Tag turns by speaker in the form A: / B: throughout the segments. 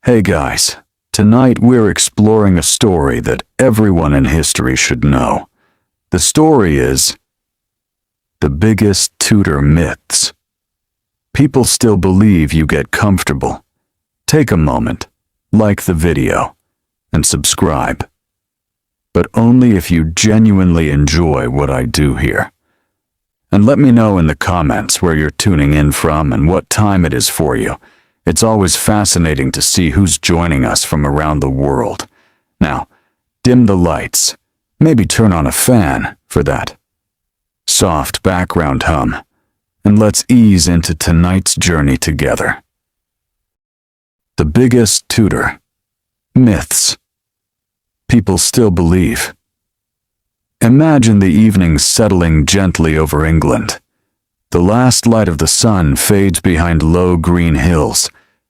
A: Hey guys, tonight we're exploring a story that everyone in history should know. The story is the biggest Tudor myths. People still believe you get comfortable. Take a moment, like the video, and subscribe. But only if you genuinely enjoy what I do here. And let me know in the comments where you're tuning in from and what time it is for you. It's always fascinating to see who's joining us from around the world. Now, dim the lights. Maybe turn on a fan for that soft background hum. And let's ease into tonight's journey together. The biggest Tudor myths. People still believe. Imagine the evening settling gently over England. The last light of the sun fades behind low green hills,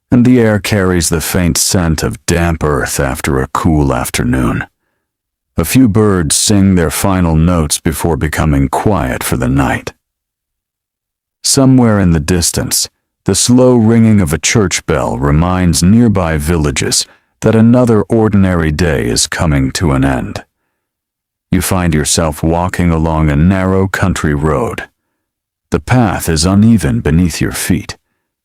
A: and the air carries the faint scent of damp earth after a cool afternoon. A few birds sing their final notes before becoming quiet for the night. Somewhere in the distance, the slow ringing of a church bell reminds nearby villages that another ordinary day is coming to an end. You find yourself walking along a narrow country road. The path is uneven beneath your feet,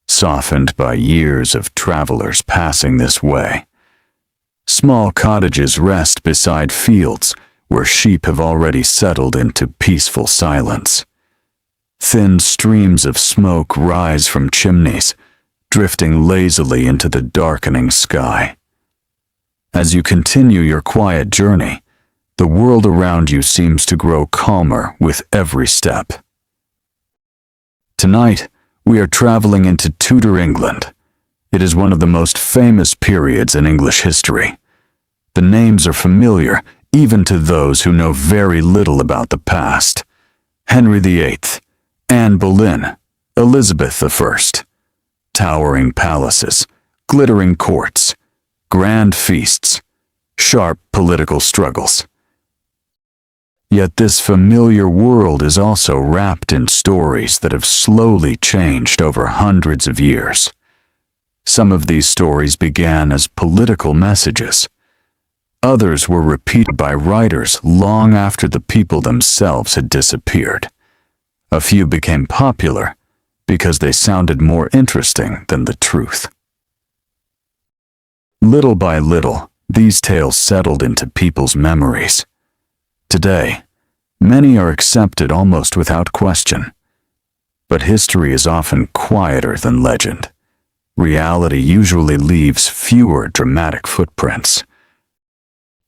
A: softened by years of travelers passing this way. Small cottages rest beside fields where sheep have already settled into peaceful silence. Thin streams of smoke rise from chimneys, drifting lazily into the darkening sky. As you continue your quiet journey, the world around you seems to grow calmer with every step. Tonight, we are traveling into Tudor England. It is one of the most famous periods in English history. The names are familiar even to those who know very little about the past. Henry VIII, Anne Boleyn, Elizabeth I. Towering palaces, glittering courts, grand feasts, sharp political struggles. Yet this familiar world is also wrapped in stories that have slowly changed over hundreds of years. Some of these stories began as political messages. Others were repeated by writers long after the people themselves had disappeared. A few became popular because they sounded more interesting than the truth. Little by little, these tales settled into people's memories. Today, many are accepted almost without question. But history is often quieter than legend. Reality usually leaves fewer dramatic footprints.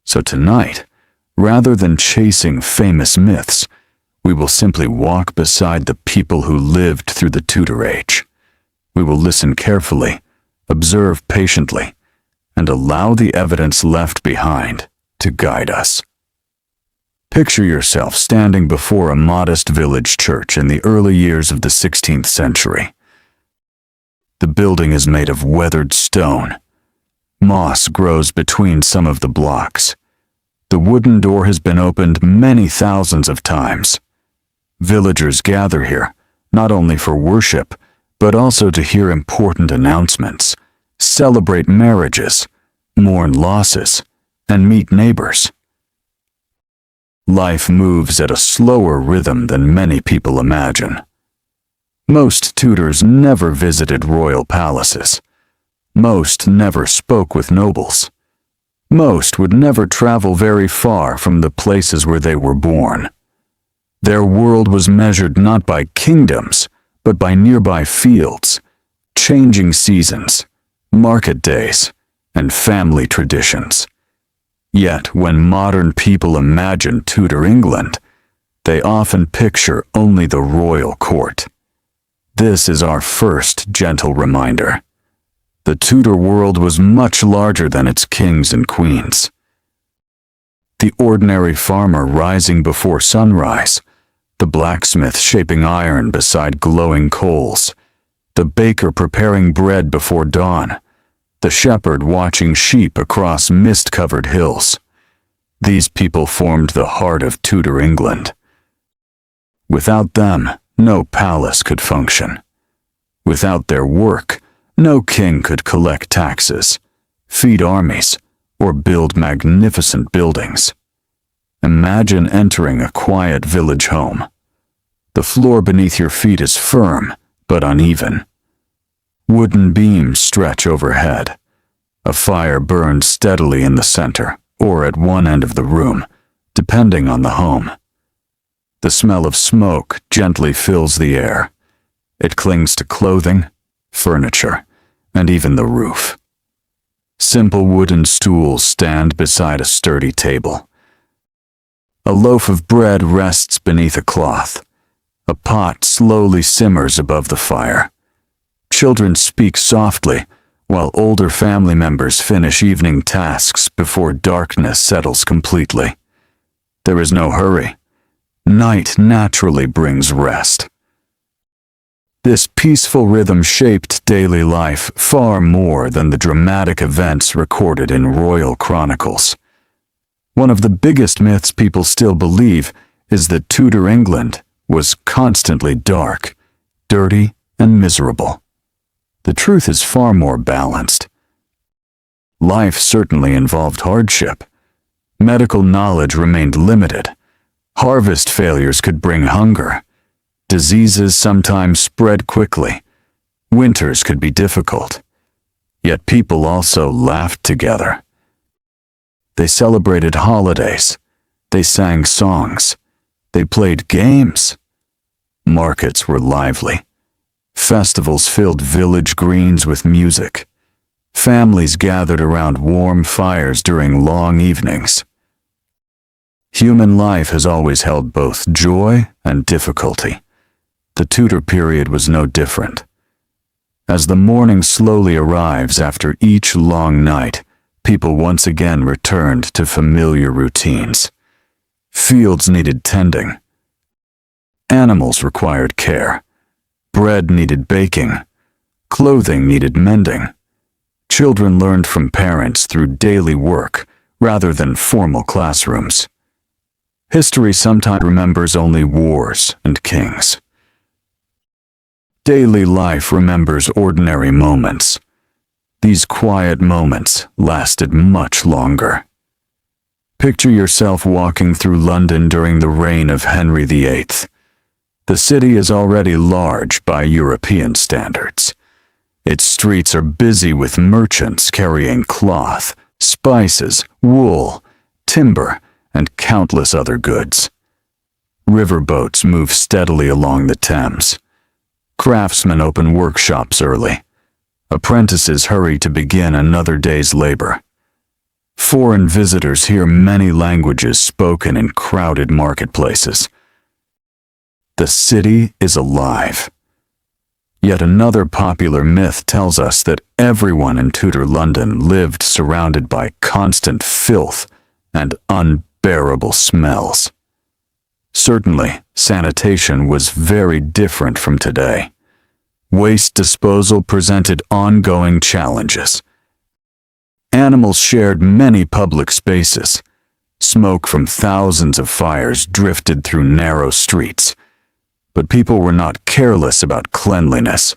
A: So tonight, rather than chasing famous myths, we will simply walk beside the people who lived through the Tudor age. We will listen carefully, observe patiently, and allow the evidence left behind to guide us. Picture yourself standing before a modest village church in the early years of the 16th century. The building is made of weathered stone. Moss grows between some of the blocks. The wooden door has been opened many thousands of times. Villagers gather here, not only for worship, but also to hear important announcements, celebrate marriages, mourn losses, and meet neighbors. Life moves at a slower rhythm than many people imagine. Most Tudors never visited royal palaces. Most never spoke with nobles. Most would never travel very far from the places where they were born. Their world was measured not by kingdoms, but by nearby fields, changing seasons, market days, and family traditions. Yet, when modern people imagine Tudor England, they often picture only the royal court. This is our first gentle reminder. The Tudor world was much larger than its kings and queens. The ordinary farmer rising before sunrise, the blacksmith shaping iron beside glowing coals, the baker preparing bread before dawn, the shepherd watching sheep across mist-covered hills. These people formed the heart of Tudor England. Without them, no palace could function. Without their work, no king could collect taxes. feed armies, or build magnificent buildings. Imagine entering a quiet village home. The floor beneath your feet is firm but uneven. Wooden beams stretch overhead. A fire burns steadily in the center or at one end of the room, depending on the home. The smell of smoke gently fills the air. It clings to clothing, furniture, and even the roof. Simple wooden stools stand beside a sturdy table. A loaf of bread rests beneath a cloth. A pot slowly simmers above the fire. Children speak softly, while older family members finish evening tasks before darkness settles completely. There is no hurry. Night naturally brings rest. This peaceful rhythm shaped daily life far more than the dramatic events recorded in royal chronicles. One of the biggest myths people still believe is that Tudor England was constantly dark, dirty, and miserable. The truth is far more balanced. Life certainly involved hardship. Medical knowledge remained limited. Harvest failures could bring hunger. Diseases sometimes spread quickly. Winters could be difficult. Yet people also laughed together. They celebrated holidays. They sang songs. They played games. Markets were lively. Festivals filled village greens with music. Families gathered around warm fires during long evenings. Human life has always held both joy and difficulty. The Tudor period was no different. As the morning slowly arrives after each long night, people once again returned to familiar routines. Fields needed tending. Animals required care. Bread needed baking. Clothing needed mending. Children learned from parents through daily work rather than formal classrooms. History sometimes remembers only wars and kings. Daily life remembers ordinary moments. These quiet moments lasted much longer. Picture yourself walking through London during the reign of Henry VIII. The city is already large by European standards. Its streets are busy with merchants carrying cloth, spices, wool, timber, and countless other goods. Riverboats move steadily along the Thames. Craftsmen open workshops early. Apprentices hurry to begin another day's labor. Foreign visitors hear many languages spoken in crowded marketplaces. The city is alive. Yet another popular myth tells us that everyone in Tudor London lived surrounded by constant filth and unbearable smells. Certainly, sanitation was very different from today. Waste disposal presented ongoing challenges. Animals shared many public spaces. Smoke from thousands of fires drifted through narrow streets. But people were not careless about cleanliness.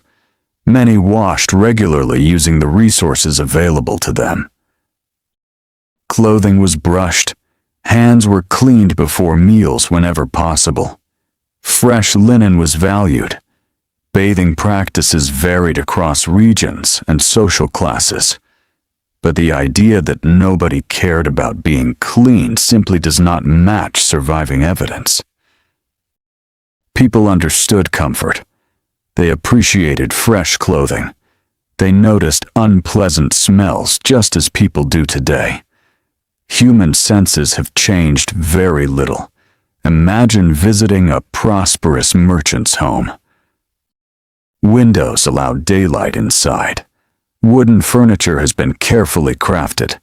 A: Many washed regularly using the resources available to them. Clothing was brushed. Hands were cleaned before meals whenever possible. Fresh linen was valued. Bathing practices varied across regions and social classes. But the idea that nobody cared about being clean simply does not match surviving evidence. People understood comfort. They appreciated fresh clothing. They noticed unpleasant smells just as people do today. Human senses have changed very little. Imagine visiting a prosperous merchant's home. Windows allow daylight inside. Wooden furniture has been carefully crafted.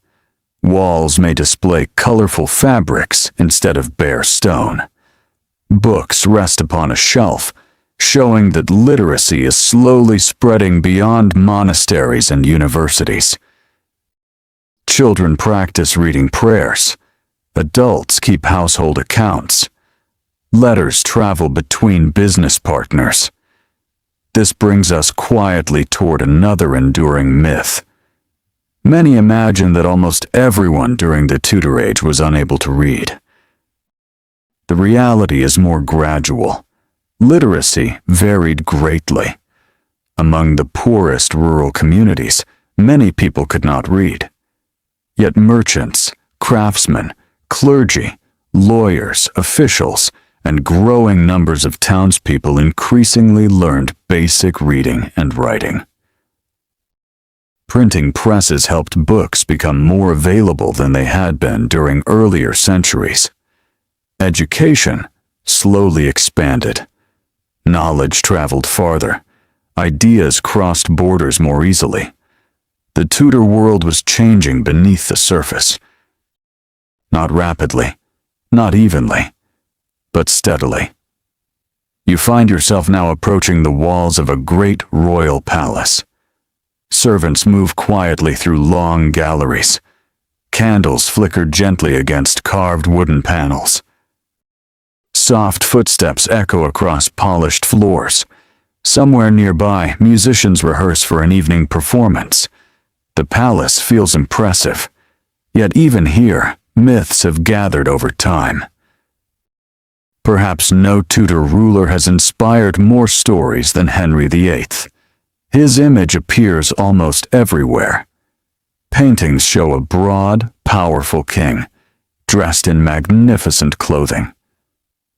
A: Walls may display colorful fabrics instead of bare stone. Books rest upon a shelf, showing that literacy is slowly spreading beyond monasteries and universities. Children practice reading prayers. Adults keep household accounts. Letters travel between business partners. This brings us quietly toward another enduring myth. Many imagine that almost everyone during the Tudor age was unable to read. The reality is more gradual. Literacy varied greatly. Among the poorest rural communities, many people could not read. Yet merchants, craftsmen, clergy, lawyers, officials, and growing numbers of townspeople increasingly learned basic reading and writing. Printing presses helped books become more available than they had been during earlier centuries. Education slowly expanded. Knowledge traveled farther. Ideas crossed borders more easily. The Tudor world was changing beneath the surface. Not rapidly, not evenly, but steadily. You find yourself now approaching the walls of a great royal palace. Servants move quietly through long galleries. Candles flicker gently against carved wooden panels. Soft footsteps echo across polished floors. Somewhere nearby, musicians rehearse for an evening performance. The palace feels impressive, yet even here, myths have gathered over time. Perhaps no Tudor ruler has inspired more stories than Henry VIII. His image appears almost everywhere. Paintings show a broad, powerful king, dressed in magnificent clothing.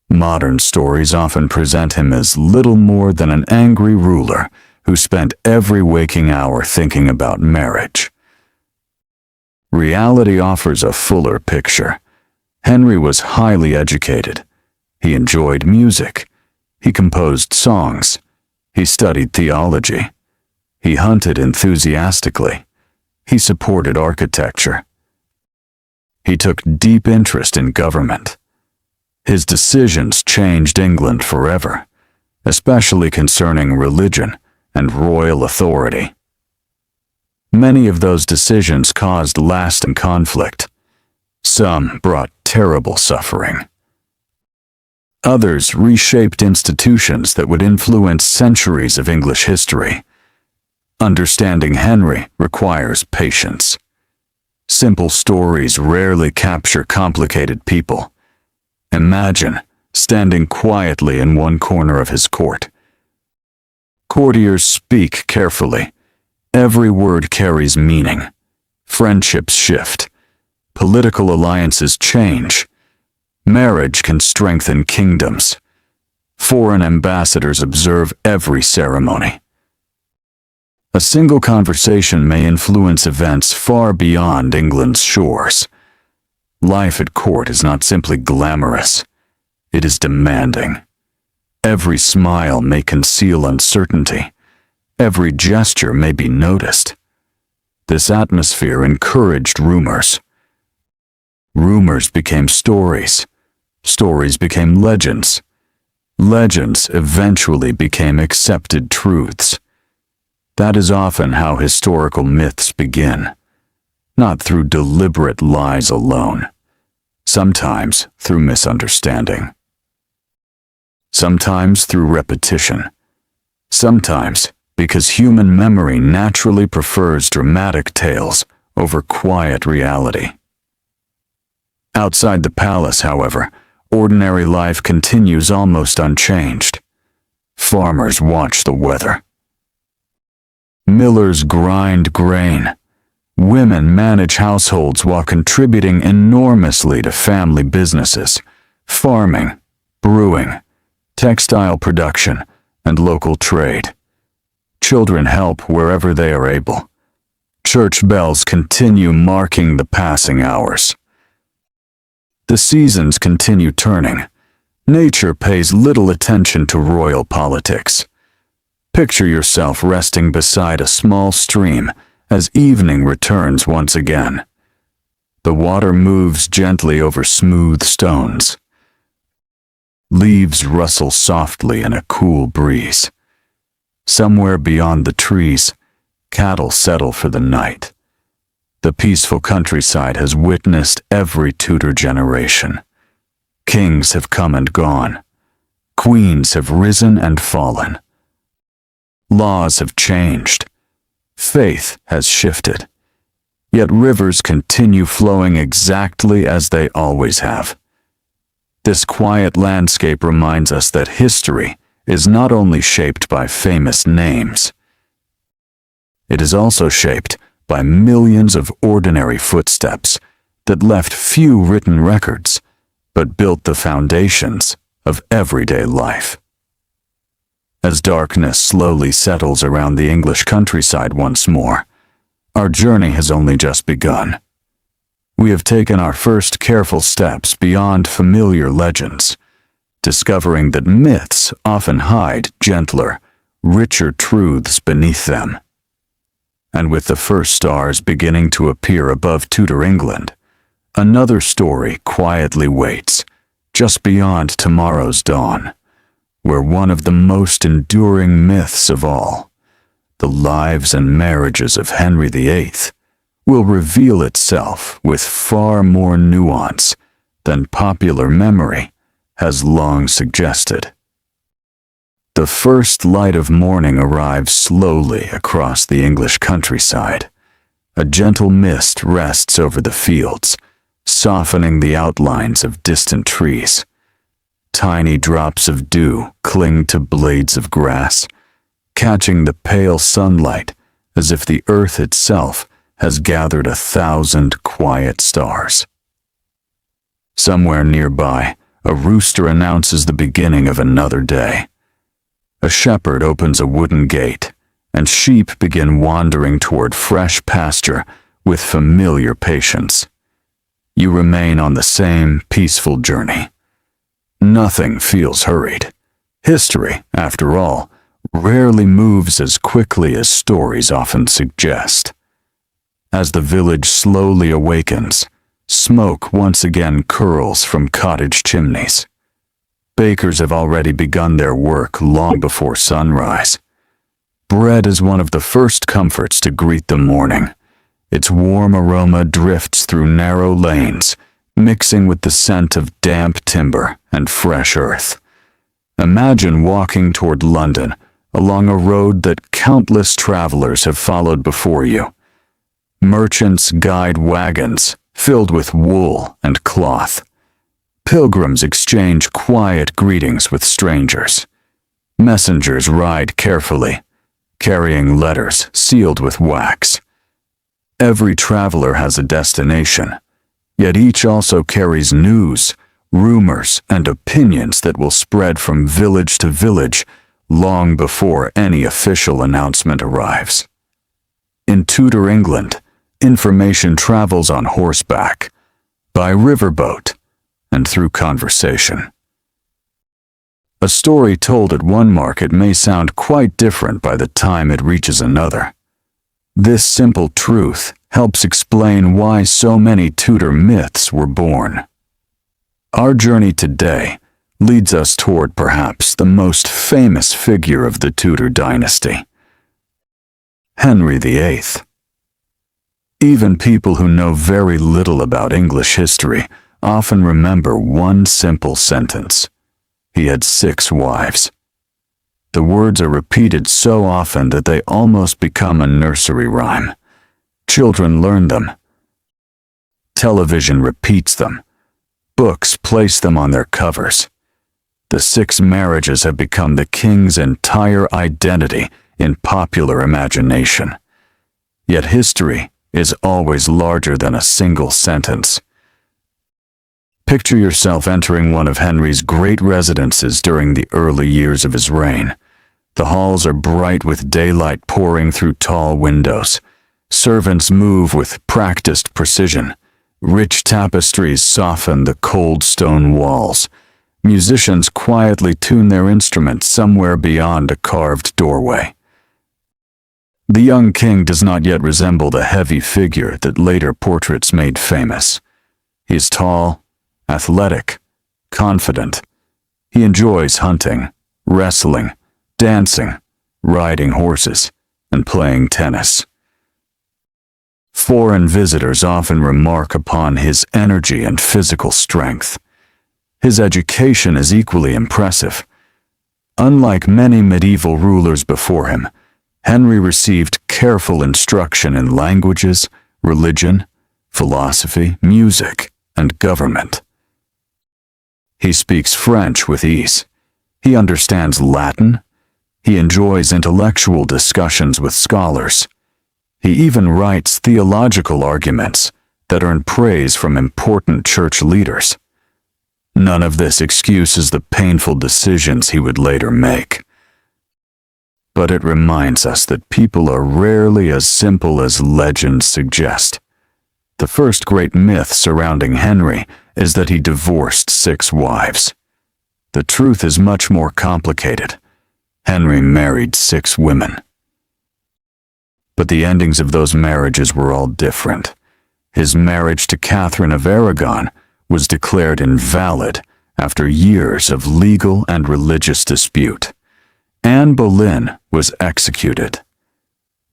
A: Modern stories often present him as little more than an angry ruler who spent every waking hour thinking about marriage. Reality offers a fuller picture. Henry was highly educated. He enjoyed music. He composed songs. He studied theology. He hunted enthusiastically. He supported architecture. He took deep interest in government. His decisions changed England forever, especially concerning religion and royal authority. Many of those decisions caused lasting conflict. Some brought terrible suffering. Others reshaped institutions that would influence centuries of English history. Understanding Henry requires patience. Simple stories rarely capture complicated people. Imagine standing quietly in one corner of his court. Courtiers speak carefully. Every word carries meaning. Friendships shift. Political alliances change. Marriage can strengthen kingdoms. Foreign ambassadors observe every ceremony. A single conversation may influence events far beyond England's shores. Life at court is not simply glamorous. It is demanding. Every smile may conceal uncertainty. Every gesture may be noticed. This atmosphere encouraged rumors. Rumors became stories. Stories became legends. Legends eventually became accepted truths. That is often how historical myths begin, not through deliberate lies alone, sometimes through misunderstanding, sometimes through repetition, sometimes because human memory naturally prefers dramatic tales over quiet reality. Outside the palace, however, ordinary life continues almost unchanged. Farmers watch the weather. Millers grind grain. Women manage households while contributing enormously to family businesses, farming, brewing, textile production, and local trade. Children help wherever they are able. Church bells continue marking the passing hours. The seasons continue turning. Nature pays little attention to royal politics. Picture yourself resting beside a small stream as evening returns once again. The water moves gently over smooth stones. Leaves rustle softly in a cool breeze. Somewhere beyond the trees, cattle settle for the night. The peaceful countryside has witnessed every Tudor generation. Kings have come and gone. Queens have risen and fallen. Laws have changed. Faith has shifted. Yet rivers continue flowing exactly as they always have. This quiet landscape reminds us that history is not only shaped by famous names, it is also shaped by millions of ordinary footsteps that left few written records, but built the foundations of everyday life. As darkness slowly settles around the English countryside once more, our journey has only just begun. We have taken our first careful steps beyond familiar legends, discovering that myths often hide gentler, richer truths beneath them. And with the first stars beginning to appear above Tudor England, another story quietly waits, just beyond tomorrow's dawn, where one of the most enduring myths of all, the lives and marriages of Henry VIII, will reveal itself with far more nuance than popular memory has long suggested. The first light of morning arrives slowly across the English countryside. A gentle mist rests over the fields, softening the outlines of distant trees. Tiny drops of dew cling to blades of grass, catching the pale sunlight as if the earth itself has gathered 1,000 quiet stars. Somewhere nearby, a rooster announces the beginning of another day. A shepherd opens a wooden gate, and sheep begin wandering toward fresh pasture with familiar patience. You remain on the same peaceful journey. Nothing feels hurried. History, after all, rarely moves as quickly as stories often suggest. As the village slowly awakens, smoke once again curls from cottage chimneys. Bakers have already begun their work long before sunrise. Bread is one of the first comforts to greet the morning. Its warm aroma drifts through narrow lanes, mixing with the scent of damp timber and fresh earth. Imagine walking toward London along a road that countless travelers have followed before you. Merchants guide wagons filled with wool and cloth. Pilgrims exchange quiet greetings with strangers. Messengers ride carefully, carrying letters sealed with wax. Every traveler has a destination, yet each also carries news, rumors, and opinions that will spread from village to village long before any official announcement arrives. In Tudor England, information travels on horseback, by riverboat, and through conversation. A story told at one market may sound quite different by the time it reaches another. This simple truth helps explain why so many Tudor myths were born. Our journey today leads us toward perhaps the most famous figure of the Tudor dynasty, Henry VIII. Even people who know very little about English history often remember one simple sentence: he had 6 wives. The words are repeated so often that they almost become a nursery rhyme. Children learn them. Television repeats them. Books place them on their covers. The 6 marriages have become the king's entire identity in popular imagination. Yet history is always larger than a single sentence. Picture yourself entering one of Henry's great residences during the early years of his reign. The halls are bright with daylight pouring through tall windows. Servants move with practiced precision. Rich tapestries soften the cold stone walls. Musicians quietly tune their instruments somewhere beyond a carved doorway. The young king does not yet resemble the heavy figure that later portraits made famous. He is tall, athletic, confident. He enjoys hunting, wrestling, dancing, riding horses, and playing tennis. Foreign visitors often remark upon his energy and physical strength. His education is equally impressive. Unlike many medieval rulers before him, Henry received careful instruction in languages, religion, philosophy, music, and government. He speaks French with ease. He understands Latin. He enjoys intellectual discussions with scholars. He even writes theological arguments that earn praise from important church leaders. None of this excuses the painful decisions he would later make. But it reminds us that people are rarely as simple as legends suggest. The first great myth surrounding Henry is that he divorced 6 wives. The truth is much more complicated. Henry married 6 women. But the endings of those marriages were all different. His marriage to Catherine of Aragon was declared invalid after years of legal and religious dispute. Anne Boleyn was executed.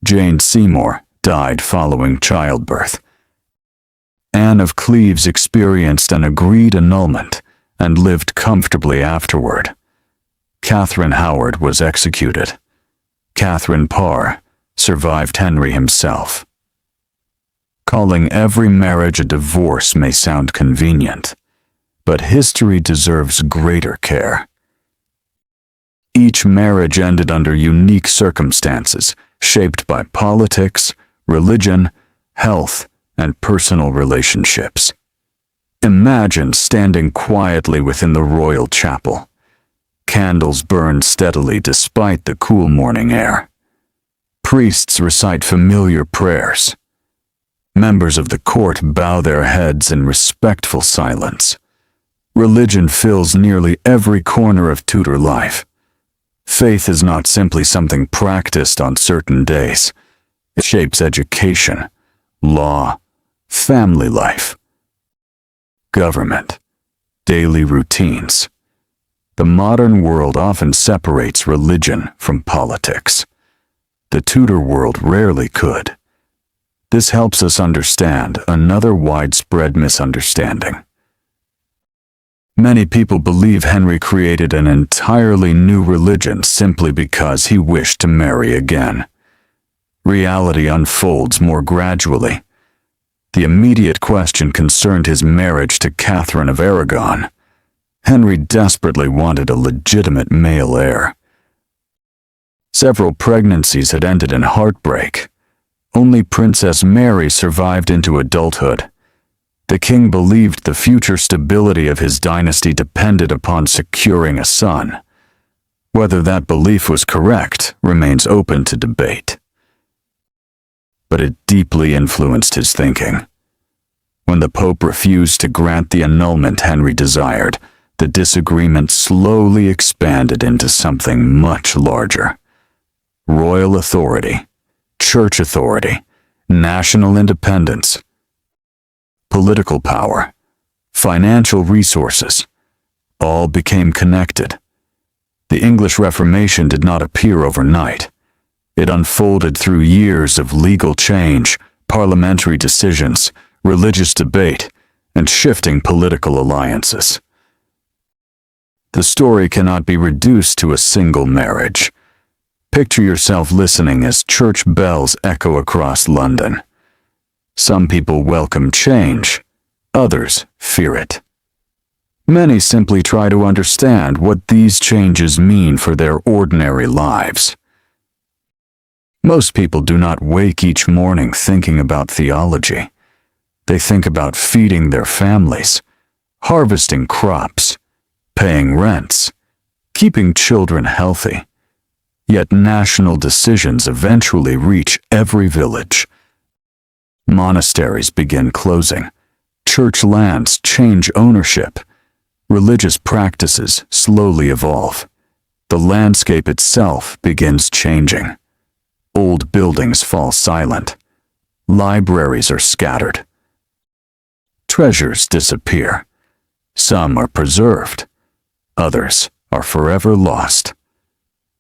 A: Jane Seymour died following childbirth. Anne of Cleves experienced an agreed annulment and lived comfortably afterward. Catherine Howard was executed. Catherine Parr survived Henry himself. Calling every marriage a divorce may sound convenient, but history deserves greater care. Each marriage ended under unique circumstances, shaped by politics, religion, health, and personal relationships. Imagine standing quietly within the royal chapel. Candles burn steadily despite the cool morning air. Priests recite familiar prayers. Members of the court bow their heads in respectful silence. Religion fills nearly every corner of Tudor life. Faith is not simply something practiced on certain days. It shapes education, law, family life, government, daily routines. The modern world often separates religion from politics. The Tudor world rarely could. This helps us understand another widespread misunderstanding. Many people believe Henry created an entirely new religion simply because he wished to marry again. Reality unfolds more gradually. The immediate question concerned his marriage to Catherine of Aragon. Henry desperately wanted a legitimate male heir. Several pregnancies had ended in heartbreak. Only Princess Mary survived into adulthood. The king believed the future stability of his dynasty depended upon securing a son. Whether that belief was correct remains open to debate. But it deeply influenced his thinking. When the Pope refused to grant the annulment Henry desired, the disagreement slowly expanded into something much larger. Royal authority, church authority, national independence, political power, financial resources, all became connected. The English Reformation did not appear overnight. It unfolded through years of legal change, parliamentary decisions, religious debate, and shifting political alliances. The story cannot be reduced to a single marriage. Picture yourself listening as church bells echo across London. Some people welcome change, others fear it. Many simply try to understand what these changes mean for their ordinary lives. Most people do not wake each morning thinking about theology. They think about feeding their families, harvesting crops, paying rents, keeping children healthy. Yet national decisions eventually reach every village. Monasteries begin closing. Church lands change ownership. Religious practices slowly evolve. The landscape itself begins changing. Old buildings fall silent. Libraries are scattered. Treasures disappear. Some are preserved. Others are forever lost.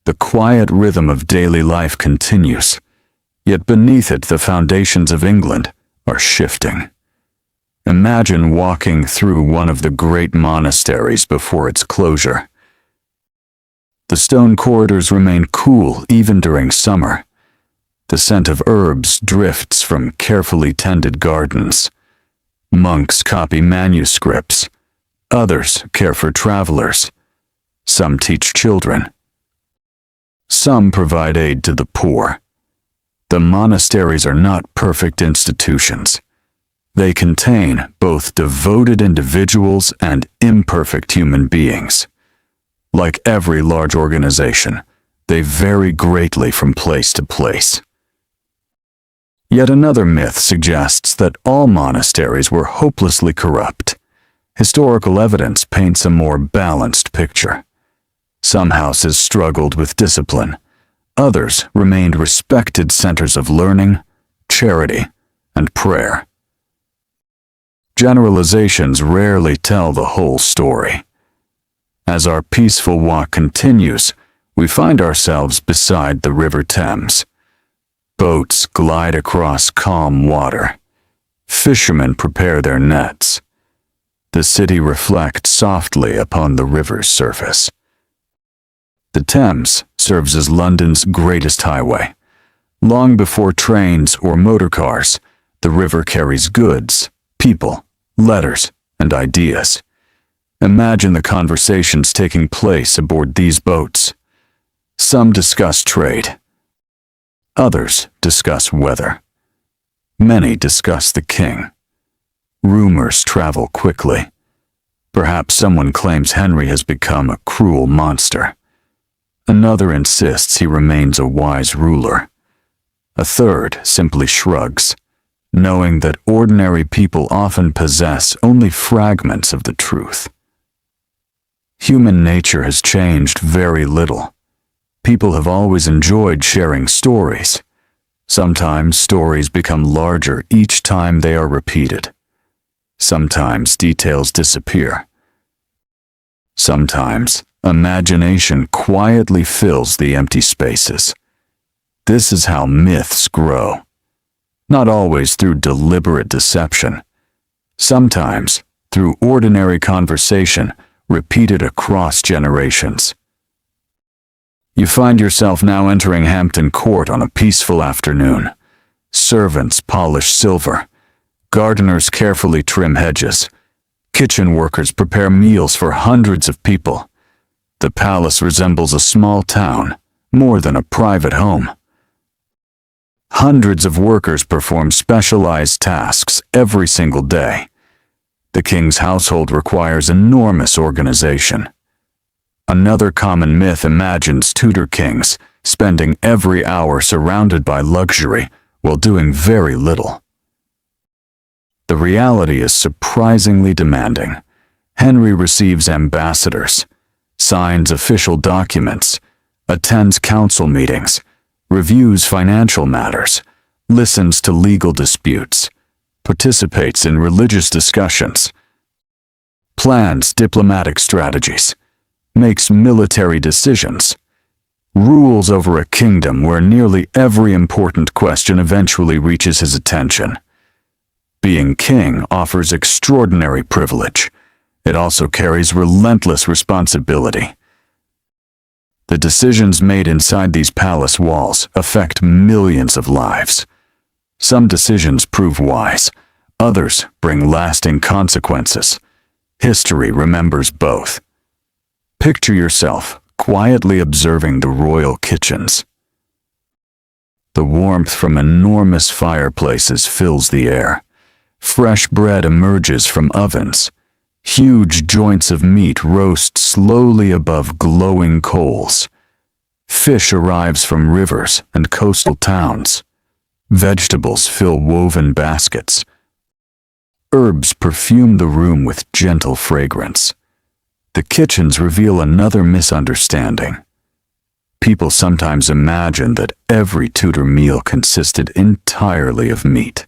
A: The quiet rhythm of daily life continues. Yet beneath it, the foundations of England are shifting. Imagine walking through one of the great monasteries before its closure. The stone corridors remain cool even during summer. The scent of herbs drifts from carefully tended gardens. Monks copy manuscripts. Others care for travelers. Some teach children. Some provide aid to the poor. The monasteries are not perfect institutions. They contain both devoted individuals and imperfect human beings. Like every large organization, they vary greatly from place to place. Yet another myth suggests that all monasteries were hopelessly corrupt. Historical evidence paints a more balanced picture. Some houses struggled with discipline. Others remained respected centers of learning, charity, and prayer. Generalizations rarely tell the whole story. As our peaceful walk continues, we find ourselves beside the River Thames. Boats glide across calm water. Fishermen prepare their nets. The city reflects softly upon the river's surface. The Thames serves as London's greatest highway. Long before trains or motor cars, the river carries goods, people, letters, and ideas. Imagine the conversations taking place aboard these boats. Some discuss trade. Others discuss weather. Many discuss the king. Rumors travel quickly. Perhaps someone claims Henry has become a cruel monster. Another insists he remains a wise ruler. A third simply shrugs, knowing that ordinary people often possess only fragments of the truth. Human nature has changed very little. People have always enjoyed sharing stories. Sometimes stories become larger each time they are repeated. Sometimes details disappear. Sometimes imagination quietly fills the empty spaces. This is how myths grow. Not always through deliberate deception. Sometimes through ordinary conversation repeated across generations. You find yourself now entering Hampton Court on a peaceful afternoon. Servants polish silver. Gardeners carefully trim hedges. Kitchen workers prepare meals for hundreds of people. The palace resembles a small town, more than a private home. Hundreds of workers perform specialized tasks every single day. The king's household requires enormous organization. Another common myth imagines Tudor kings spending every hour surrounded by luxury while doing very little. The reality is surprisingly demanding. Henry receives ambassadors, signs official documents, attends council meetings, reviews financial matters, listens to legal disputes, participates in religious discussions, plans diplomatic strategies, makes military decisions, rules over a kingdom where nearly every important question eventually reaches his attention. Being king offers extraordinary privilege. It also carries relentless responsibility. The decisions made inside these palace walls affect millions of lives. Some decisions prove wise, others bring lasting consequences. History remembers both. Picture yourself quietly observing the royal kitchens. The warmth from enormous fireplaces fills the air. Fresh bread emerges from ovens. Huge joints of meat roast slowly above glowing coals. Fish arrives from rivers and coastal towns. Vegetables fill woven baskets. Herbs perfume the room with gentle fragrance. The kitchens reveal another misunderstanding. People sometimes imagine that every Tudor meal consisted entirely of meat.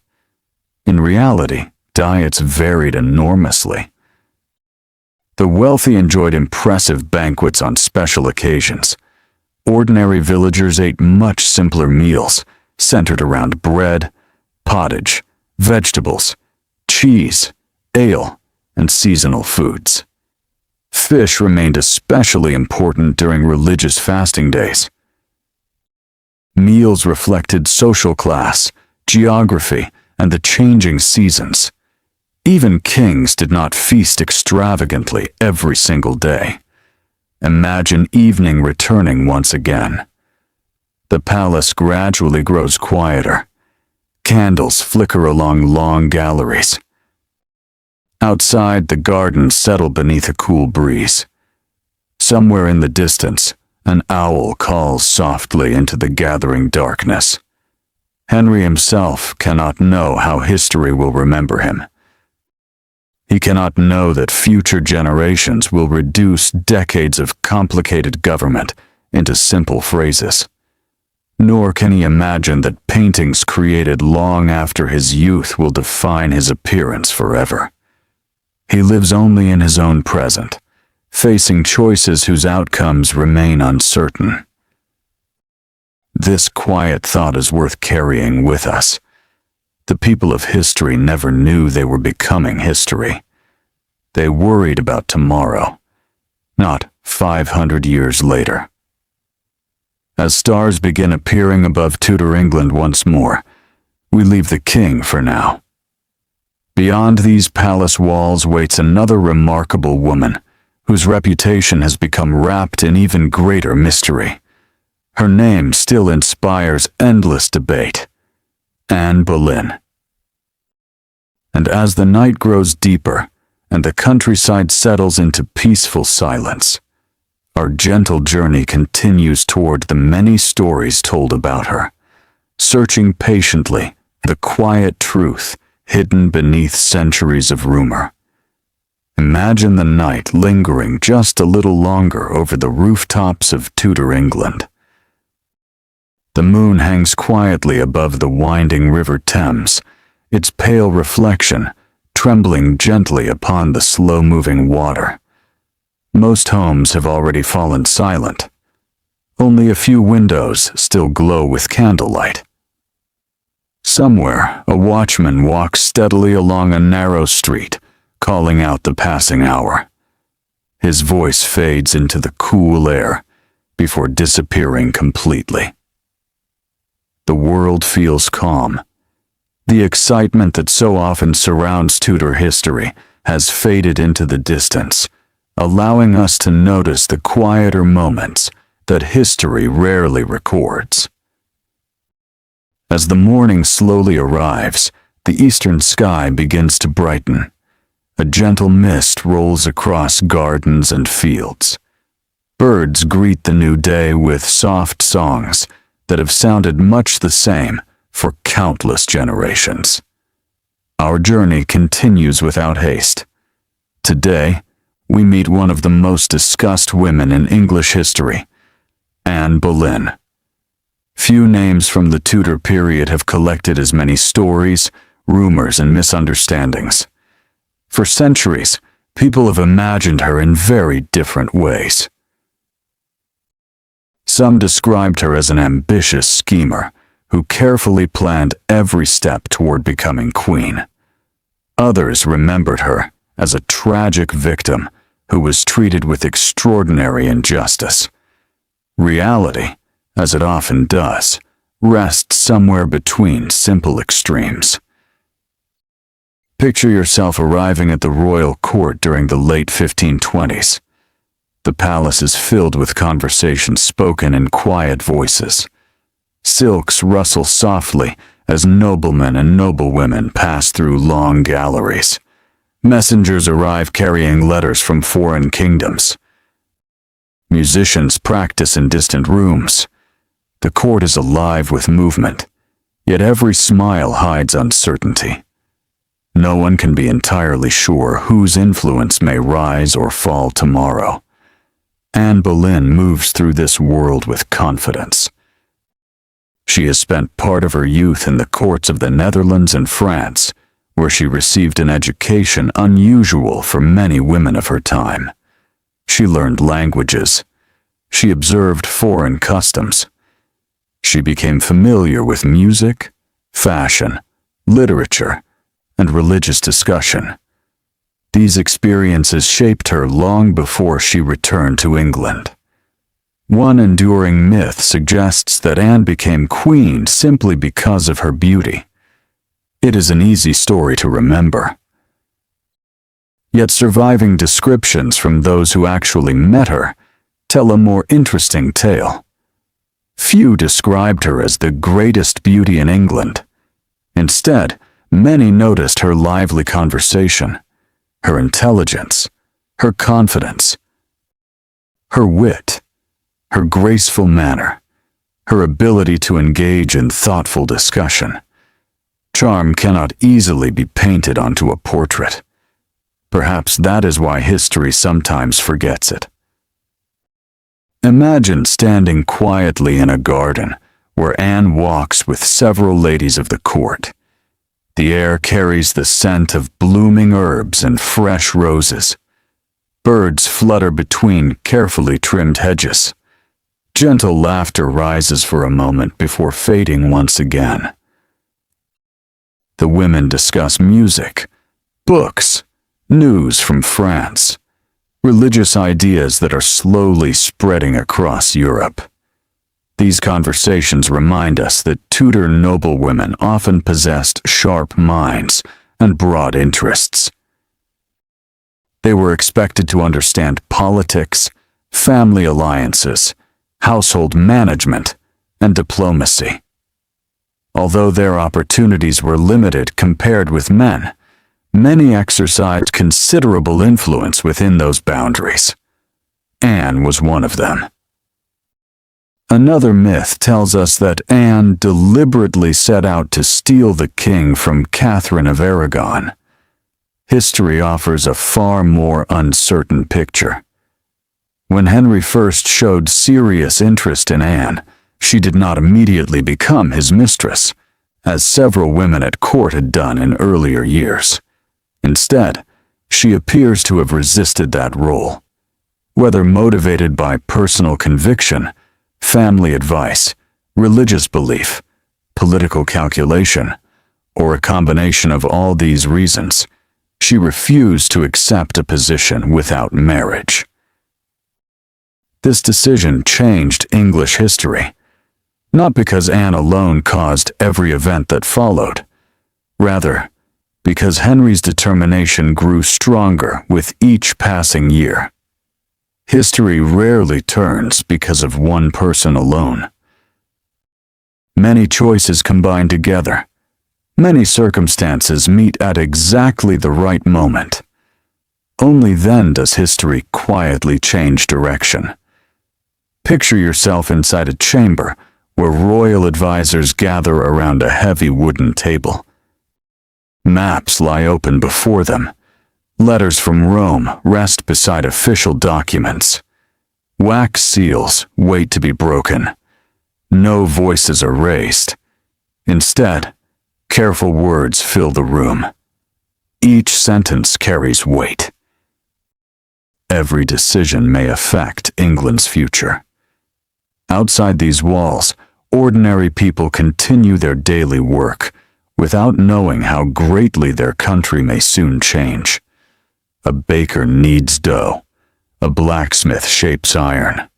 A: In reality, diets varied enormously. The wealthy enjoyed impressive banquets on special occasions. Ordinary villagers ate much simpler meals, centered around bread, pottage, vegetables, cheese, ale, and seasonal foods. Fish remained especially important during religious fasting days. Meals reflected social class, geography, and the changing seasons. Even kings did not feast extravagantly every single day. Imagine evening returning once again. The palace gradually grows quieter. Candles flicker along long galleries. Outside, the gardens settle beneath a cool breeze. Somewhere in the distance, an owl calls softly into the gathering darkness. Henry himself cannot know how history will remember him. He cannot know that future generations will reduce decades of complicated government into simple phrases. Nor can he imagine that paintings created long after his youth will define his appearance forever. He lives only in his own present, facing choices whose outcomes remain uncertain. This quiet thought is worth carrying with us. The people of history never knew they were becoming history. They worried about tomorrow, not 500 years later. As stars begin appearing above Tudor England once more, we leave the king for now. Beyond these palace walls waits another remarkable woman, whose reputation has become wrapped in even greater mystery. Her name still inspires endless debate: Anne Boleyn. And as the night grows deeper and the countryside settles into peaceful silence, our gentle journey continues toward the many stories told about her, searching patiently the quiet truth hidden beneath centuries of rumor. Imagine the night lingering just a little longer over the rooftops of Tudor England. The moon hangs quietly above the winding River Thames, its pale reflection trembling gently upon the slow-moving water. Most homes have already fallen silent. Only a few windows still glow with candlelight. Somewhere, a watchman walks steadily along a narrow street, calling out the passing hour. His voice fades into the cool air before disappearing completely. The world feels calm. The excitement that so often surrounds Tudor history has faded into the distance, allowing us to notice the quieter moments that history rarely records. As the morning slowly arrives, the eastern sky begins to brighten. A gentle mist rolls across gardens and fields. Birds greet the new day with soft songs that have sounded much the same for countless generations. Our journey continues without haste. Today, we meet one of the most discussed women in English history, Anne Boleyn. Few names from the Tudor period have collected as many stories, rumors, and misunderstandings. For centuries, people have imagined her in very different ways. Some described her as an ambitious schemer who carefully planned every step toward becoming queen. Others remembered her as a tragic victim who was treated with extraordinary injustice. Reality, as it often does, rests somewhere between simple extremes. Picture yourself arriving at the royal court during the late 1520s. The palace is filled with conversations spoken in quiet voices. Silks rustle softly as noblemen and noblewomen pass through long galleries. Messengers arrive carrying letters from foreign kingdoms. Musicians practice in distant rooms. The court is alive with movement, yet every smile hides uncertainty. No one can be entirely sure whose influence may rise or fall tomorrow. Anne Boleyn moves through this world with confidence. She has spent part of her youth in the courts of the Netherlands and France, where she received an education unusual for many women of her time. She learned languages. She observed foreign customs. She became familiar with music, fashion, literature, and religious discussion. These experiences shaped her long before she returned to England. One enduring myth suggests that Anne became queen simply because of her beauty. It is an easy story to remember. Yet surviving descriptions from those who actually met her tell a more interesting tale. Few described her as the greatest beauty in England. Instead, many noticed her lively conversation, her intelligence, her confidence, her wit, her graceful manner, her ability to engage in thoughtful discussion. Charm cannot easily be painted onto a portrait. Perhaps that is why history sometimes forgets it. Imagine standing quietly in a garden where Anne walks with several ladies of the court. The air carries the scent of blooming herbs and fresh roses. Birds flutter between carefully trimmed hedges. Gentle laughter rises for a moment before fading once again. The women discuss music, books, news from France, religious ideas that are slowly spreading across Europe. These conversations remind us that Tudor noblewomen often possessed sharp minds and broad interests. They were expected to understand politics, family alliances, household management, and diplomacy. Although their opportunities were limited compared with men, many exercised considerable influence within those boundaries. Anne was one of them. Another myth tells us that Anne deliberately set out to steal the king from Catherine of Aragon. History offers a far more uncertain picture. When Henry I showed serious interest in Anne, she did not immediately become his mistress, as several women at court had done in earlier years. Instead, she appears to have resisted that role. Whether motivated by personal conviction, family advice, religious belief, political calculation, or a combination of all these reasons, she refused to accept a position without marriage. This decision changed English history, not because Anne alone caused every event that followed. Rather, because Henry's determination grew stronger with each passing year. History rarely turns because of one person alone. Many choices combine together. Many circumstances meet at exactly the right moment. Only then does history quietly change direction. Picture yourself inside a chamber where royal advisors gather around a heavy wooden table. Maps lie open before them. Letters from Rome rest beside official documents. Wax seals wait to be broken. No voices are raised. Instead, careful words fill the room. Each sentence carries weight. Every decision may affect England's future. Outside these walls, ordinary people continue their daily work, without knowing how greatly their country may soon change. A baker kneads dough. A blacksmith shapes iron.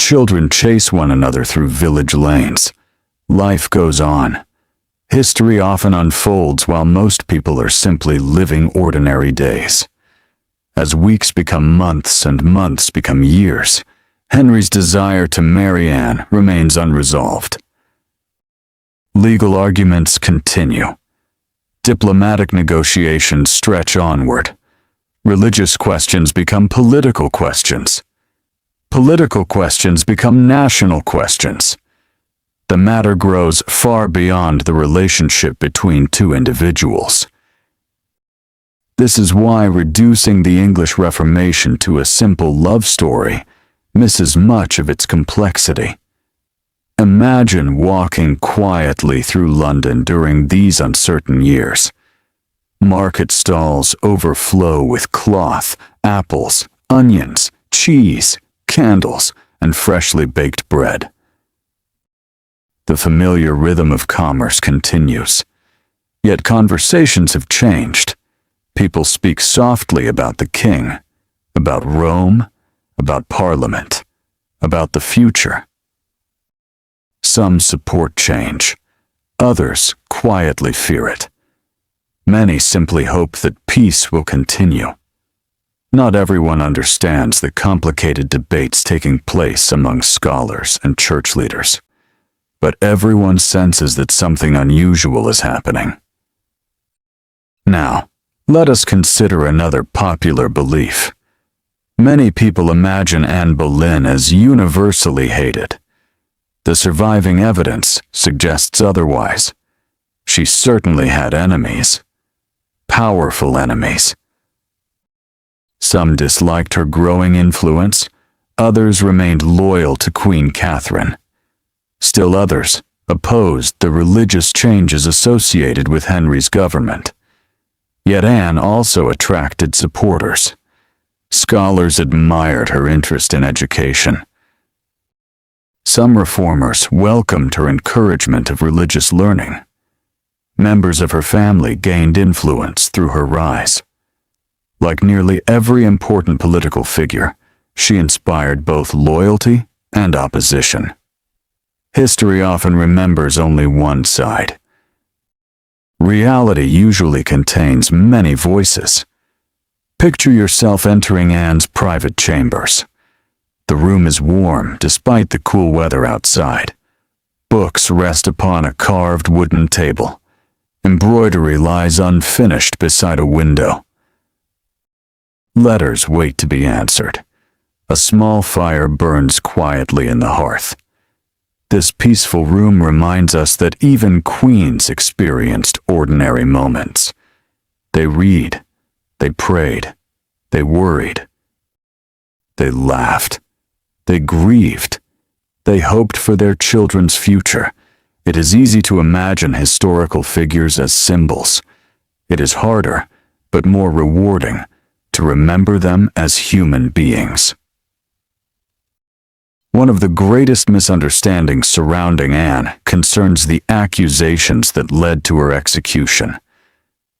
A: Children chase one another through village lanes. Life goes on. History often unfolds while most people are simply living ordinary days. As weeks become months and months become years, Henry's desire to marry Anne remains unresolved. Legal arguments continue. Diplomatic negotiations stretch onward. Religious questions become political questions. Political questions become national questions. The matter grows far beyond the relationship between two individuals. This is why reducing the English Reformation to a simple love story misses much of its complexity. Imagine walking quietly through London during these uncertain years. Market stalls overflow with cloth, apples, onions, cheese, candles, and freshly baked bread. The familiar rhythm of commerce continues. Yet conversations have changed. People speak softly about the king, about Rome, about Parliament, about the future. Some support change. Others quietly fear it. Many simply hope that peace will continue. Not everyone understands the complicated debates taking place among scholars and church leaders, but everyone senses that something unusual is happening. Now, let us consider another popular belief. Many people imagine Anne Boleyn as universally hated. The surviving evidence suggests otherwise. She certainly had enemies. Powerful enemies. Some disliked her growing influence, others remained loyal to Queen Catherine. Still others opposed the religious changes associated with Henry's government. Yet Anne also attracted supporters. Scholars admired her interest in education. Some reformers welcomed her encouragement of religious learning. Members of her family gained influence through her rise. Like nearly every important political figure, she inspired both loyalty and opposition. History often remembers only one side. Reality usually contains many voices. Picture yourself entering Anne's private chambers. The room is warm despite the cool weather outside. Books rest upon a carved wooden table. Embroidery lies unfinished beside a window. Letters wait to be answered. A small fire burns quietly in the hearth. This peaceful room reminds us that even queens experienced ordinary moments. They read, they prayed, they worried, they laughed, they grieved, they hoped for their children's future. It is easy to imagine historical figures as symbols. It is harder, but more rewarding, to remember them as human beings. One of the greatest misunderstandings surrounding Anne concerns the accusations that led to her execution.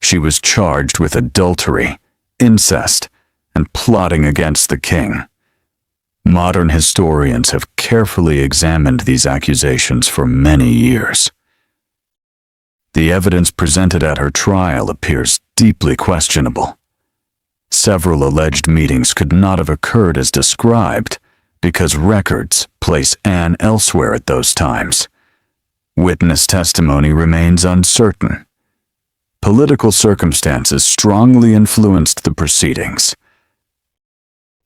A: She was charged with adultery, incest, and plotting against the king. Modern historians have carefully examined these accusations for many years. The evidence presented at her trial appears deeply questionable. Several alleged meetings could not have occurred as described because records place Anne elsewhere at those times. Witness testimony remains uncertain. Political circumstances strongly influenced the proceedings.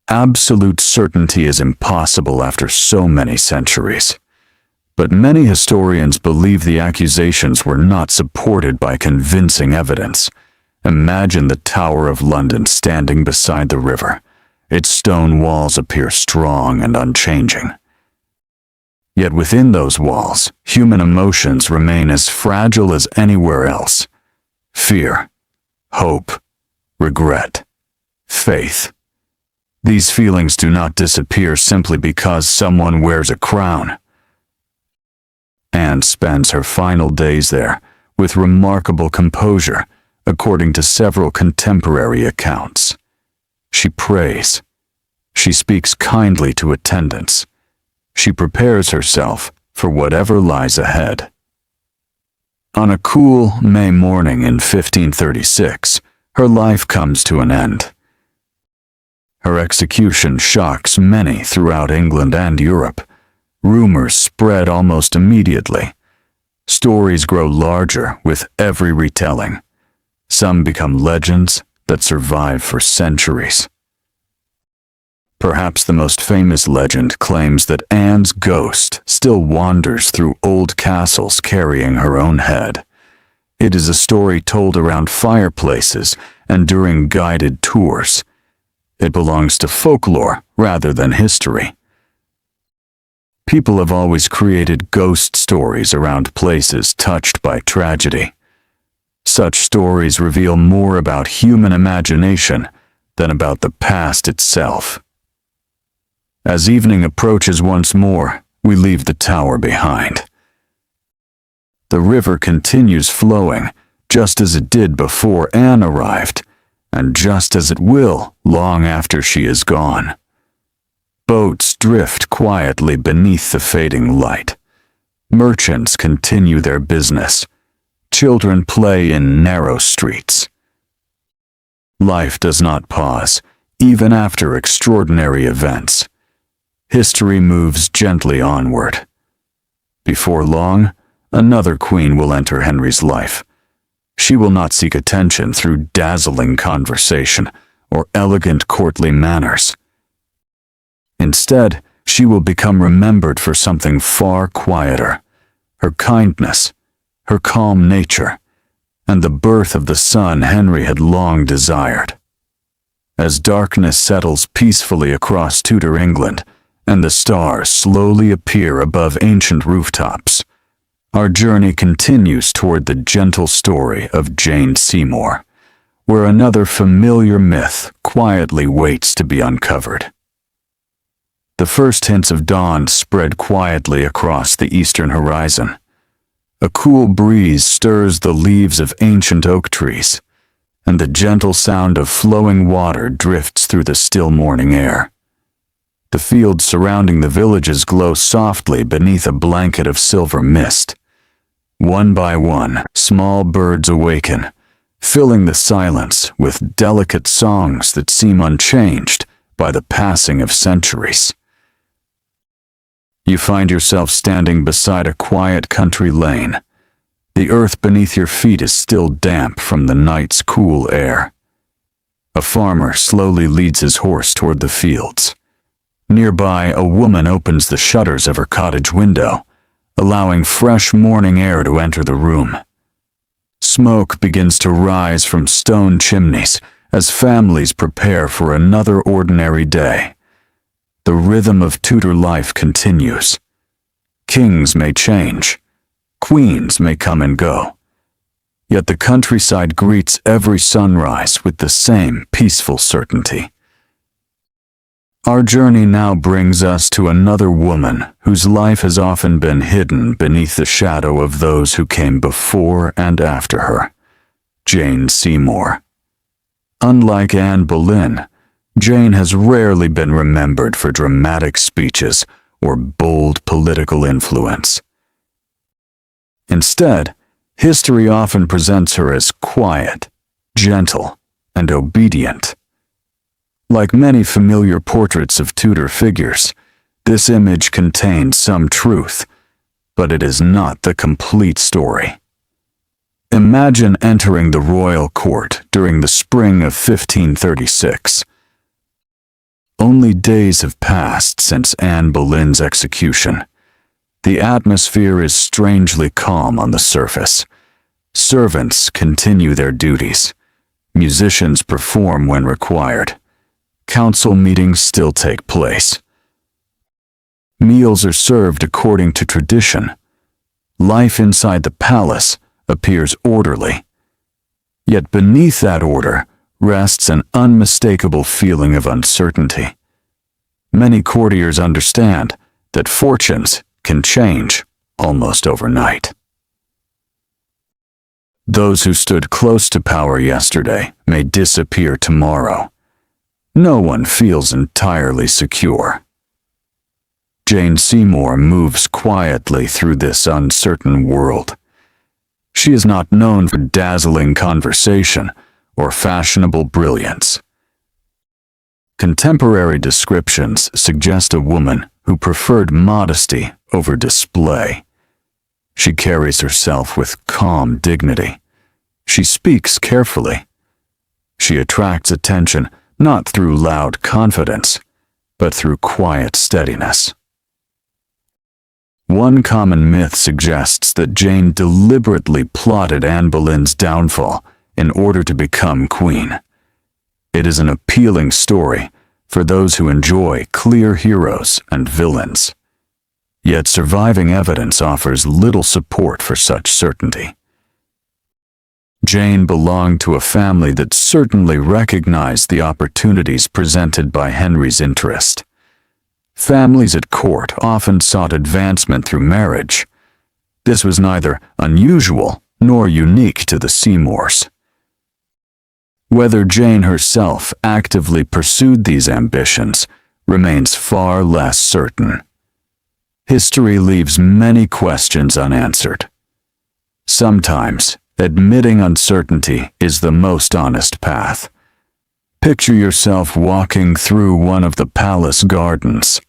A: Absolute certainty is impossible after so many centuries. But many historians believe the accusations were not supported by convincing evidence. Imagine the Tower of London standing beside the river. Its stone walls appear strong and unchanging. Yet within those walls, human emotions remain as fragile as anywhere else. Fear, hope, regret, faith. These feelings do not disappear simply because someone wears a crown. Anne spends her final days there with remarkable composure, according to several contemporary accounts. She prays. She speaks kindly to attendants. She prepares herself for whatever lies ahead. On a cool May morning in 1536, her life comes to an end. Her execution shocks many throughout England and Europe. Rumors spread almost immediately. Stories grow larger with every retelling. Some become legends that survive for centuries. Perhaps the most famous legend claims that Anne's ghost still wanders through old castles carrying her own head. It is a story told around fireplaces and during guided tours. It belongs to folklore rather than history. People have always created ghost stories around places touched by tragedy. Such stories reveal more about human imagination than about the past itself. As evening approaches once more, we leave the tower behind. The river continues flowing, just as it did before Anne arrived, and just as it will long after she is gone. Boats drift quietly beneath the fading light. Merchants continue their business. Children play in narrow streets. Life does not pause, even after extraordinary events. History moves gently onward. Before long, another queen will enter Henry's life. She will not seek attention through dazzling conversation or elegant courtly manners. Instead, she will become remembered for something far quieter: her kindness, her calm nature, and the birth of the son Henry had long desired. As darkness settles peacefully across Tudor England, and the stars slowly appear above ancient rooftops, our journey continues toward the gentle story of Jane Seymour, where another familiar myth quietly waits to be uncovered. The first hints of dawn spread quietly across the eastern horizon. A cool breeze stirs the leaves of ancient oak trees, and the gentle sound of flowing water drifts through the still morning air. The fields surrounding the villages glow softly beneath a blanket of silver mist. One by one, small birds awaken, filling the silence with delicate songs that seem unchanged by the passing of centuries. You find yourself standing beside a quiet country lane. The earth beneath your feet is still damp from the night's cool air. A farmer slowly leads his horse toward the fields. Nearby, a woman opens the shutters of her cottage window, allowing fresh morning air to enter the room. Smoke begins to rise from stone chimneys as families prepare for another ordinary day. The rhythm of Tudor life continues. Kings may change. Queens may come and go. Yet the countryside greets every sunrise with the same peaceful certainty. Our journey now brings us to another woman whose life has often been hidden beneath the shadow of those who came before and after her: Jane Seymour. Unlike Anne Boleyn, Jane has rarely been remembered for dramatic speeches or bold political influence. Instead, history often presents her as quiet, gentle, and obedient. Like many familiar portraits of Tudor figures, this image contains some truth, but it is not the complete story. Imagine entering the royal court during the spring of 1536. Only days have passed since Anne Boleyn's execution. The atmosphere is strangely calm on the surface. Servants continue their duties. Musicians perform when required. Council meetings still take place. Meals are served according to tradition. Life inside the palace appears orderly. Yet beneath that order rests an unmistakable feeling of uncertainty. Many courtiers understand that fortunes can change almost overnight. Those who stood close to power yesterday may disappear tomorrow. No one feels entirely secure. Jane Seymour moves quietly through this uncertain world. She is not known for dazzling conversation or fashionable brilliance. Contemporary descriptions suggest a woman who preferred modesty over display. She carries herself with calm dignity. She speaks carefully. She attracts attention not through loud confidence, but through quiet steadiness. One common myth suggests that Jane deliberately plotted Anne Boleyn's downfall in order to become queen. It is an appealing story for those who enjoy clear heroes and villains. Yet surviving evidence offers little support for such certainty. Jane belonged to a family that certainly recognized the opportunities presented by Henry's interest. Families at court often sought advancement through marriage. This was neither unusual nor unique to the Seymours. Whether Jane herself actively pursued these ambitions remains far less certain. History leaves many questions unanswered. Sometimes, admitting uncertainty is the most honest path. Picture yourself walking through one of the palace gardens.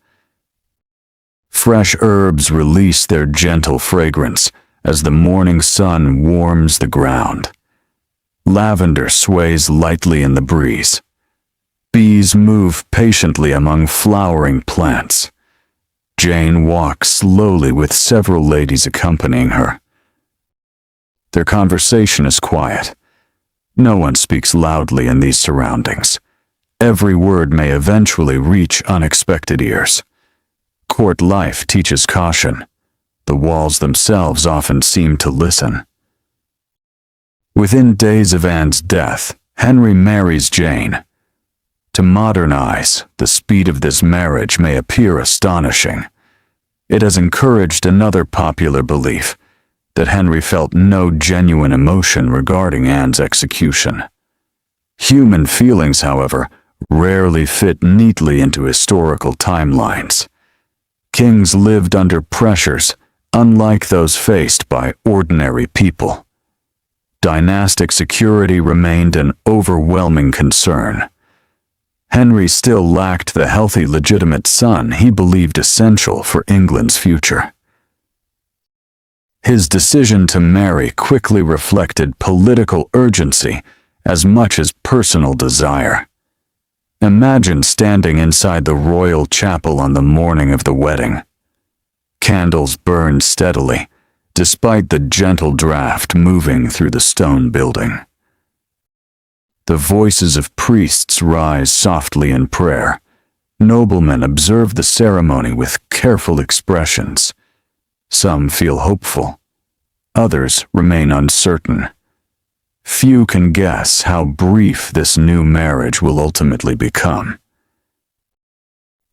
A: Fresh herbs release their gentle fragrance as the morning sun warms the ground. Lavender sways lightly in the breeze. Bees move patiently among flowering plants. Jane walks slowly with several ladies accompanying her. Their conversation is quiet. No one speaks loudly in these surroundings. Every word may eventually reach unexpected ears. Court life teaches caution. The walls themselves often seem to listen. Within days of Anne's death, Henry marries Jane. To modern eyes, the speed of this marriage may appear astonishing. It has encouraged another popular belief, that Henry felt no genuine emotion regarding Anne's execution. Human feelings, however, rarely fit neatly into historical timelines. Kings lived under pressures unlike those faced by ordinary people. Dynastic security remained an overwhelming concern. Henry still lacked the healthy, legitimate son he believed essential for England's future. His decision to marry quickly reflected political urgency as much as personal desire. Imagine standing inside the royal chapel on the morning of the wedding. Candles burned steadily, despite the gentle draft moving through the stone building. The voices of priests rise softly in prayer. Noblemen observe the ceremony with careful expressions. Some feel hopeful. Others remain uncertain. Few can guess how brief this new marriage will ultimately become.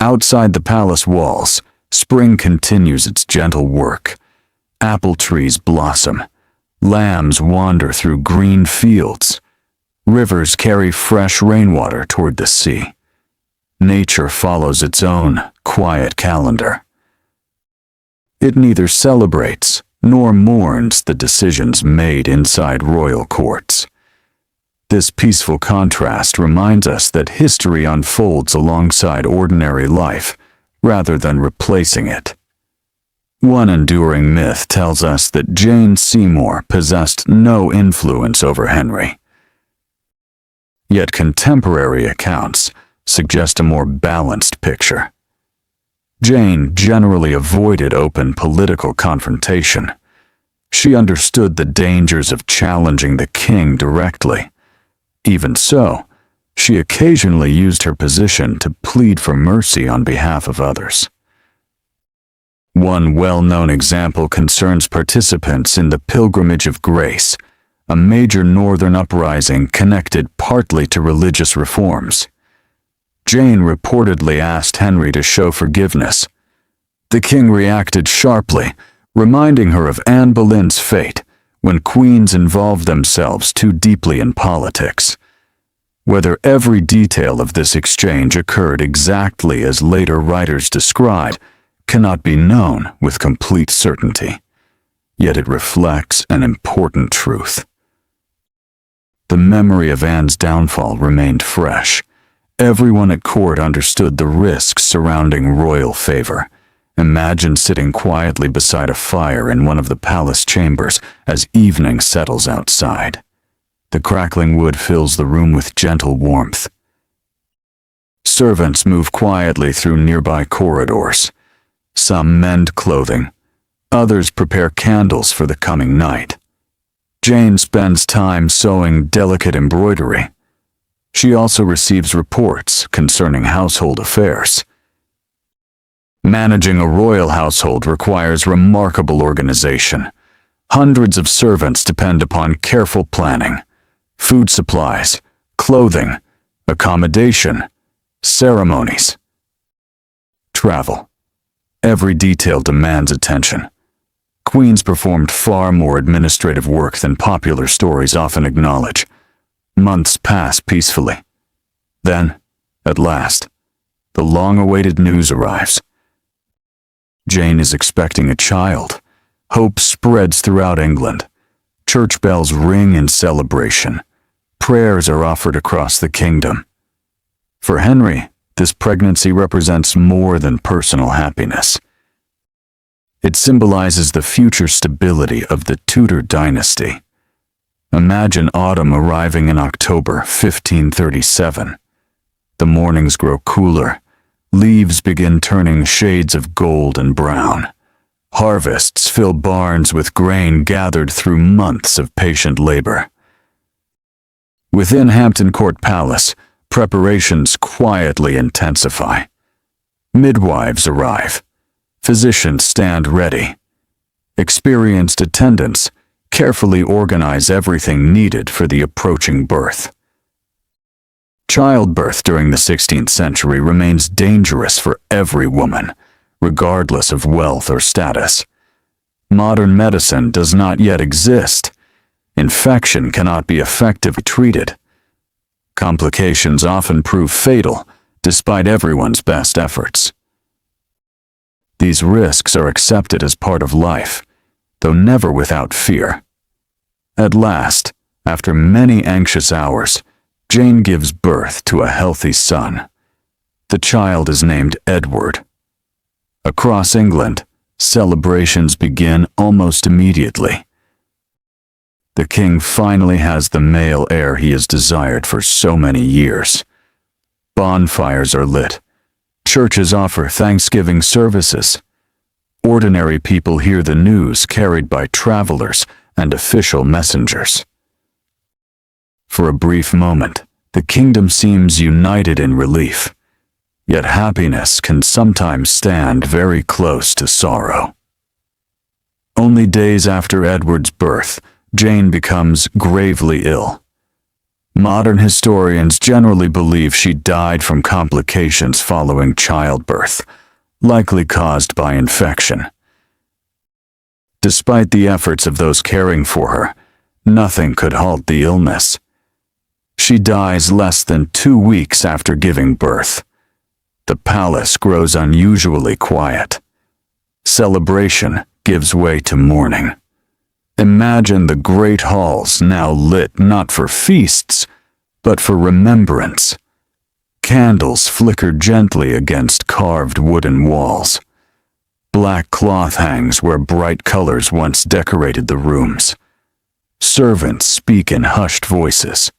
A: Outside the palace walls, spring continues its gentle work. Apple trees blossom. Lambs wander through green fields. Rivers carry fresh rainwater toward the sea. Nature follows its own quiet calendar. It neither celebrates nor mourns the decisions made inside royal courts. This peaceful contrast reminds us that history unfolds alongside ordinary life, rather than replacing it. One enduring myth tells us that Jane Seymour possessed no influence over Henry. Yet contemporary accounts suggest a more balanced picture. Jane generally avoided open political confrontation. She understood the dangers of challenging the king directly. Even so, she occasionally used her position to plead for mercy on behalf of others. One well-known example concerns participants in the Pilgrimage of Grace, a major northern uprising connected partly to religious reforms. Jane reportedly asked Henry to show forgiveness. The king reacted sharply, reminding her of Anne Boleyn's fate when queens involved themselves too deeply in politics. Whether every detail of this exchange occurred exactly as later writers describe cannot be known with complete certainty, yet it reflects an important truth. The memory of Anne's downfall remained fresh. Everyone at court understood the risks surrounding royal favor. Imagine sitting quietly beside a fire in one of the palace chambers as evening settles outside. The crackling wood fills the room with gentle warmth. Servants move quietly through nearby corridors. Some mend clothing. Others prepare candles for the coming night. Jane spends time sewing delicate embroidery. She also receives reports concerning household affairs. Managing a royal household requires remarkable organization. Hundreds of servants depend upon careful planning. Food supplies, clothing, accommodation, ceremonies, travel. Every detail demands attention. Queens performed far more administrative work than popular stories often acknowledge. Months pass peacefully. Then, at last, The long-awaited news arrives. Jane is expecting a child. Hope spreads throughout England. Church bells ring in celebration. Prayers are offered across the kingdom. For Henry, this pregnancy represents more than personal happiness. It symbolizes the future stability of the Tudor dynasty. Imagine autumn arriving in October 1537. The mornings grow cooler. Leaves begin turning shades of gold and brown. Harvests fill barns with grain gathered through months of patient labor. Within Hampton Court Palace, preparations quietly intensify. Midwives arrive. Physicians stand ready. Experienced attendants carefully organize everything needed for the approaching birth. Childbirth during the 16th century remains dangerous for every woman, regardless of wealth or status. Modern medicine does not yet exist. Infection cannot be effectively treated. Complications often prove fatal, despite everyone's best efforts. These risks are accepted as part of life, though never without fear. At last, after many anxious hours, Jane gives birth to a healthy son. The child is named Edward. Across England, celebrations begin almost immediately. The king finally has the male heir he has desired for so many years. Bonfires are lit. Churches offer Thanksgiving services. Ordinary people hear the news carried by travelers and official messengers. For a brief moment, the kingdom seems united in relief. Yet happiness can sometimes stand very close to sorrow. Only days after Edward's birth, Jane becomes gravely ill. Modern historians generally believe she died from complications following childbirth, likely caused by infection. Despite the efforts of those caring for her, nothing could halt the illness. She dies less than 2 weeks after giving birth. The palace grows unusually quiet. Celebration gives way to mourning. Imagine the great halls now lit not for feasts, but for remembrance. Candles flicker gently against carved wooden walls. Black cloth hangs where bright colors once decorated the rooms. Servants speak in hushed voices.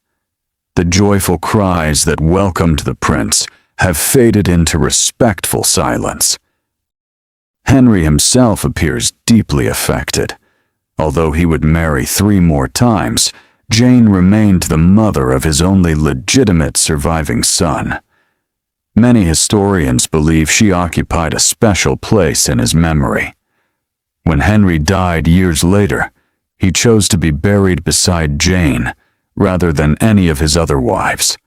A: The joyful cries that welcomed the prince have faded into respectful silence. Henry himself appears deeply affected. Although he would marry 3 more times, Jane remained the mother of his only legitimate surviving son. Many historians believe she occupied a special place in his memory. When Henry died years later, he chose to be buried beside Jane rather than any of his other wives.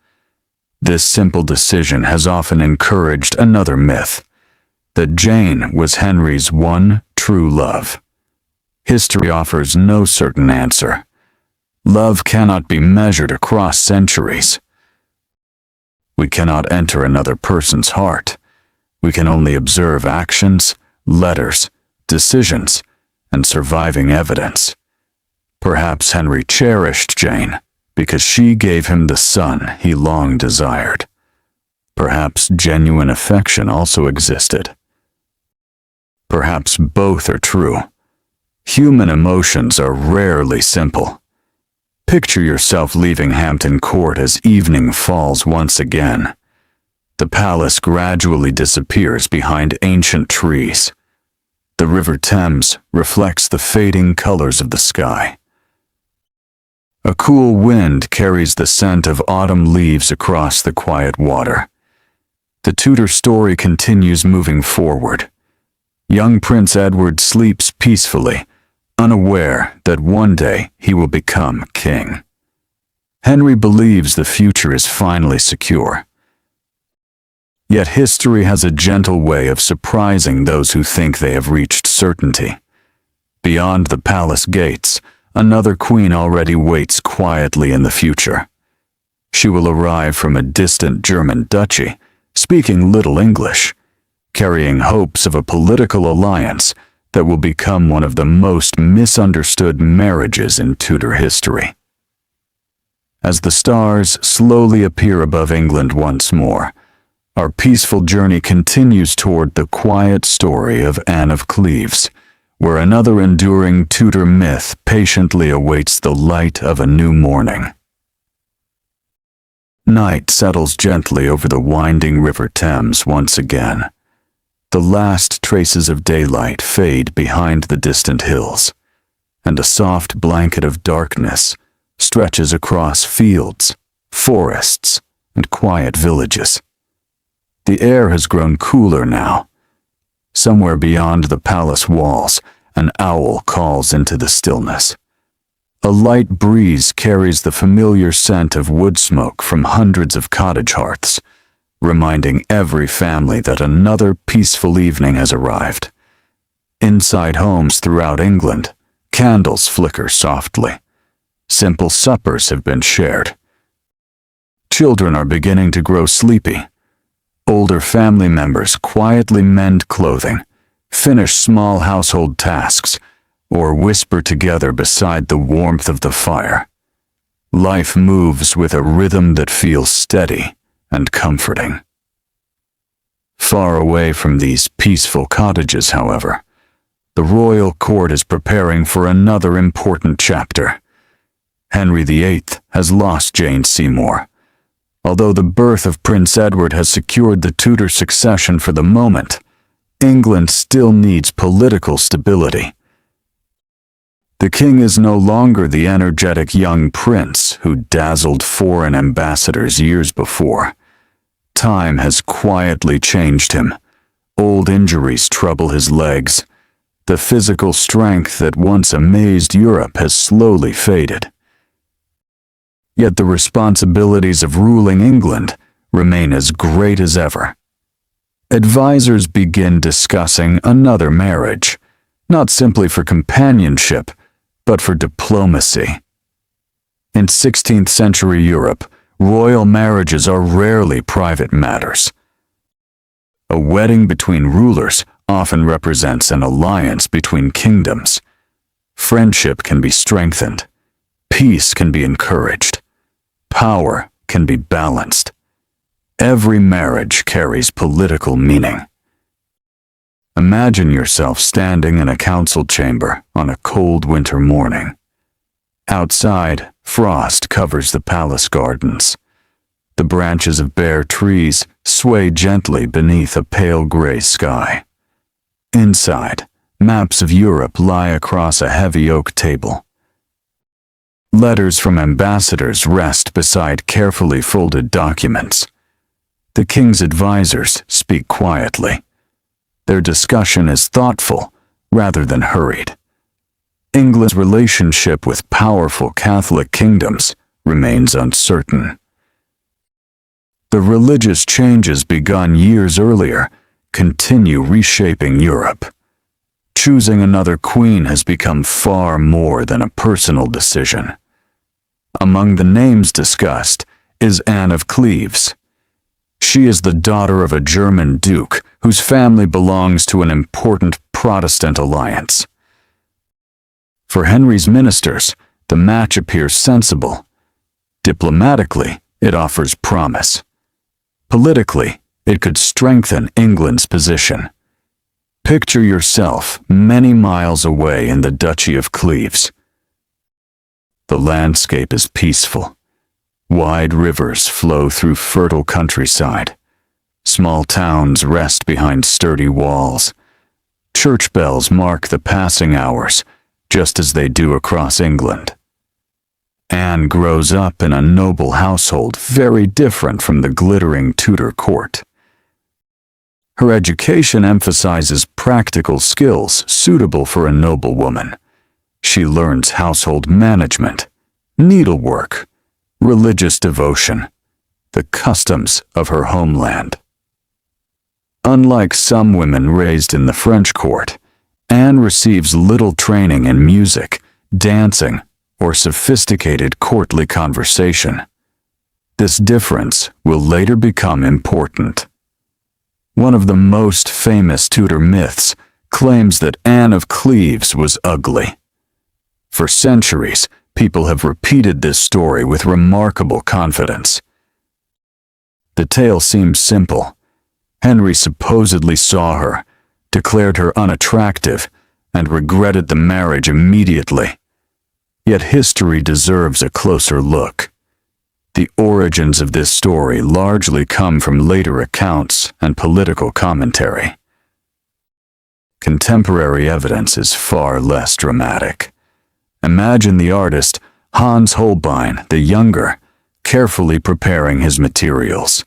A: This simple decision has often encouraged another myth, that Jane was Henry's one true love. History offers no certain answer. Love cannot be measured across centuries. We cannot enter another person's heart. We can only observe actions, letters, decisions, and surviving evidence. Perhaps Henry cherished Jane because she gave him the son he long desired. Perhaps genuine affection also existed. Perhaps both are true. Human emotions are rarely simple. Picture yourself leaving Hampton Court as evening falls once again. The palace gradually disappears behind ancient trees. The River Thames reflects the fading colors of the sky. A cool wind carries the scent of autumn leaves across the quiet water. The Tudor story continues moving forward. Young Prince Edward sleeps peacefully, unaware that one day he will become king. Henry believes the future is finally secure. Yet history has a gentle way of surprising those who think they have reached certainty. Beyond the palace gates, another queen already waits quietly in the future. She will arrive from a distant German duchy, speaking little English, carrying hopes of a political alliance that will become one of the most misunderstood marriages in Tudor history. As the stars slowly appear above England once more, our peaceful journey continues toward the quiet story of Anne of Cleves, where another enduring Tudor myth patiently awaits the light of a new morning. Night settles gently over the winding River Thames once again. The last traces of daylight fade behind the distant hills, and a soft blanket of darkness stretches across fields, forests, and quiet villages. The air has grown cooler now. Somewhere beyond the palace walls, an owl calls into the stillness. A light breeze carries the familiar scent of wood smoke from hundreds of cottage hearths, reminding every family that another peaceful evening has arrived. Inside homes throughout England, candles flicker softly. Simple suppers have been shared. Children are beginning to grow sleepy. Older family members quietly mend clothing, finish small household tasks, or whisper together beside the warmth of the fire. Life moves with a rhythm that feels steady and comforting. Far away from these peaceful cottages, however, the royal court is preparing for another important chapter. Henry VIII has lost Jane Seymour. Although the birth of Prince Edward has secured the Tudor succession for the moment, England still needs political stability. The king is no longer the energetic young prince who dazzled foreign ambassadors years before. Time has quietly changed him. Old injuries trouble his legs. The physical strength that once amazed Europe has slowly faded. Yet the responsibilities of ruling England remain as great as ever. Advisors begin discussing another marriage, not simply for companionship, but for diplomacy. In 16th century Europe, royal marriages are rarely private matters. A wedding between rulers often represents an alliance between kingdoms. Friendship can be strengthened. Peace can be encouraged. Power can be balanced. Every marriage carries political meaning. Imagine yourself standing in a council chamber on a cold winter morning. Outside, frost covers the palace gardens. The branches of bare trees sway gently beneath a pale gray sky. Inside, maps of Europe lie across a heavy oak table. Letters from ambassadors rest beside carefully folded documents. The king's advisors speak quietly. Their discussion is thoughtful rather than hurried. England's relationship with powerful Catholic kingdoms remains uncertain. The religious changes begun years earlier continue reshaping Europe. Choosing another queen has become far more than a personal decision. Among the names discussed is Anne of Cleves. She is the daughter of a German duke whose family belongs to an important Protestant alliance. For Henry's ministers, the match appears sensible. Diplomatically, it offers promise. Politically, it could strengthen England's position. Picture yourself many miles away in the Duchy of Cleves. The landscape is peaceful. Wide rivers flow through fertile countryside. Small towns rest behind sturdy walls. Church bells mark the passing hours, just as they do across England. Anne grows up in a noble household very different from the glittering Tudor court. Her education emphasizes practical skills suitable for a noblewoman. She learns household management, needlework, religious devotion, the customs of her homeland. Unlike some women raised in the French court, Anne receives little training in music, dancing, or sophisticated courtly conversation. This difference will later become important. One of the most famous Tudor myths claims that Anne of Cleves was ugly. For centuries, people have repeated this story with remarkable confidence. The tale seems simple. Henry supposedly saw her, declared her unattractive, and regretted the marriage immediately. Yet history deserves a closer look. The origins of this story largely come from later accounts and political commentary. Contemporary evidence is far less dramatic. Imagine the artist Hans Holbein the Younger carefully preparing his materials.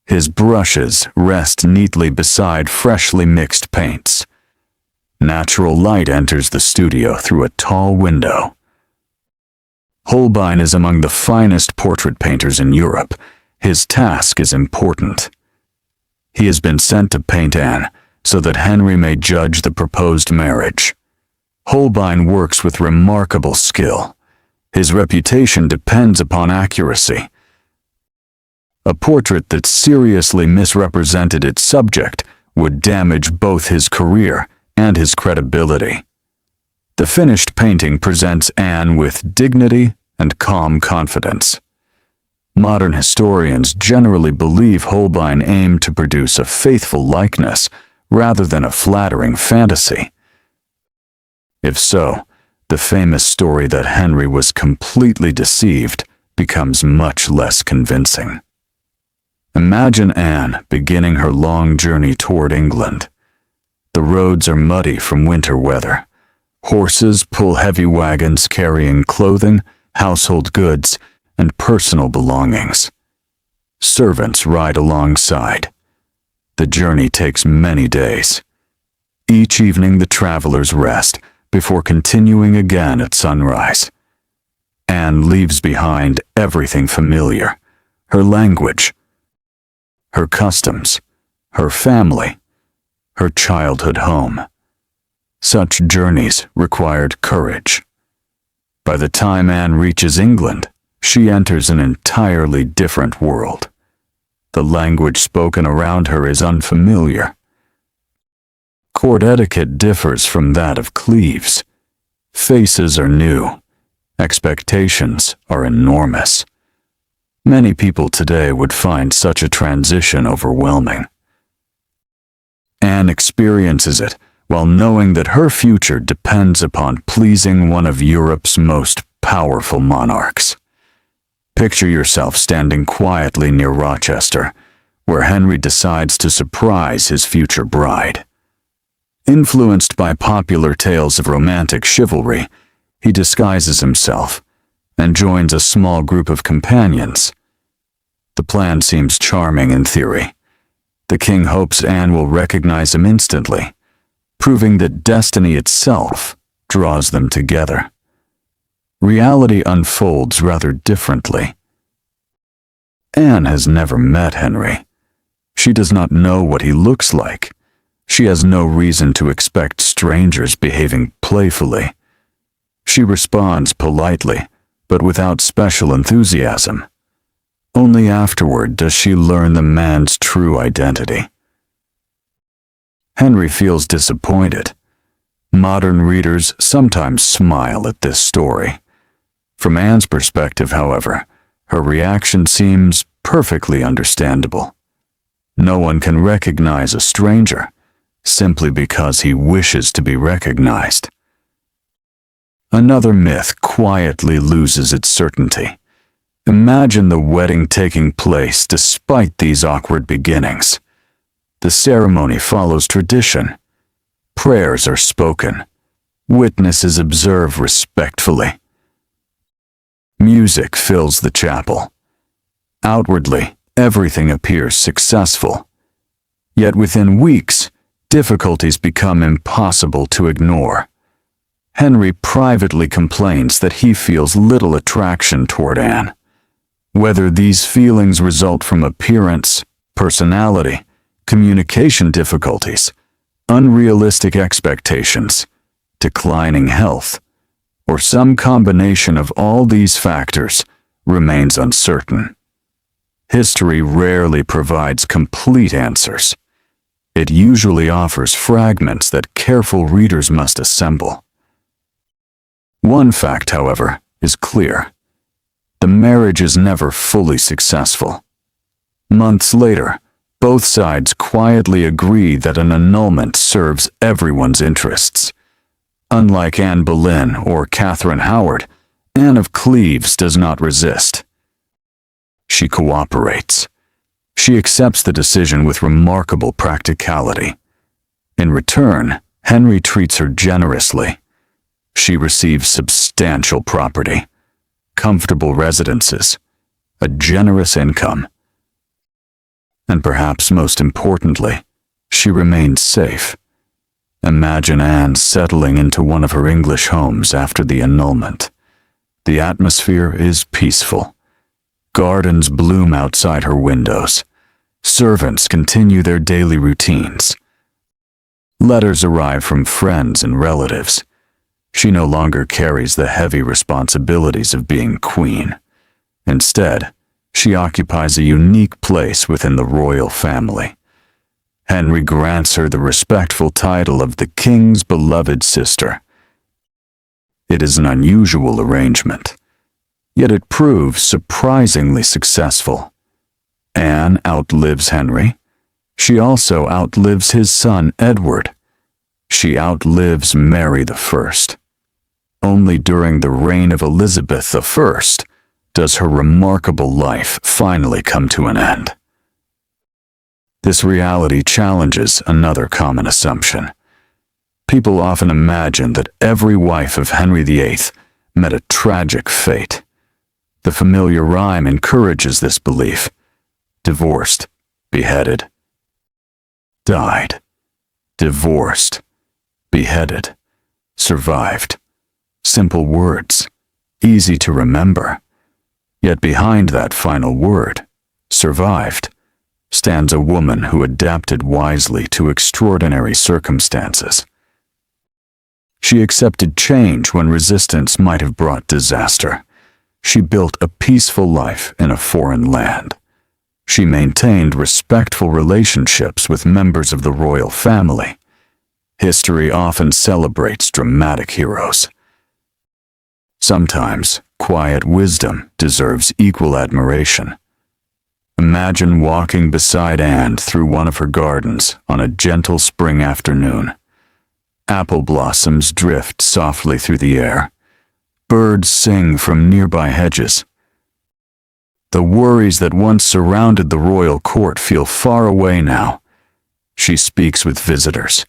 A: His brushes rest neatly beside freshly mixed paints. Natural light enters the studio through a tall window. Holbein is among the finest portrait painters in Europe. His task is important. He has been sent to paint Anne so that Henry may judge the proposed marriage. Holbein works with remarkable skill. His reputation depends upon accuracy. A portrait that seriously misrepresented its subject would damage both his career and his credibility. The finished painting presents Anne with dignity and calm confidence. Modern historians generally believe Holbein aimed to produce a faithful likeness rather than a flattering fantasy. If so, the famous story that Henry was completely deceived becomes much less convincing. Imagine Anne beginning her long journey toward England. The roads are muddy from winter weather. Horses pull heavy wagons carrying clothing, household goods, and personal belongings. Servants ride alongside. The journey takes many days. Each evening the travelers rest before continuing again at sunrise. Anne leaves behind everything familiar: her language, her customs, her family, her childhood home. Such journeys required courage. By the time Anne reaches England, she enters an entirely different world. The language spoken around her is unfamiliar. Court etiquette differs from that of Cleves. Faces are new. Expectations are enormous. Many people today would find such a transition overwhelming. Anne experiences it while knowing that her future depends upon pleasing one of Europe's most powerful monarchs. Picture yourself standing quietly near Rochester, where Henry decides to surprise his future bride. Influenced by popular tales of romantic chivalry, he disguises himself and joins a small group of companions. The plan seems charming in theory. The king hopes Anne will recognize him instantly, proving that destiny itself draws them together. Reality unfolds rather differently. Anne has never met Henry. She does not know what he looks like. She has no reason to expect strangers behaving playfully. She responds politely, but without special enthusiasm. Only afterward does she learn the man's true identity. Henry feels disappointed. Modern readers sometimes smile at this story. From Anne's perspective, however, her reaction seems perfectly understandable. No one can recognize a stranger simply because he wishes to be recognized. Another myth quietly loses its certainty. Imagine the wedding taking place despite these awkward beginnings. The ceremony follows tradition. Prayers are spoken. Witnesses observe respectfully. Music fills the chapel. Outwardly, everything appears successful. Yet within weeks, difficulties become impossible to ignore. Henry privately complains that he feels little attraction toward Anne. Whether these feelings result from appearance, personality, communication difficulties, unrealistic expectations, declining health, or some combination of all these factors remains uncertain. History rarely provides complete answers. It usually offers fragments that careful readers must assemble. One fact, however, is clear. The marriage is never fully successful. Months later, both sides quietly agree that an annulment serves everyone's interests. Unlike Anne Boleyn or Catherine Howard, Anne of Cleves does not resist. She cooperates. She accepts the decision with remarkable practicality. In return, Henry treats her generously. She receives substantial property, comfortable residences, a generous income, and perhaps most importantly, she remains safe. Imagine Anne settling into one of her English homes after the annulment. The atmosphere is peaceful. Gardens bloom outside her windows. Servants continue their daily routines. Letters arrive from friends and relatives. She no longer carries the heavy responsibilities of being queen. Instead, she occupies a unique place within the royal family. Henry grants her the respectful title of the king's beloved sister. It is an unusual arrangement, yet it proves surprisingly successful. Anne outlives Henry. She also outlives his son Edward. She outlives Mary I. Only during the reign of Elizabeth I does her remarkable life finally come to an end. This reality challenges another common assumption. People often imagine that every wife of Henry VIII met a tragic fate. The familiar rhyme encourages this belief. Divorced, beheaded, died. Divorced, beheaded, survived. Simple words, easy to remember. Yet behind that final word, survived, stands a woman who adapted wisely to extraordinary circumstances. She accepted change when resistance might have brought disaster. She built a peaceful life in a foreign land. She maintained respectful relationships with members of the royal family. History often celebrates dramatic heroes. Sometimes, quiet wisdom deserves equal admiration. Imagine walking beside Anne through one of her gardens on a gentle spring afternoon. Apple blossoms drift softly through the air. Birds sing from nearby hedges. The worries that once surrounded the royal court feel far away now. She speaks with visitors.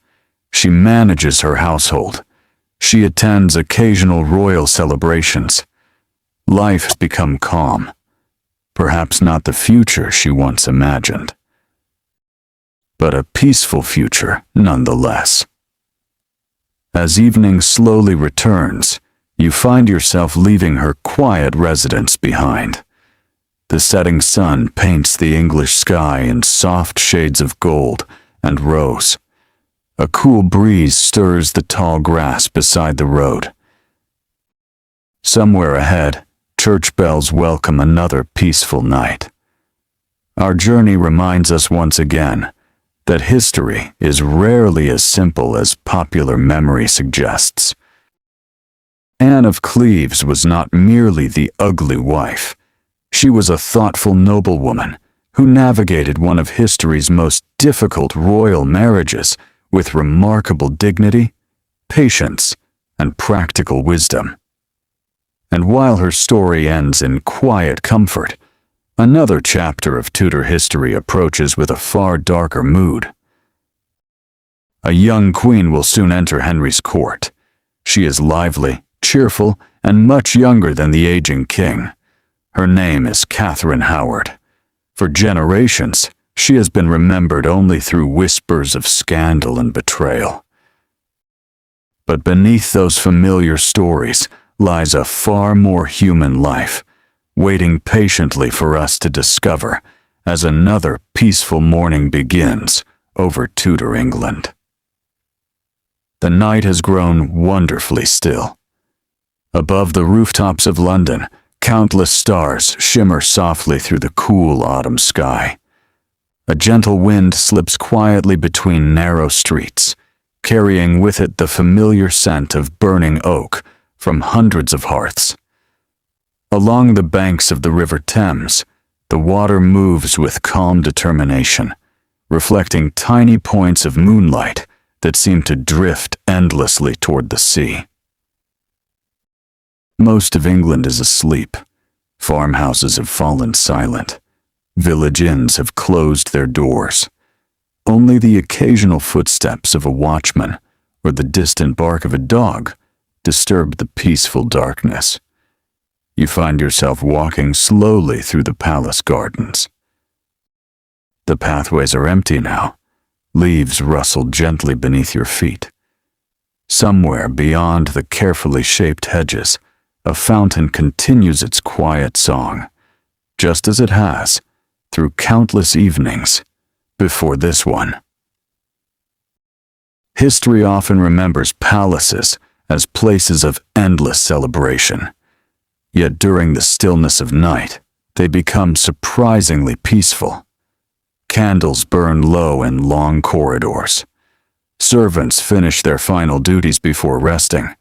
A: She manages her household. She attends occasional royal celebrations. Life has become calm. Perhaps not the future she once imagined, but a peaceful future nonetheless. As evening slowly returns, you find yourself leaving her quiet residence behind. The setting sun paints the English sky in soft shades of gold and rose. A cool breeze stirs the tall grass beside the road. Somewhere ahead, church bells welcome another peaceful night. Our journey reminds us once again that history is rarely as simple as popular memory suggests. Anne of Cleves was not merely the ugly wife. She was a thoughtful noblewoman who navigated one of history's most difficult royal marriages with remarkable dignity, patience, and practical wisdom. And while her story ends in quiet comfort, another chapter of Tudor history approaches with a far darker mood. A young queen will soon enter Henry's court. She is lively, cheerful, and much younger than the aging king. Her name is Catherine Howard. For generations, she has been remembered only through whispers of scandal and betrayal. But beneath those familiar stories lies a far more human life, waiting patiently for us to discover as another peaceful morning begins over Tudor England. The night has grown wonderfully still. Above the rooftops of London, countless stars shimmer softly through the cool autumn sky. A gentle wind slips quietly between narrow streets, carrying with it the familiar scent of burning oak from hundreds of hearths. Along the banks of the River Thames, the water moves with calm determination, reflecting tiny points of moonlight that seem to drift endlessly toward the sea. Most of England is asleep. Farmhouses have fallen silent. Village inns have closed their doors. Only the occasional footsteps of a watchman or the distant bark of a dog disturb the peaceful darkness. You find yourself walking slowly through the palace gardens. The pathways are empty now. Leaves rustle gently beneath your feet. Somewhere beyond the carefully shaped hedges, a fountain continues its quiet song, just as it has through countless evenings before this one. History often remembers palaces as places of endless celebration. Yet during the stillness of night, they become surprisingly peaceful. Candles burn low in long corridors. Servants finish their final duties before resting.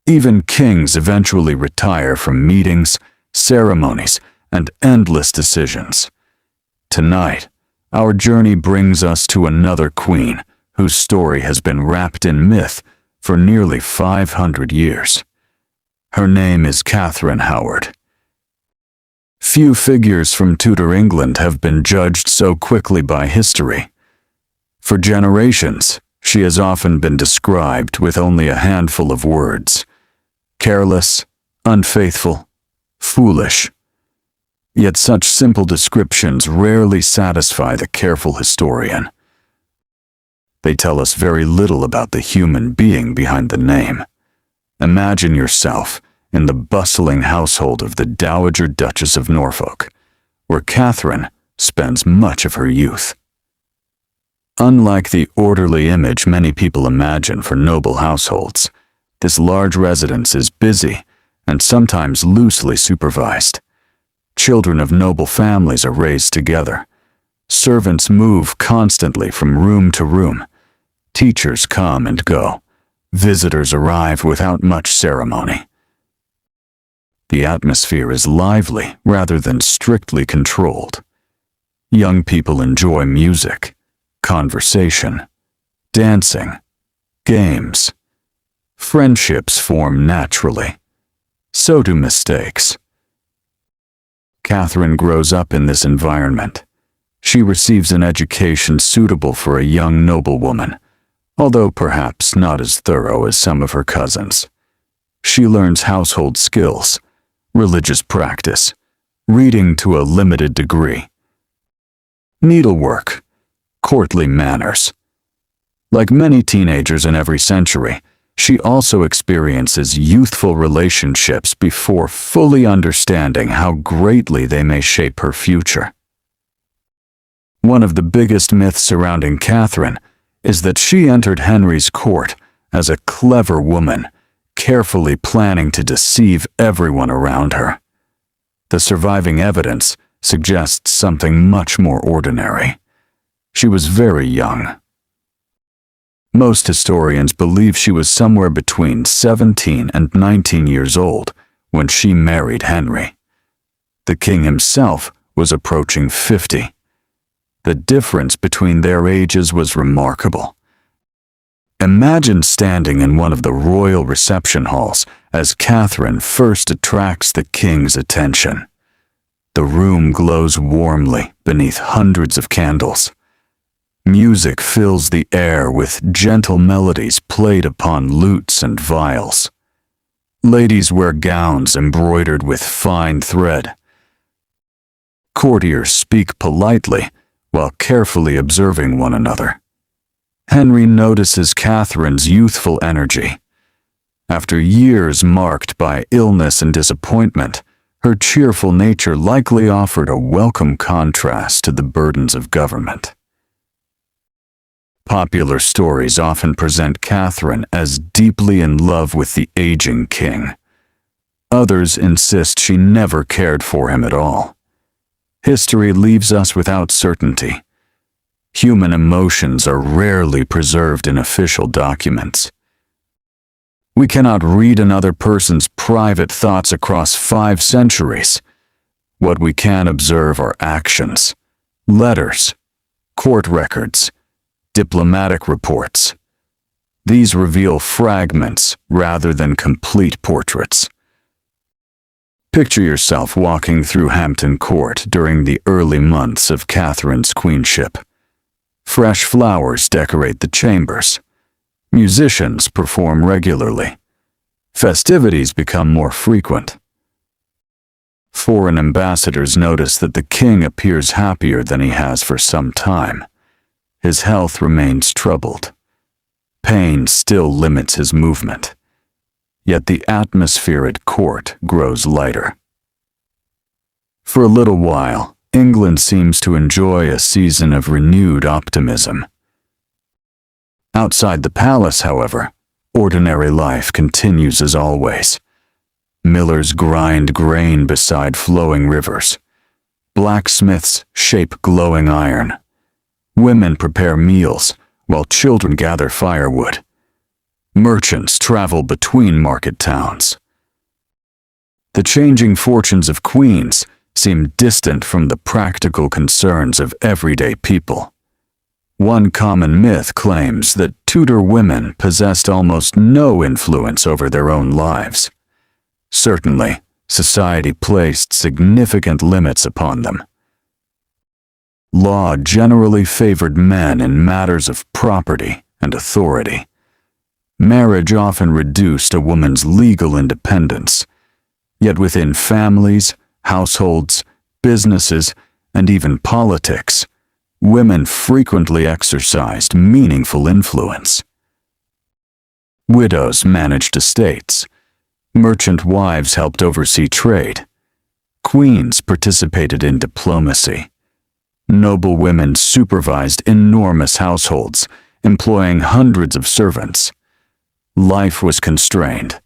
A: Even kings eventually retire from meetings, ceremonies, and endless decisions. Tonight, our journey brings us to another queen whose story has been wrapped in myth for nearly 500 years. Her name is Catherine Howard. Few figures from Tudor England have been judged so quickly by history. For generations, she has often been described with only a handful of words: careless, unfaithful, foolish. Yet such simple descriptions rarely satisfy the careful historian. They tell us very little about the human being behind the name. Imagine yourself in the bustling household of the Dowager Duchess of Norfolk, where Catherine spends much of her youth. Unlike the orderly image many people imagine for noble households, this large residence is busy and sometimes loosely supervised. Children of noble families are raised together. Servants move constantly from room to room. Teachers come and go. Visitors arrive without much ceremony. The atmosphere is lively rather than strictly controlled. Young people enjoy music, conversation, dancing, games. Friendships form naturally. So do mistakes. Catherine grows up in this environment. She receives an education suitable for a young noblewoman, although perhaps not as thorough as some of her cousins. She learns household skills, religious practice, reading to a limited degree, needlework, courtly manners. Like many teenagers in every century, she also experiences youthful relationships before fully understanding how greatly they may shape her future. One of the biggest myths surrounding Catherine is that she entered Henry's court as a clever woman, carefully planning to deceive everyone around her. The surviving evidence suggests something much more ordinary. She was very young. Most historians believe she was somewhere between 17 and 19 years old when she married Henry. The king himself was approaching 50. The difference between their ages was remarkable. Imagine standing in one of the royal reception halls as Catherine first attracts the king's attention. The room glows warmly beneath hundreds of candles. Music fills the air with gentle melodies played upon lutes and viols. Ladies wear gowns embroidered with fine thread. Courtiers speak politely while carefully observing one another. Henry notices Catherine's youthful energy. After years marked by illness and disappointment, her cheerful nature likely offered a welcome contrast to the burdens of government. Popular stories often present Catherine as deeply in love with the aging king. Others insist she never cared for him at all. history leaves us without certainty. Human emotions are rarely preserved in official documents. We cannot read another person's private thoughts across 5 centuries. What we can observe are actions, letters, court records, diplomatic reports. These reveal fragments rather than complete portraits. Picture yourself walking through Hampton Court during the early months of Catherine's queenship. Fresh flowers decorate the chambers. Musicians perform regularly. Festivities become more frequent. Foreign ambassadors notice that the king appears happier than he has for some time. His health remains troubled. Pain still limits his movement. Yet the atmosphere at court grows lighter. For a little while, England seems to enjoy a season of renewed optimism. Outside the palace, however, ordinary life continues as always. Millers grind grain beside flowing rivers. Blacksmiths shape glowing iron. Women prepare meals, while children gather firewood. Merchants travel between market towns. The changing fortunes of queens seem distant from the practical concerns of everyday people. One common myth claims that Tudor women possessed almost no influence over their own lives. Certainly, society placed significant limits upon them. Law generally favored men in matters of property and authority. Marriage often reduced a woman's legal independence. Yet within families, households, businesses, and even politics, women frequently exercised meaningful influence. Widows managed estates. Merchant wives helped oversee trade. Queens participated in diplomacy. Noble women supervised enormous households, employing hundreds of servants. Life was constrained.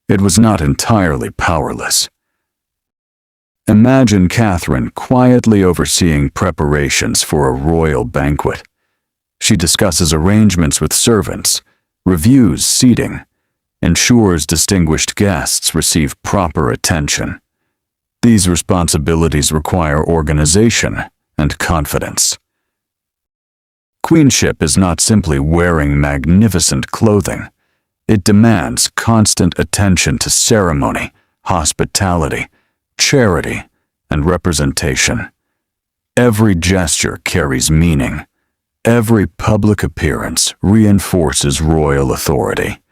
A: It was not entirely powerless. Imagine Catherine quietly overseeing preparations for a royal banquet. She discusses arrangements with servants, reviews seating, ensures distinguished guests receive proper attention. These responsibilities require organization and confidence. Queenship is not simply wearing magnificent clothing. It demands constant attention to ceremony, hospitality, charity, and representation. Every gesture carries meaning. Every public appearance reinforces royal authority.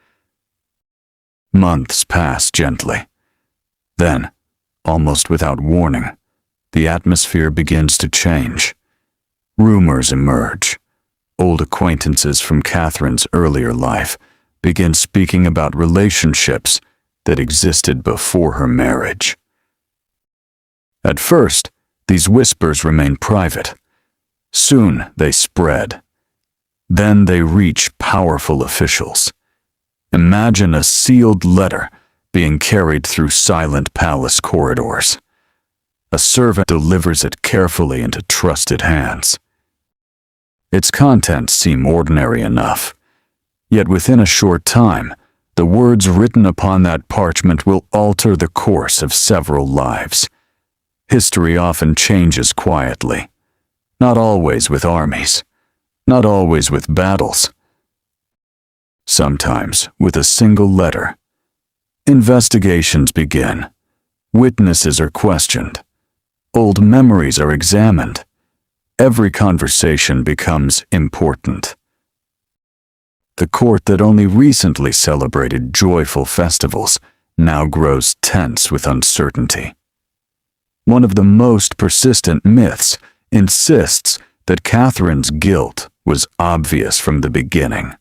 A: Months pass gently. Then, almost without warning, the atmosphere begins to change. Rumors emerge. Old acquaintances from Catherine's earlier life begin speaking about relationships that existed before her marriage. At first, these whispers remain private. Soon they spread. Then they reach powerful officials. Imagine a sealed letter being carried through silent palace corridors. A servant delivers it carefully into trusted hands. Its contents seem ordinary enough, yet within a short time, the words written upon that parchment will alter the course of several lives. History often changes quietly, not always with armies, not always with battles. Sometimes with a single letter. Investigations begin. Witnesses are questioned. Old memories are examined. Every conversation becomes important. The court that only recently celebrated joyful festivals now grows tense with uncertainty. One of the most persistent myths insists that Catherine's guilt was obvious from the beginning.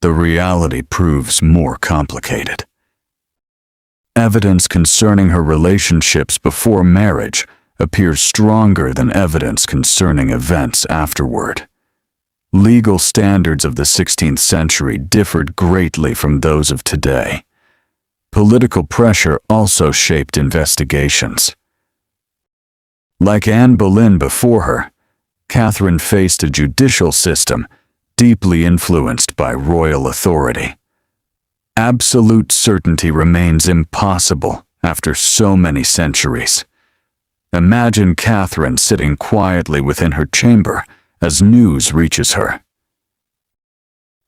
A: The reality proves more complicated. Evidence concerning her relationships before marriage appears stronger than evidence concerning events afterward. Legal standards of the 16th century differed greatly from those of today. Political pressure also shaped investigations. Like Anne Boleyn before her, Catherine faced a judicial system deeply influenced by royal authority. Absolute certainty remains impossible after so many centuries. Imagine Catherine sitting quietly within her chamber as news reaches her.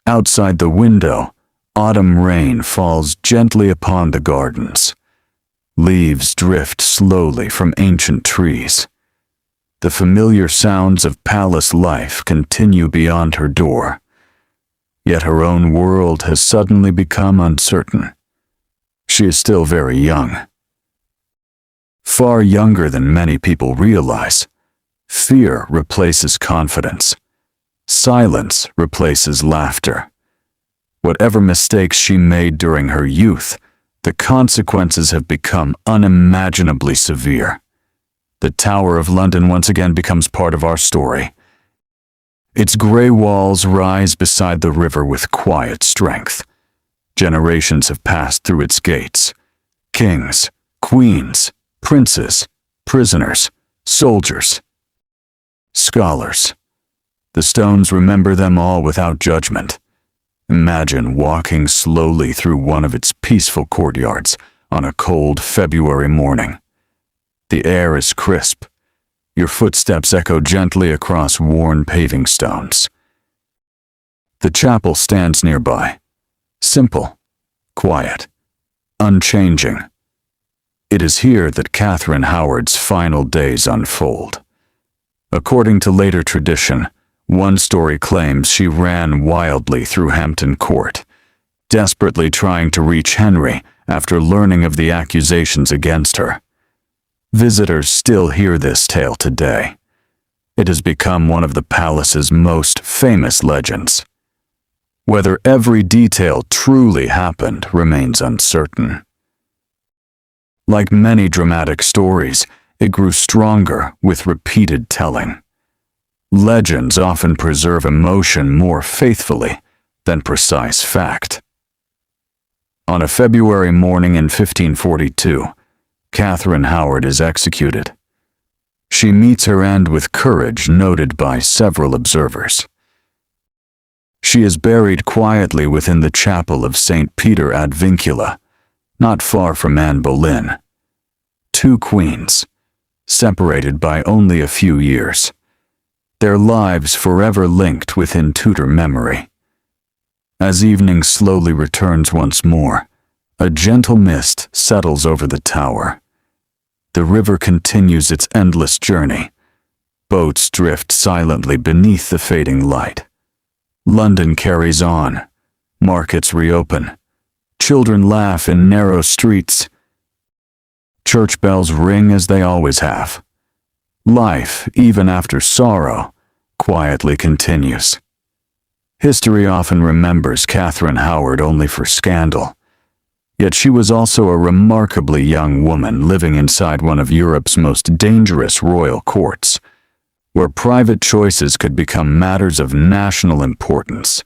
A: Outside the window, autumn rain falls gently upon the gardens. Leaves drift slowly from ancient trees. The familiar sounds of palace life continue beyond her door. Yet her own world has suddenly become uncertain. She is still very young. Far younger than many people realize. Fear replaces confidence. Silence replaces laughter. Whatever mistakes she made during her youth, the consequences have become unimaginably severe. The Tower of London once again becomes part of our story. Its gray walls rise beside the river with quiet strength. Generations have passed through its gates. Kings, queens, princes, prisoners, soldiers, scholars. The stones remember them all without judgment. Imagine walking slowly through one of its peaceful courtyards on a cold February morning. The air is crisp. Your footsteps echo gently across worn paving stones. The chapel stands nearby. Simple, quiet, unchanging. It is here that Catherine Howard's final days unfold. According to later tradition, one story claims she ran wildly through Hampton Court, desperately trying to reach Henry after learning of the accusations against her. Visitors still hear this tale today. It has become one of the palace's most famous legends. Whether every detail truly happened remains uncertain. Like many dramatic stories, it grew stronger with repeated telling. Legends often preserve emotion more faithfully than precise fact. On a February morning in 1542, Catherine Howard is executed. She meets her end with courage noted by several observers. She is buried quietly within the chapel of St. Peter ad Vincula, not far from Anne Boleyn. Two queens, separated by only a few years. Their lives forever linked within Tudor memory. As evening slowly returns once more, a gentle mist settles over the tower. The river continues its endless journey. Boats drift silently beneath the fading light. London carries on. Markets reopen. Children laugh in narrow streets. Church bells ring as they always have. Life, even after sorrow, quietly continues. History often remembers Catherine Howard only for scandal. Yet she was also a remarkably young woman living inside one of Europe's most dangerous royal courts, where private choices could become matters of national importance,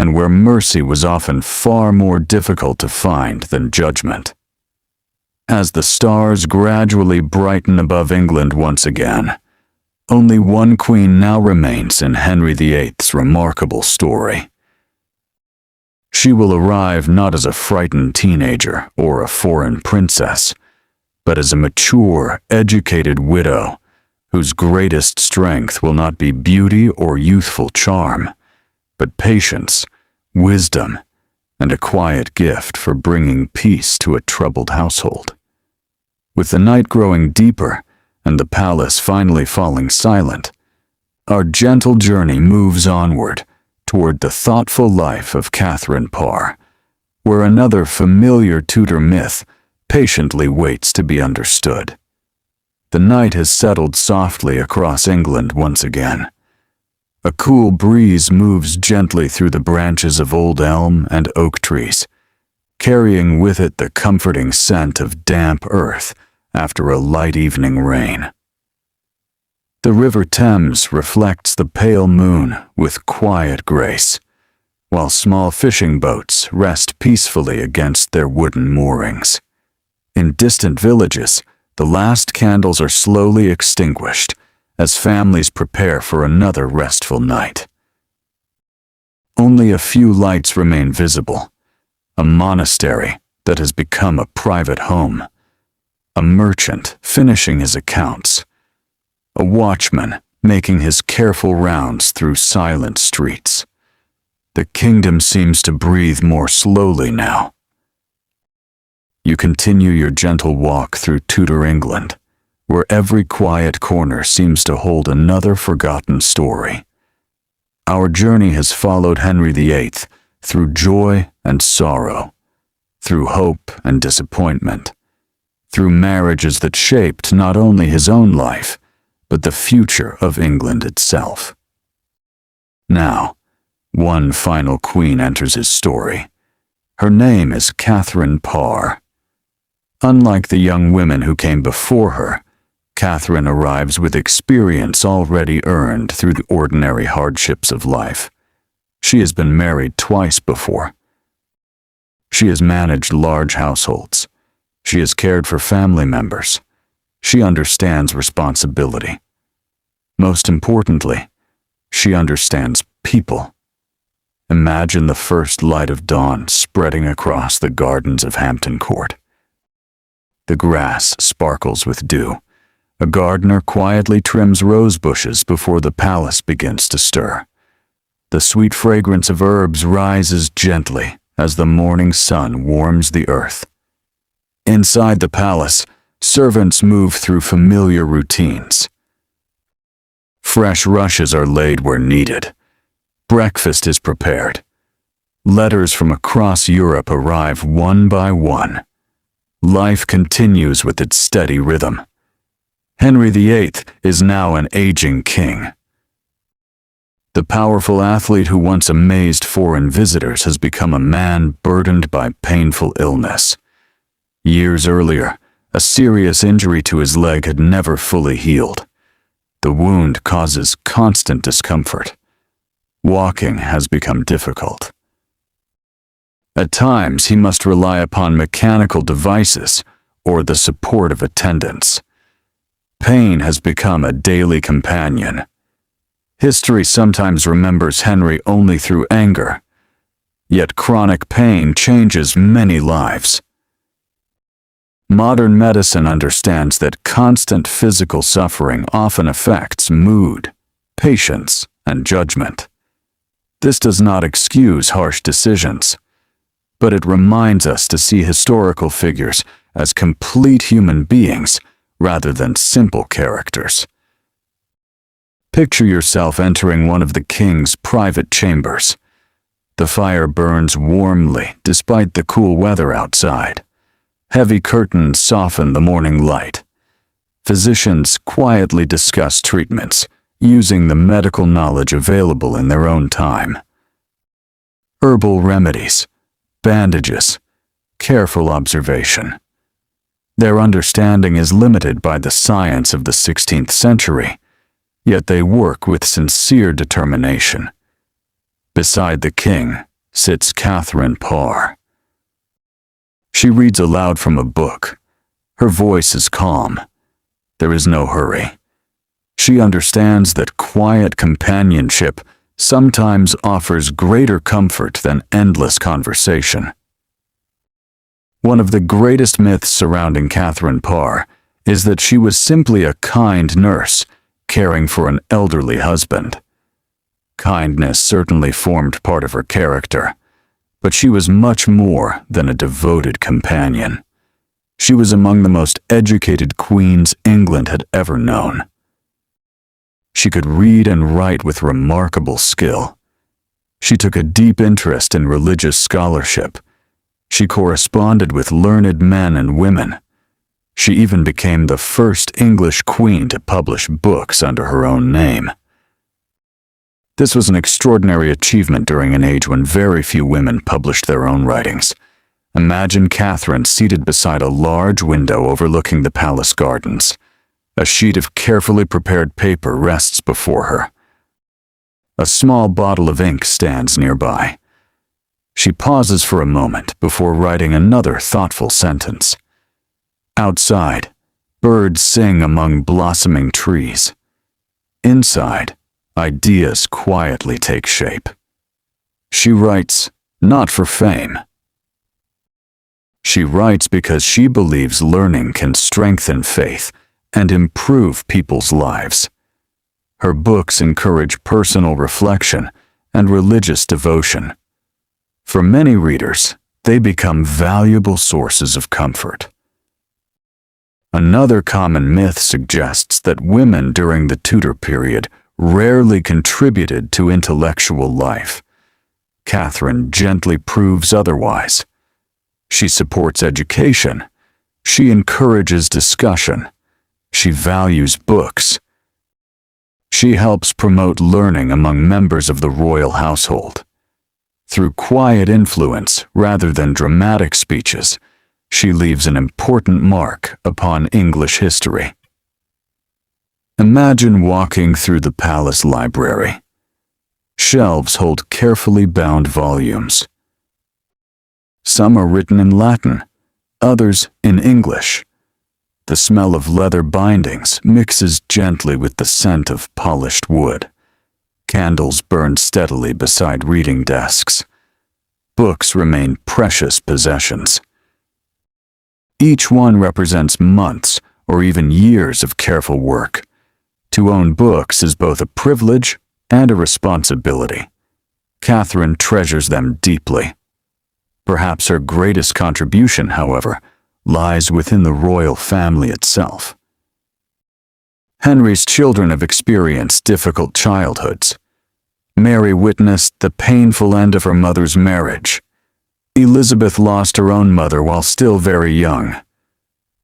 A: and where mercy was often far more difficult to find than judgment. As the stars gradually brighten above England once again, only one queen now remains in Henry VIII's remarkable story. She will arrive not as a frightened teenager or a foreign princess, but as a mature, educated widow whose greatest strength will not be beauty or youthful charm, but patience, wisdom, and a quiet gift for bringing peace to a troubled household. With the night growing deeper and the palace finally falling silent, our gentle journey moves onward toward the thoughtful life of Catherine Parr, where another familiar Tudor myth patiently waits to be understood. The night has settled softly across England once again. A cool breeze moves gently through the branches of old elm and oak trees, carrying with it the comforting scent of damp earth after a light evening rain. The River Thames reflects the pale moon with quiet grace, while small fishing boats rest peacefully against their wooden moorings. In distant villages, the last candles are slowly extinguished as families prepare for another restful night. Only a few lights remain visible. A monastery that has become a private home. A merchant finishing his accounts. A watchman making his careful rounds through silent streets. The kingdom seems to breathe more slowly now. You continue your gentle walk through Tudor England, where every quiet corner seems to hold another forgotten story. Our journey has followed Henry VIII through joy and sorrow, through hope and disappointment, through marriages that shaped not only his own life, but the future of England itself. Now, one final queen enters his story. Her name is Catherine Parr. Unlike the young women who came before her, Catherine arrives with experience already earned through the ordinary hardships of life. She has been married twice before. She has managed large households. She has cared for family members. She understands responsibility. Most importantly, she understands people. Imagine the first light of dawn spreading across the gardens of Hampton Court. The grass sparkles with dew. A gardener quietly trims rose bushes before the palace begins to stir. The sweet fragrance of herbs rises gently as the morning sun warms the earth. Inside the palace, servants move through familiar routines. Fresh rushes are laid where needed. Breakfast is prepared. Letters from across Europe arrive one by one. Life continues with its steady rhythm. Henry VIII is now an aging king. The powerful athlete who once amazed foreign visitors has become a man burdened by painful illness. Years earlier, a serious injury to his leg had never fully healed. The wound causes constant discomfort. Walking has become difficult. At times, he must rely upon mechanical devices or the support of attendants. Pain has become a daily companion. History sometimes remembers Henry only through anger, yet chronic pain changes many lives. Modern medicine understands that constant physical suffering often affects mood, patience, and judgment. This does not excuse harsh decisions, but it reminds us to see historical figures as complete human beings rather than simple characters. Picture yourself entering one of the king's private chambers. The fire burns warmly despite the cool weather outside. Heavy curtains soften the morning light. Physicians quietly discuss treatments, using the medical knowledge available in their own time. Herbal remedies, bandages, careful observation. Their understanding is limited by the science of the 16th century, yet they work with sincere determination. Beside the king sits Catherine Parr. She reads aloud from a book. Her voice is calm. There is no hurry. She understands that quiet companionship sometimes offers greater comfort than endless conversation. One of the greatest myths surrounding Catherine Parr is that she was simply a kind nurse caring for an elderly husband. Kindness certainly formed part of her character, but she was much more than a devoted companion. She was among the most educated queens England had ever known. She could read and write with remarkable skill. She took a deep interest in religious scholarship. She corresponded with learned men and women. She even became the first English queen to publish books under her own name. This was an extraordinary achievement during an age when very few women published their own writings. Imagine Catherine seated beside a large window overlooking the palace gardens. A sheet of carefully prepared paper rests before her. A small bottle of ink stands nearby. She pauses for a moment before writing another thoughtful sentence. Outside, Birds sing among blossoming trees. Inside, ideas quietly take shape. She writes, not for fame. She writes because she believes learning can strengthen faith and improve people's lives. Her books encourage personal reflection and religious devotion. For many readers, they become valuable sources of comfort. Another common myth suggests that women during the Tudor period rarely contributed to intellectual life. Catherine gently proves otherwise. She supports education. She encourages discussion. She values books. She helps promote learning among members of the royal household. Through quiet influence rather than dramatic speeches, she leaves an important mark upon English history. Imagine walking through the palace library. Shelves hold carefully bound volumes. Some are written in Latin, others in English. The smell of leather bindings mixes gently with the scent of polished wood. Candles burn steadily beside reading desks. Books remain precious possessions. Each one represents months or even years of careful work. To own books is both a privilege and a responsibility. Catherine treasures them deeply. Perhaps her greatest contribution, however, lies within the royal family itself. Henry's children have experienced difficult childhoods. Mary witnessed the painful end of her mother's marriage. Elizabeth lost her own mother while still very young.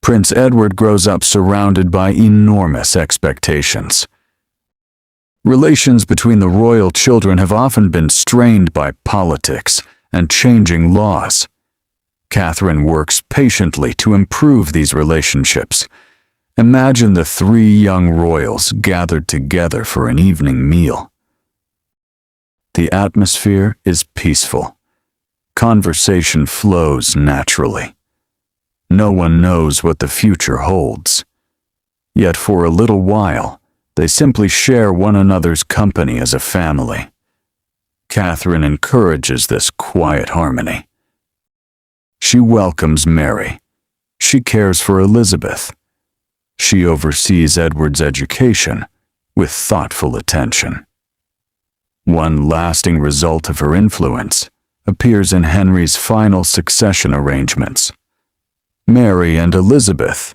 A: Prince Edward grows up surrounded by enormous expectations. Relations between the royal children have often been strained by politics and changing laws. Catherine works patiently to improve these relationships. Imagine the three young royals gathered together for an evening meal. The atmosphere is peaceful. Conversation flows naturally. No one knows what the future holds. Yet for a little while, they simply share one another's company as a family. Catherine encourages this quiet harmony. She welcomes Mary. She cares for Elizabeth. She oversees Edward's education with thoughtful attention. One lasting result of her influence appears in Henry's final succession arrangements. Mary and Elizabeth,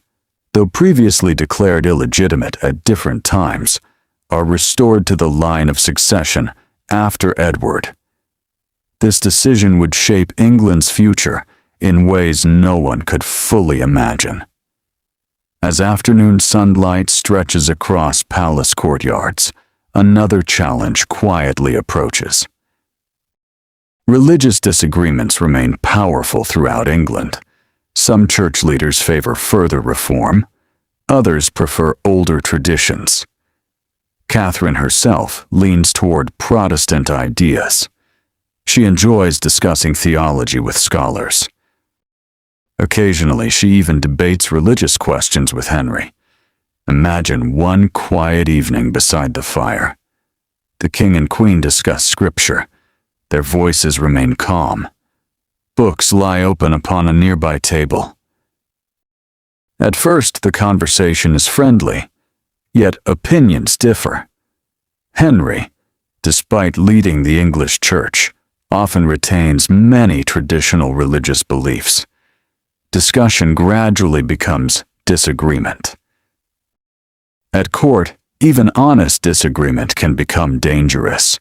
A: though previously declared illegitimate at different times, are restored to the line of succession after Edward. This decision would shape England's future in ways no one could fully imagine. As afternoon sunlight stretches across palace courtyards, another challenge quietly approaches. Religious disagreements remain powerful throughout England. Some church leaders favor further reform. Others prefer older traditions. Catherine herself leans toward Protestant ideas. She enjoys discussing theology with scholars. Occasionally, she even debates religious questions with Henry. Imagine one quiet evening beside the fire. The king and queen discuss scripture. Their voices remain calm. Books lie open upon a nearby table. At first, the conversation is friendly, yet opinions differ. Henry, despite leading the English Church, often retains many traditional religious beliefs. Discussion gradually becomes disagreement. At court, even honest disagreement can become dangerous.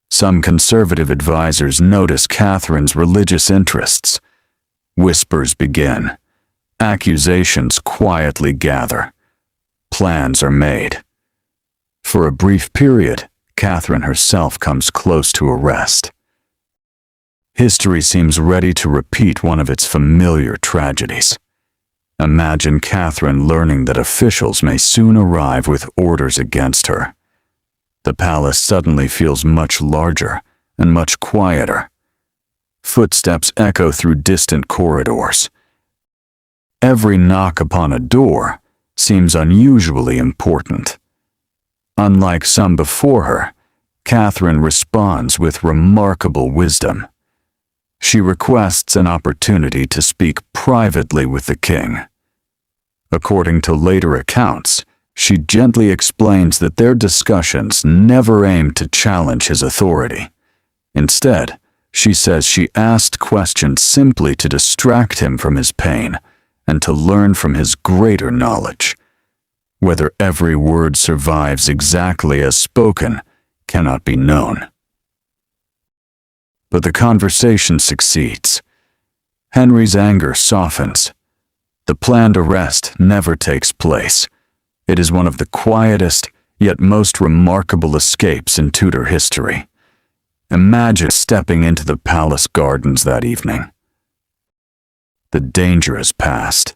A: Some conservative advisors notice Catherine's religious interests. Whispers begin. Accusations quietly gather. Plans are made. For a brief period, Catherine herself comes close to arrest. History seems ready to repeat one of its familiar tragedies. Imagine Catherine learning that officials may soon arrive with orders against her. The palace suddenly feels much larger and much quieter. Footsteps echo through distant corridors. Every knock upon a door seems unusually important. Unlike some before her, Catherine responds with remarkable wisdom. She requests an opportunity to speak privately with the king. According to later accounts, she gently explains that their discussions never aimed to challenge his authority. Instead, she says she asked questions simply to distract him from his pain and to learn from his greater knowledge. Whether every word survives exactly as spoken cannot be known. But the conversation succeeds. Henry's anger softens. The planned arrest never takes place. It is one of the quietest, yet most remarkable escapes in Tudor history. Imagine stepping into the palace gardens that evening. The danger is past.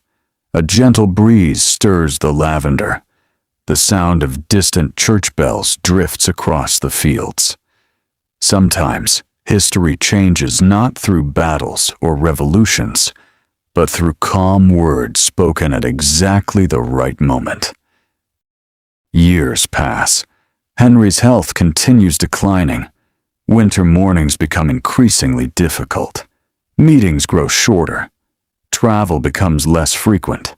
A: A gentle breeze stirs the lavender. The sound of distant church bells drifts across the fields. Sometimes, history changes not through battles or revolutions, but through calm words spoken at exactly the right moment. Years pass. Henry's health continues declining. Winter mornings become increasingly difficult. Meetings grow shorter. Travel becomes less frequent.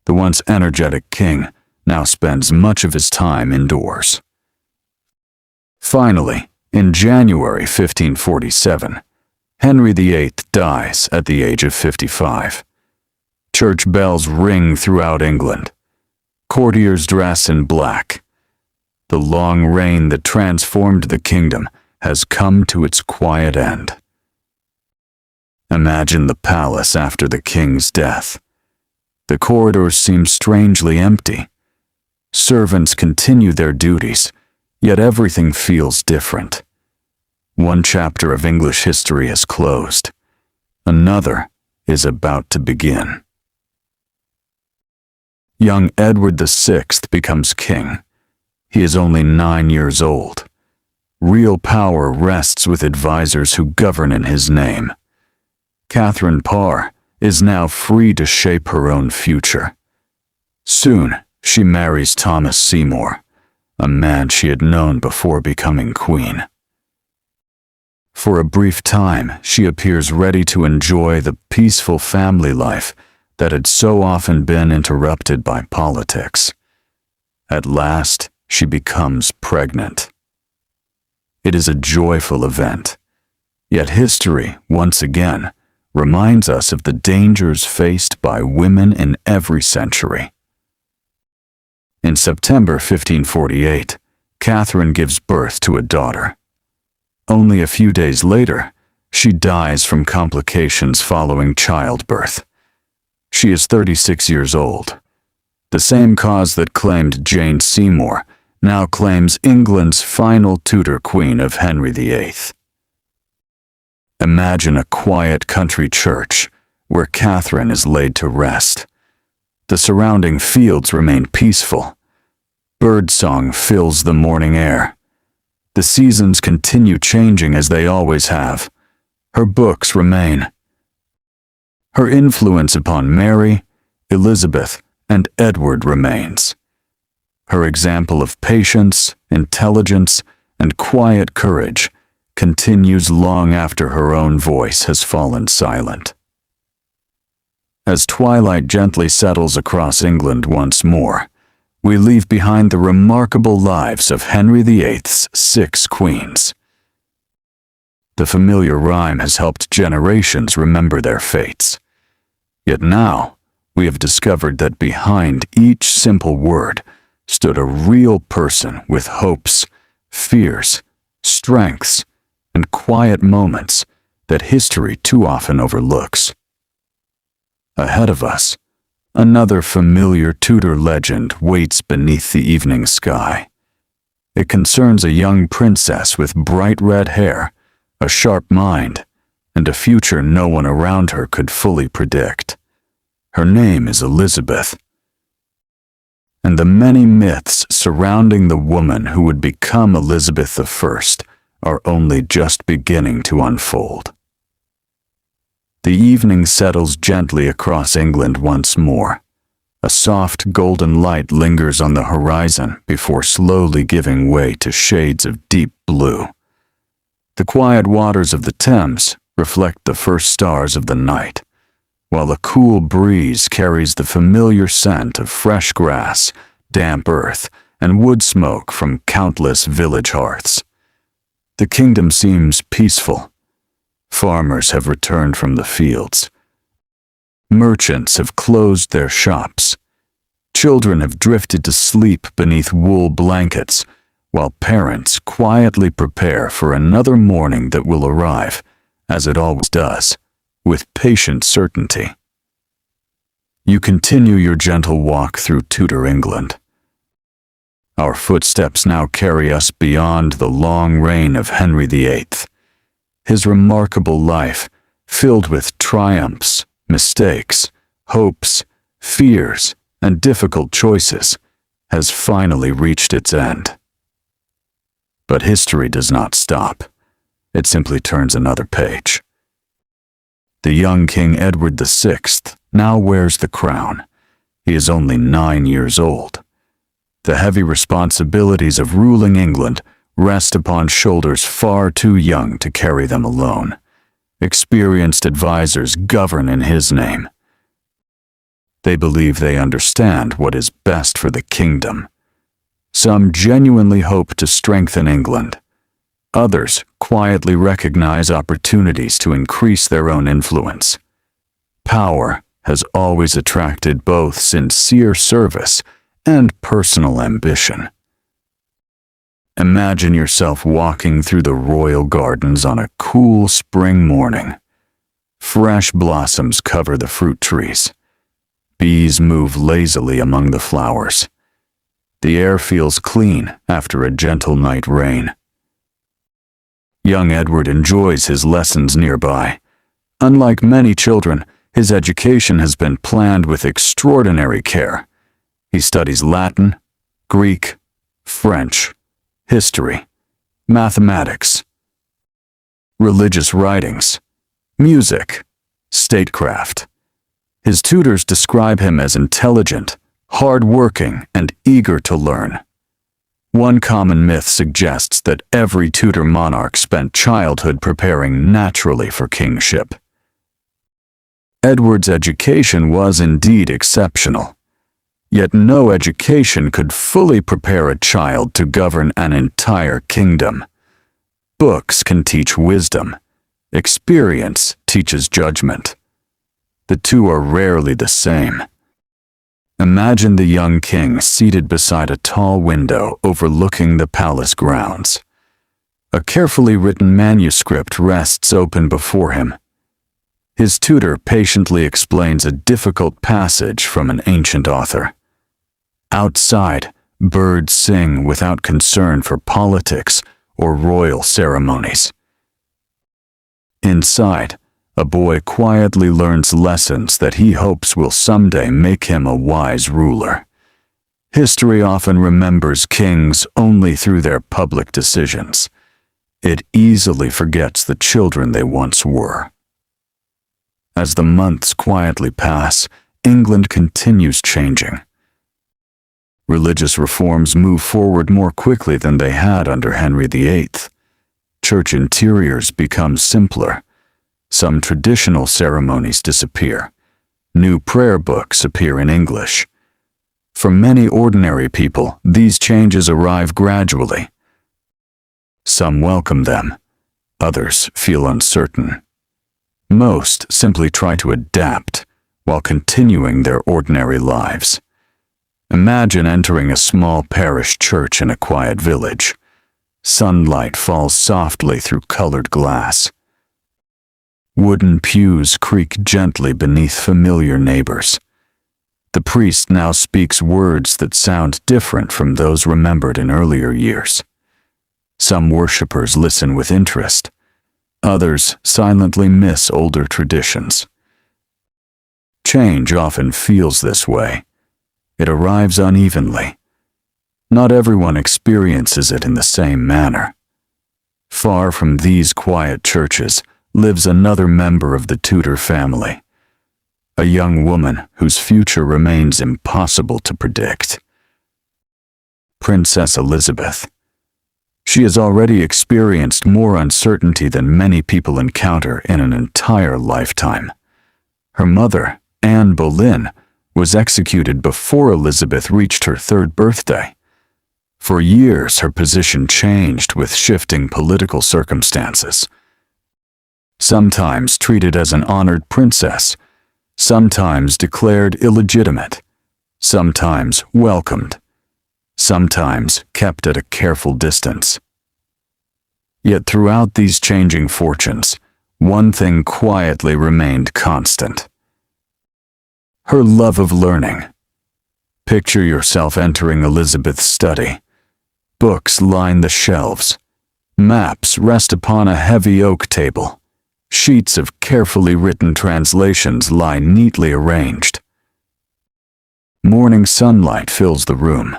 A: The once energetic king now spends much of his time indoors. Finally, in January 1547, Henry VIII dies at the age of 55. Church bells ring throughout England. Courtiers dress in black. The long reign that transformed the kingdom has come to its quiet end. Imagine the palace after the king's death. The corridors seem strangely empty. Servants continue their duties, yet everything feels different. One chapter of English history has closed. Another is about to begin. Young Edward VI becomes king. He is only 9 years old. Real power rests with advisors who govern in his name. Catherine Parr is now free to shape her own future. Soon, she marries Thomas Seymour, a man she had known before becoming queen. For a brief time, she appears ready to enjoy the peaceful family life that had so often been interrupted by politics. At last, she becomes pregnant. It is a joyful event. Yet history, once again, reminds us of the dangers faced by women in every century. In September 1548, Catherine gives birth to a daughter. Only a few days later, she dies from complications following childbirth. She is 36 years old. The same cause that claimed Jane Seymour now claims England's final Tudor queen of Henry VIII. Imagine a quiet country church where Catherine is laid to rest. The surrounding fields remain peaceful. Birdsong fills the morning air. The seasons continue changing as they always have. Her books remain. Her influence upon Mary, Elizabeth, and Edward remains. Her example of patience, intelligence, and quiet courage continues long after her own voice has fallen silent. As twilight gently settles across England once more, we leave behind the remarkable lives of Henry VIII's 6 queens. The familiar rhyme has helped generations remember their fates. Yet now, we have discovered that behind each simple word stood a real person with hopes, fears, strengths, and quiet moments that history too often overlooks. Ahead of us, another familiar Tudor legend waits beneath the evening sky. It concerns a young princess with bright red hair, a sharp mind, and a future no one around her could fully predict. Her name is Elizabeth. And the many myths surrounding the woman who would become Elizabeth I are only just beginning to unfold. The evening settles gently across England once more. A soft golden light lingers on the horizon before slowly giving way to shades of deep blue. The quiet waters of the Thames reflect the first stars of the night, while a cool breeze carries the familiar scent of fresh grass, damp earth, and wood smoke from countless village hearths. The kingdom seems peaceful. Farmers have returned from the fields. Merchants have closed their shops. Children have drifted to sleep beneath wool blankets, while parents quietly prepare for another morning that will arrive, as it always does, with patient certainty. You continue your gentle walk through Tudor England. Our footsteps now carry us beyond the long reign of Henry VIII. His remarkable life, filled with triumphs, mistakes, hopes, fears, and difficult choices, has finally reached its end. But history does not stop. It simply turns another page. The young King Edward VI now wears the crown. He is only 9 years old. The heavy responsibilities of ruling England rest upon shoulders far too young to carry them alone. Experienced advisors govern in his name. They believe they understand what is best for the kingdom. Some genuinely hope to strengthen England. Others quietly recognize opportunities to increase their own influence. Power has always attracted both sincere service and personal ambition. Imagine yourself walking through the royal gardens on a cool spring morning. Fresh blossoms cover the fruit trees. Bees move lazily among the flowers. The air feels clean after a gentle night rain. Young Edward enjoys his lessons nearby. Unlike many children, his education has been planned with extraordinary care. He studies Latin, Greek, French, history, mathematics, religious writings, music, statecraft. His tutors describe him as intelligent, hard-working, and eager to learn. One common myth suggests that every Tudor monarch spent childhood preparing naturally for kingship. Edward's education was indeed exceptional. Yet no education could fully prepare a child to govern an entire kingdom. Books can teach wisdom. Experience teaches judgment. The two are rarely the same. Imagine the young king seated beside a tall window overlooking the palace grounds. A carefully written manuscript rests open before him. His tutor patiently explains a difficult passage from an ancient author. Outside, birds sing without concern for politics or royal ceremonies. Inside, a boy quietly learns lessons that he hopes will someday make him a wise ruler. History often remembers kings only through their public decisions. It easily forgets the children they once were. As the months quietly pass, England continues changing. Religious reforms move forward more quickly than they had under Henry VIII. Church interiors become simpler. Some traditional ceremonies disappear. New prayer books appear in English. For many ordinary people, these changes arrive gradually. Some welcome them. Others feel uncertain. Most simply try to adapt while continuing their ordinary lives. Imagine entering a small parish church in a quiet village. Sunlight falls softly through colored glass. Wooden pews creak gently beneath familiar neighbors. The priest now speaks words that sound different from those remembered in earlier years. Some worshippers listen with interest. Others silently miss older traditions. Change often feels this way. It arrives unevenly. Not everyone experiences it in the same manner. Far from these quiet churches lives another member of the Tudor family. a young woman whose future remains impossible to predict. Princess Elizabeth. She has already experienced more uncertainty than many people encounter in an entire lifetime. Her mother, Anne Boleyn, was executed before Elizabeth reached her 3rd birthday. For years, her position changed with shifting political circumstances. Sometimes treated as an honored princess, sometimes declared illegitimate, sometimes welcomed, sometimes kept at a careful distance. Yet throughout these changing fortunes, one thing quietly remained constant: her love of learning. Picture yourself entering Elizabeth's study. Books line the shelves. Maps rest upon a heavy oak table. Sheets of carefully written translations lie neatly arranged. Morning sunlight fills the room.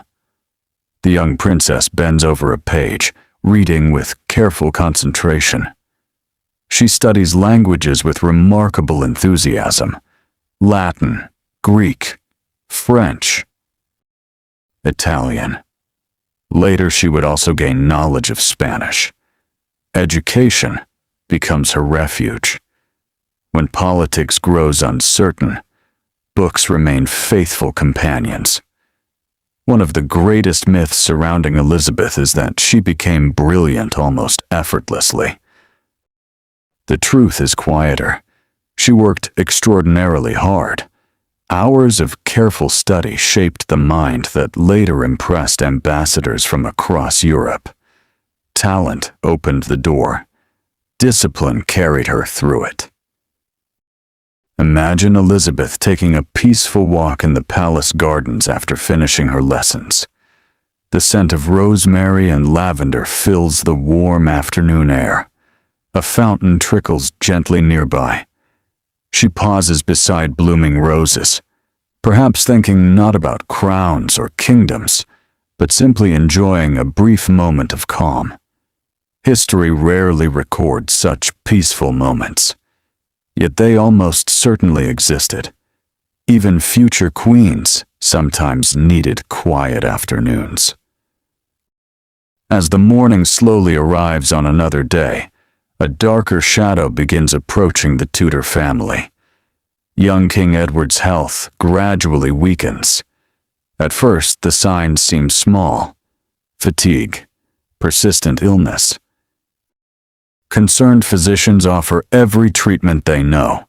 A: The young princess bends over a page, reading with careful concentration. She studies languages with remarkable enthusiasm: Latin, Greek, French, Italian. Later, she would also gain knowledge of Spanish. Education becomes her refuge. When politics grows uncertain, books remain faithful companions. One of the greatest myths surrounding Elizabeth is that she became brilliant almost effortlessly. The truth is quieter. She worked extraordinarily hard. Hours of careful study shaped the mind that later impressed ambassadors from across Europe. Talent opened the door. Discipline carried her through it. Imagine Elizabeth taking a peaceful walk in the palace gardens after finishing her lessons. The scent of rosemary and lavender fills the warm afternoon air. A fountain trickles gently nearby. She pauses beside blooming roses, perhaps thinking not about crowns or kingdoms, but simply enjoying a brief moment of calm. History rarely records such peaceful moments, yet they almost certainly existed. Even future queens sometimes needed quiet afternoons. As the morning slowly arrives on another day, a darker shadow begins approaching the Tudor family. Young King Edward's health gradually weakens. At first, the signs seem small: fatigue, persistent illness. Concerned physicians offer every treatment they know.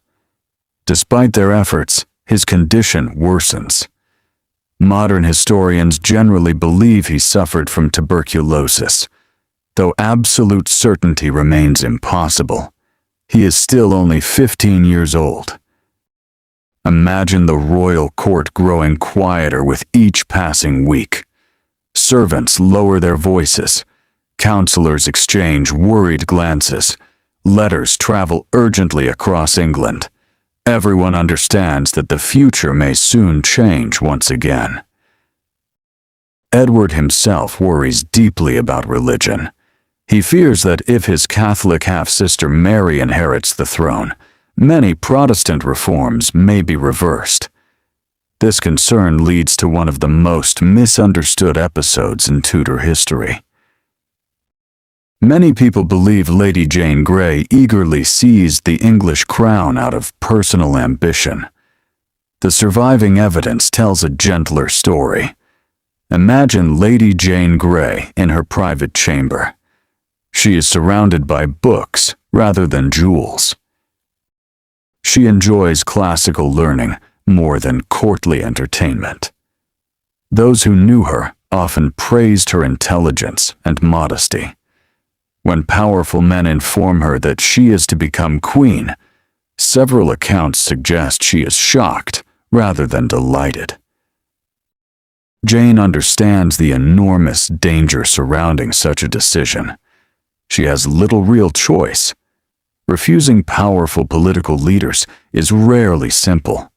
A: Despite their efforts, his condition worsens. Modern historians generally believe he suffered from tuberculosis. Though absolute certainty remains impossible, he is still only 15 years old. Imagine the royal court growing quieter with each passing week. Servants lower their voices. Counselors exchange worried glances. Letters travel urgently across England. Everyone understands that the future may soon change once again. Edward himself worries deeply about religion. He fears that if his Catholic half-sister Mary inherits the throne, many Protestant reforms may be reversed. This concern leads to one of the most misunderstood episodes in Tudor history. Many people believe Lady Jane Grey eagerly seized the English crown out of personal ambition. The surviving evidence tells a gentler story. Imagine Lady Jane Grey in her private chamber. She is surrounded by books rather than jewels. She enjoys classical learning more than courtly entertainment. Those who knew her often praised her intelligence and modesty. When powerful men inform her that she is to become queen, several accounts suggest she is shocked rather than delighted. Jane understands the enormous danger surrounding such a decision. She has little real choice. Refusing powerful political leaders is rarely simple.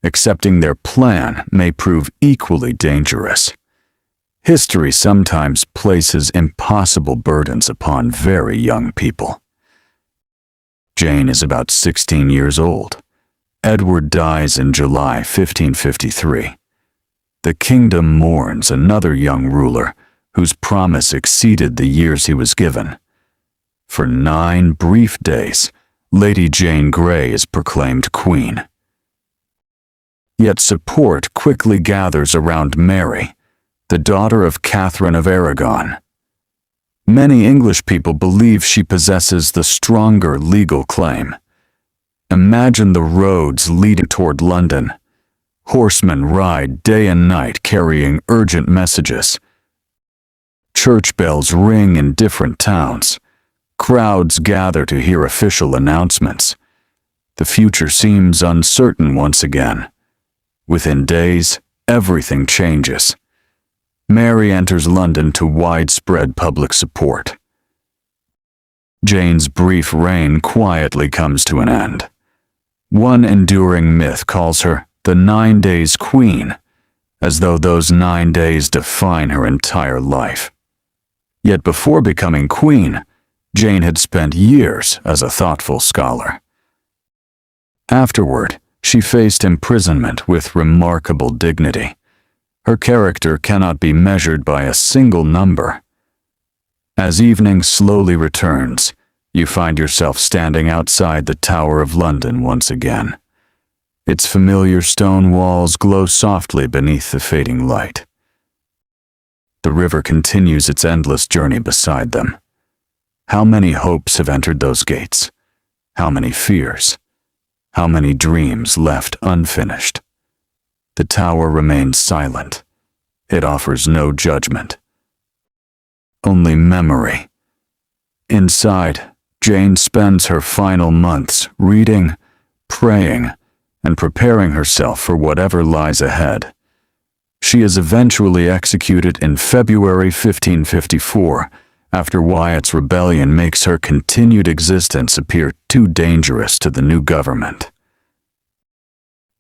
A: Accepting their plan may prove equally dangerous. History sometimes places impossible burdens upon very young people. Jane is about 16 years old. Edward dies in July 1553. The kingdom mourns another young ruler whose promise exceeded the years he was given. For 9 brief days, Lady Jane Grey is proclaimed queen. Yet support quickly gathers around Mary, the daughter of Catherine of Aragon. Many English people believe she possesses the stronger legal claim. Imagine the roads leading toward London. Horsemen ride day and night carrying urgent messages. Church bells ring in different towns. Crowds gather to hear official announcements. The future seems uncertain once again. Within days, everything changes. Mary enters London to widespread public support. Jane's brief reign quietly comes to an end. One enduring myth calls her the 9 Days Queen, as though those 9 days define her entire life. Yet before becoming queen, Jane had spent years as a thoughtful scholar. Afterward, she faced imprisonment with remarkable dignity. Her character cannot be measured by a single number. As evening slowly returns, you find yourself standing outside the Tower of London once again. Its familiar stone walls glow softly beneath the fading light. The river continues its endless journey beside them. How many hopes have entered those gates? How many fears? How many dreams left unfinished? The tower remains silent. It offers no judgment. Only memory. Inside, Jane spends her final months reading, praying, and preparing herself for whatever lies ahead. She is eventually executed in February 1554, after Wyatt's rebellion makes her continued existence appear too dangerous to the new government.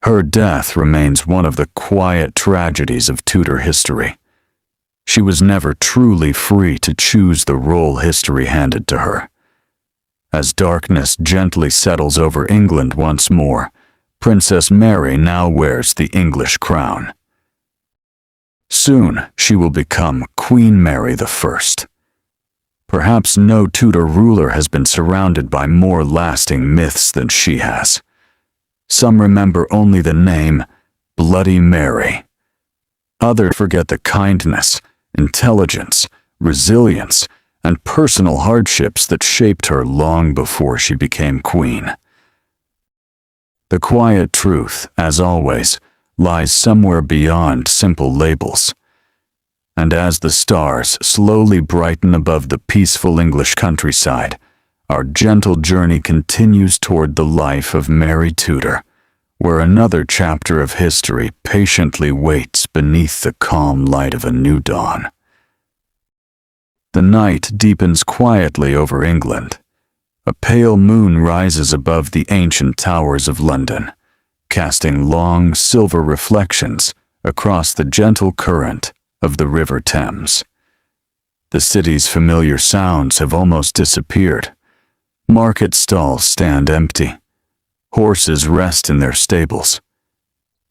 A: Her death remains one of the quiet tragedies of Tudor history. She was never truly free to choose the role history handed to her. As darkness gently settles over England once more, Princess Mary now wears the English crown. Soon she will become Queen Mary I. Perhaps no Tudor ruler has been surrounded by more lasting myths than she has. Some remember only the name Bloody Mary. Others forget the kindness, intelligence, resilience, and personal hardships that shaped her long before she became queen. The quiet truth, as always, lies somewhere beyond simple labels. And as the stars slowly brighten above the peaceful English countryside, our gentle journey continues toward the life of Mary Tudor, where another chapter of history patiently waits beneath the calm light of a new dawn. The night deepens quietly over England. A pale moon rises above the ancient towers of London, casting long silver reflections across the gentle current of the River Thames. The city's familiar sounds have almost disappeared. Market stalls stand empty. Horses rest in their stables.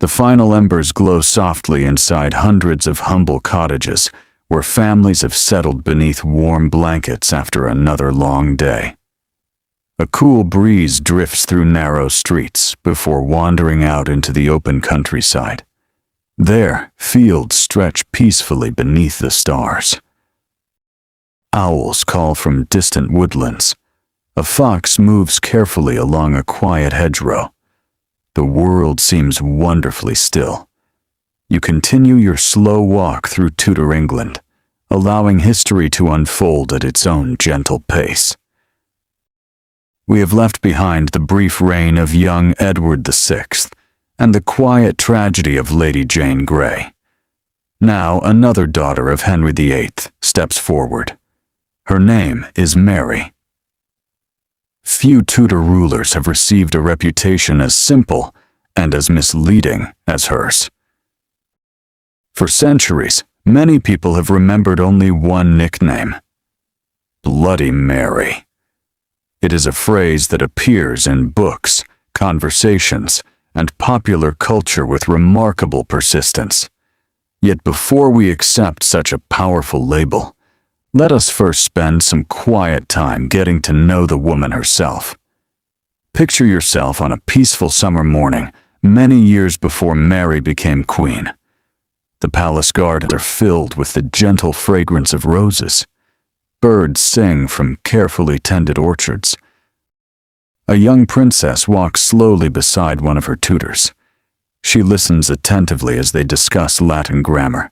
A: The final embers glow softly inside hundreds of humble cottages where families have settled beneath warm blankets after another long day. A cool breeze drifts through narrow streets before wandering out into the open countryside. There, fields stretch peacefully beneath the stars. Owls call from distant woodlands. A fox moves carefully along a quiet hedgerow. The world seems wonderfully still. You continue your slow walk through Tudor England, allowing history to unfold at its own gentle pace. We have left behind the brief reign of young Edward VI and the quiet tragedy of Lady Jane Grey. Now another daughter of Henry VIII steps forward. Her name is Mary. Few Tudor rulers have received a reputation as simple and as misleading as hers. For centuries, many people have remembered only one nickname: Bloody Mary. It is a phrase that appears in books, conversations, and popular culture with remarkable persistence. Yet before we accept such a powerful label, let us first spend some quiet time getting to know the woman herself. Picture yourself on a peaceful summer morning, many years before Mary became queen. The palace gardens are filled with the gentle fragrance of roses. Birds sing from carefully tended orchards. A young princess walks slowly beside one of her tutors. She listens attentively as they discuss Latin grammar.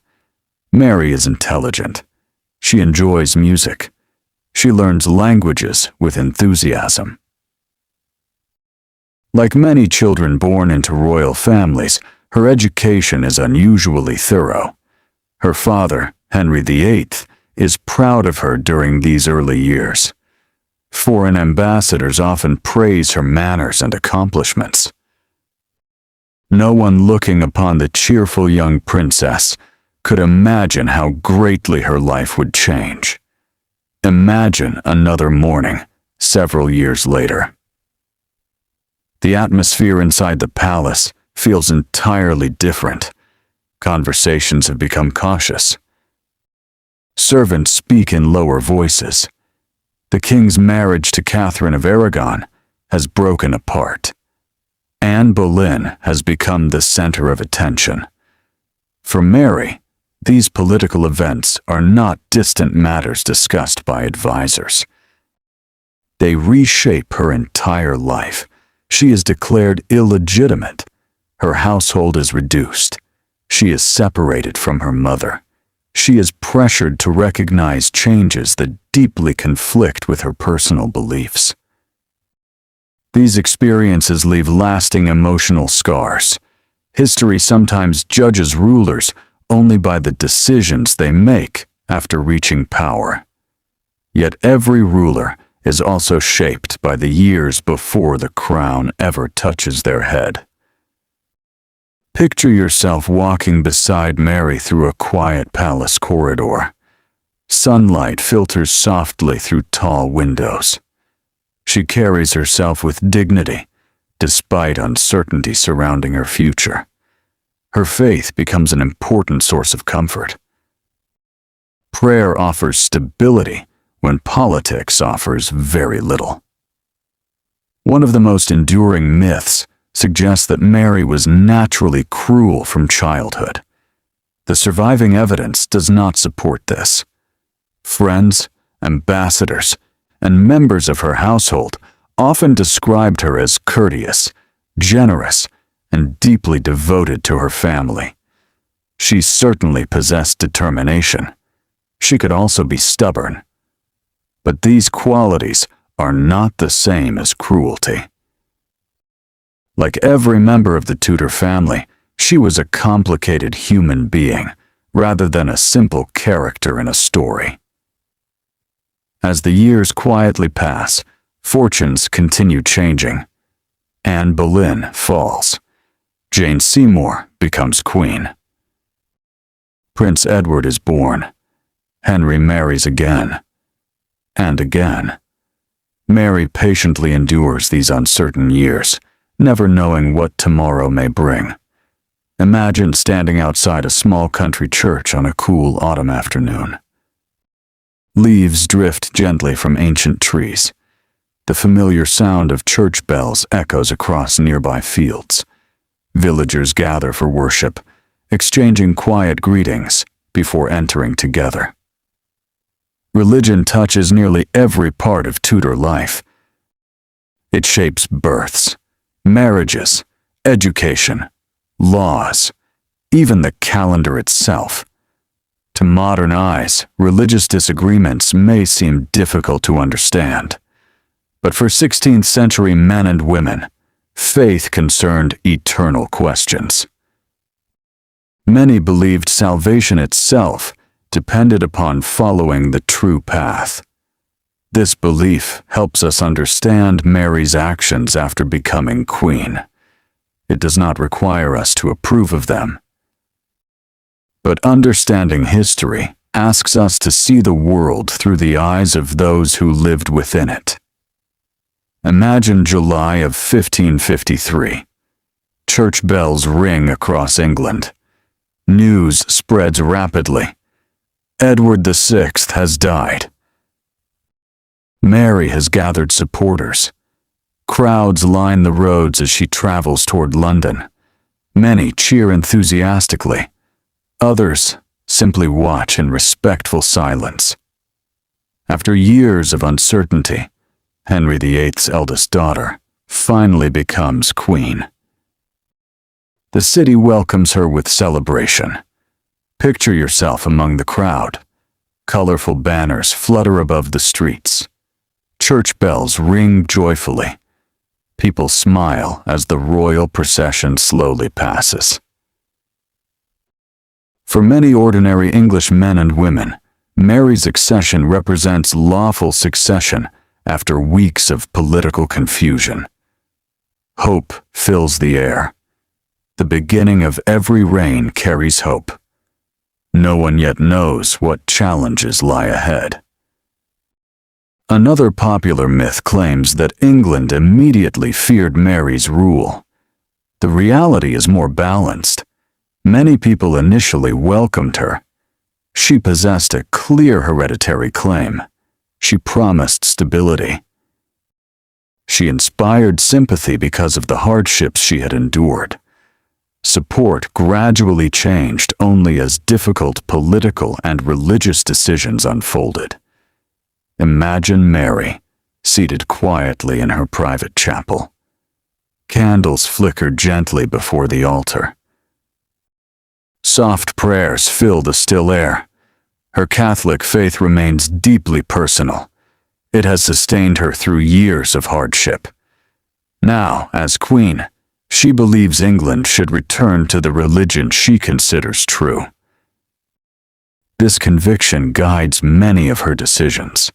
A: Mary is intelligent. She enjoys music. She learns languages with enthusiasm. Like many children born into royal families, her education is unusually thorough. Her father, Henry VIII, is proud of her during these early years. Foreign ambassadors often praise her manners and accomplishments. No one looking upon the cheerful young princess could imagine how greatly her life would change. Imagine another morning, several years later. The atmosphere inside the palace feels entirely different. Conversations have become cautious. Servants speak in lower voices. The king's marriage to Catherine of Aragon has broken apart. Anne Boleyn has become the center of attention. For Mary, these political events are not distant matters discussed by advisors. They reshape her entire life. She is declared illegitimate. Her household is reduced. She is separated from her mother. She is pressured to recognize changes that deeply conflict with her personal beliefs. These experiences leave lasting emotional scars. History sometimes judges rulers only by the decisions they make after reaching power. Yet every ruler is also shaped by the years before the crown ever touches their head. Picture yourself walking beside Mary through a quiet palace corridor. Sunlight filters softly through tall windows. She carries herself with dignity, despite uncertainty surrounding her future. Her faith becomes an important source of comfort. Prayer offers stability when politics offers very little. One of the most enduring myths suggests that Mary was naturally cruel from childhood. The surviving evidence does not support this. Friends, ambassadors, and members of her household often described her as courteous, generous, and deeply devoted to her family. She certainly possessed determination. She could also be stubborn. But these qualities are not the same as cruelty. Like every member of the Tudor family, she was a complicated human being, rather than a simple character in a story. As the years quietly pass, fortunes continue changing. Anne Boleyn falls. Jane Seymour becomes queen. Prince Edward is born. Henry marries again. And again. Mary patiently endures these uncertain years, never knowing what tomorrow may bring. Imagine standing outside a small country church on a cool autumn afternoon. Leaves drift gently from ancient trees. The familiar sound of church bells echoes across nearby fields. Villagers gather for worship, exchanging quiet greetings before entering together. Religion touches nearly every part of Tudor life. It shapes births, marriages, education, laws, even the calendar itself. To modern eyes, religious disagreements may seem difficult to understand. But for 16th century men and women, faith concerned eternal questions. Many believed salvation itself depended upon following the true path. This belief helps us understand Mary's actions after becoming queen. It does not require us to approve of them. But understanding history asks us to see the world through the eyes of those who lived within it. Imagine July of 1553. Church bells ring across England. News spreads rapidly. Edward VI has died. Mary has gathered supporters. Crowds line the roads as she travels toward London. Many cheer enthusiastically. Others simply watch in respectful silence. After years of uncertainty, Henry VIII's eldest daughter finally becomes queen. The city welcomes her with celebration. Picture yourself among the crowd. Colorful banners flutter above the streets. Church bells ring joyfully. People smile as the royal procession slowly passes. For many ordinary English men and women, Mary's accession represents lawful succession after weeks of political confusion. Hope fills the air. The beginning of every reign carries hope. No one yet knows what challenges lie ahead. Another popular myth claims that England immediately feared Mary's rule. The reality is more balanced. Many people initially welcomed her. She possessed a clear hereditary claim. She promised stability. She inspired sympathy because of the hardships she had endured. Support gradually changed only as difficult political and religious decisions unfolded. Imagine Mary, seated quietly in her private chapel. Candles flickered gently before the altar. Soft prayers fill the still air. Her Catholic faith remains deeply personal. It has sustained her through years of hardship. Now, as queen, she believes England should return to the religion she considers true. This conviction guides many of her decisions.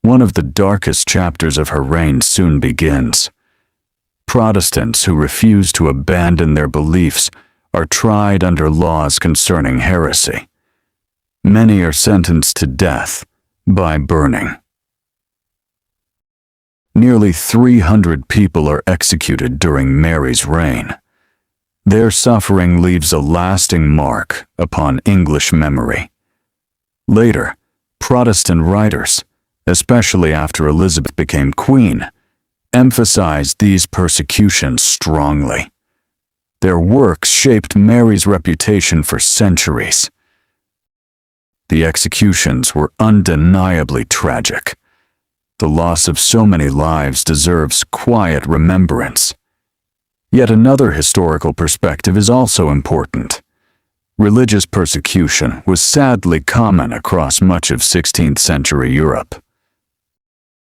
A: One of the darkest chapters of her reign soon begins. Protestants who refuse to abandon their beliefs are tried under laws concerning heresy. Many are sentenced to death by burning. Nearly 300 people are executed during Mary's reign. Their suffering leaves a lasting mark upon English memory. Later, Protestant writers, especially after Elizabeth became queen, emphasized these persecutions strongly. Their works shaped Mary's reputation for centuries. The executions were undeniably tragic. The loss of so many lives deserves quiet remembrance. Yet another historical perspective is also important. Religious persecution was sadly common across much of 16th century Europe.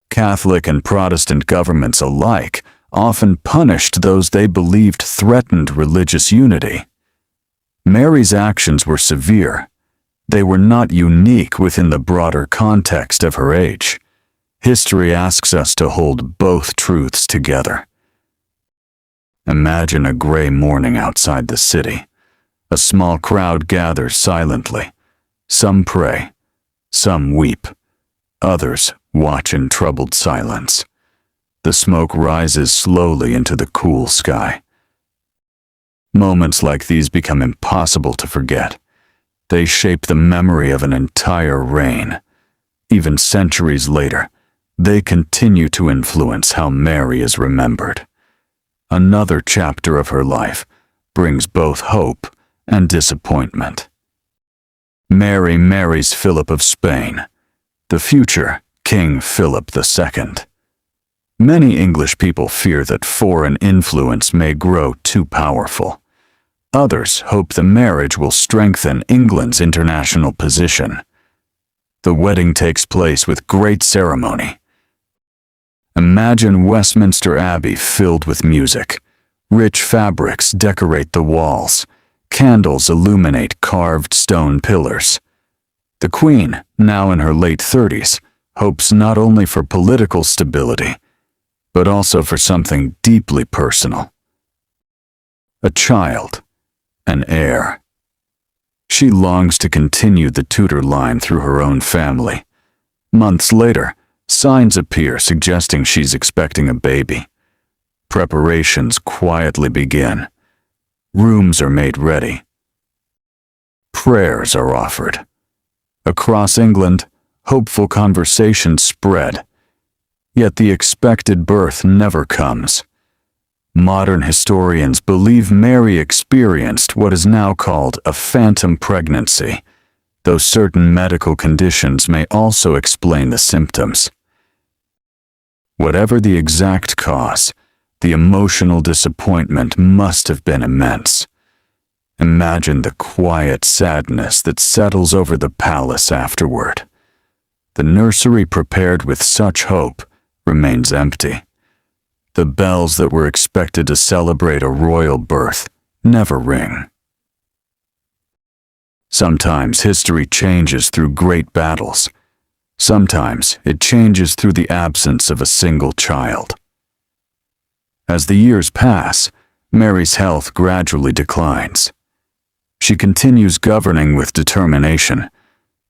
A: Catholic and Protestant governments alike often punished those they believed threatened religious unity. Mary's actions were severe. They were not unique within the broader context of her age. History asks us to hold both truths together. Imagine a gray morning outside the city. A small crowd gathers silently. Some pray, some weep, others watch in troubled silence. The smoke rises slowly into the cool sky. Moments like these become impossible to forget. They shape the memory of an entire reign. Even centuries later, they continue to influence how Mary is remembered. Another chapter of her life brings both hope and disappointment. Mary marries Philip of Spain, the future King Philip II. Many English people fear that foreign influence may grow too powerful. Others hope the marriage will strengthen England's international position. The wedding takes place with great ceremony. Imagine Westminster Abbey filled with music. Rich fabrics decorate the walls. Candles illuminate carved stone pillars. The Queen, now in her late 30s, hopes not only for political stability, but also for something deeply personal. A child, an heir. She longs to continue the Tudor line through her own family. Months later, signs appear suggesting she's expecting a baby. Preparations quietly begin. Rooms are made ready. Prayers are offered. Across England, hopeful conversations spread. Yet the expected birth never comes. Modern historians believe Mary experienced what is now called a phantom pregnancy, though certain medical conditions may also explain the symptoms. Whatever the exact cause, the emotional disappointment must have been immense. Imagine the quiet sadness that settles over the palace afterward. The nursery prepared with such hope remains empty. The bells that were expected to celebrate a royal birth never ring. Sometimes history changes through great battles. Sometimes it changes through the absence of a single child. As the years pass, Mary's health gradually declines. She continues governing with determination,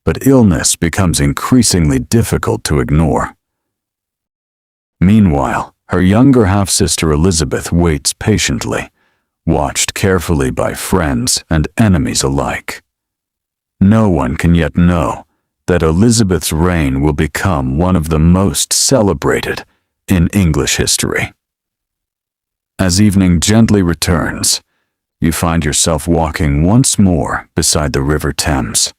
A: but illness becomes increasingly difficult to ignore. Meanwhile, her younger half-sister Elizabeth waits patiently, watched carefully by friends and enemies alike. No one can yet know that Elizabeth's reign will become one of the most celebrated in English history. As evening gently returns, you find yourself walking once more beside the River Thames.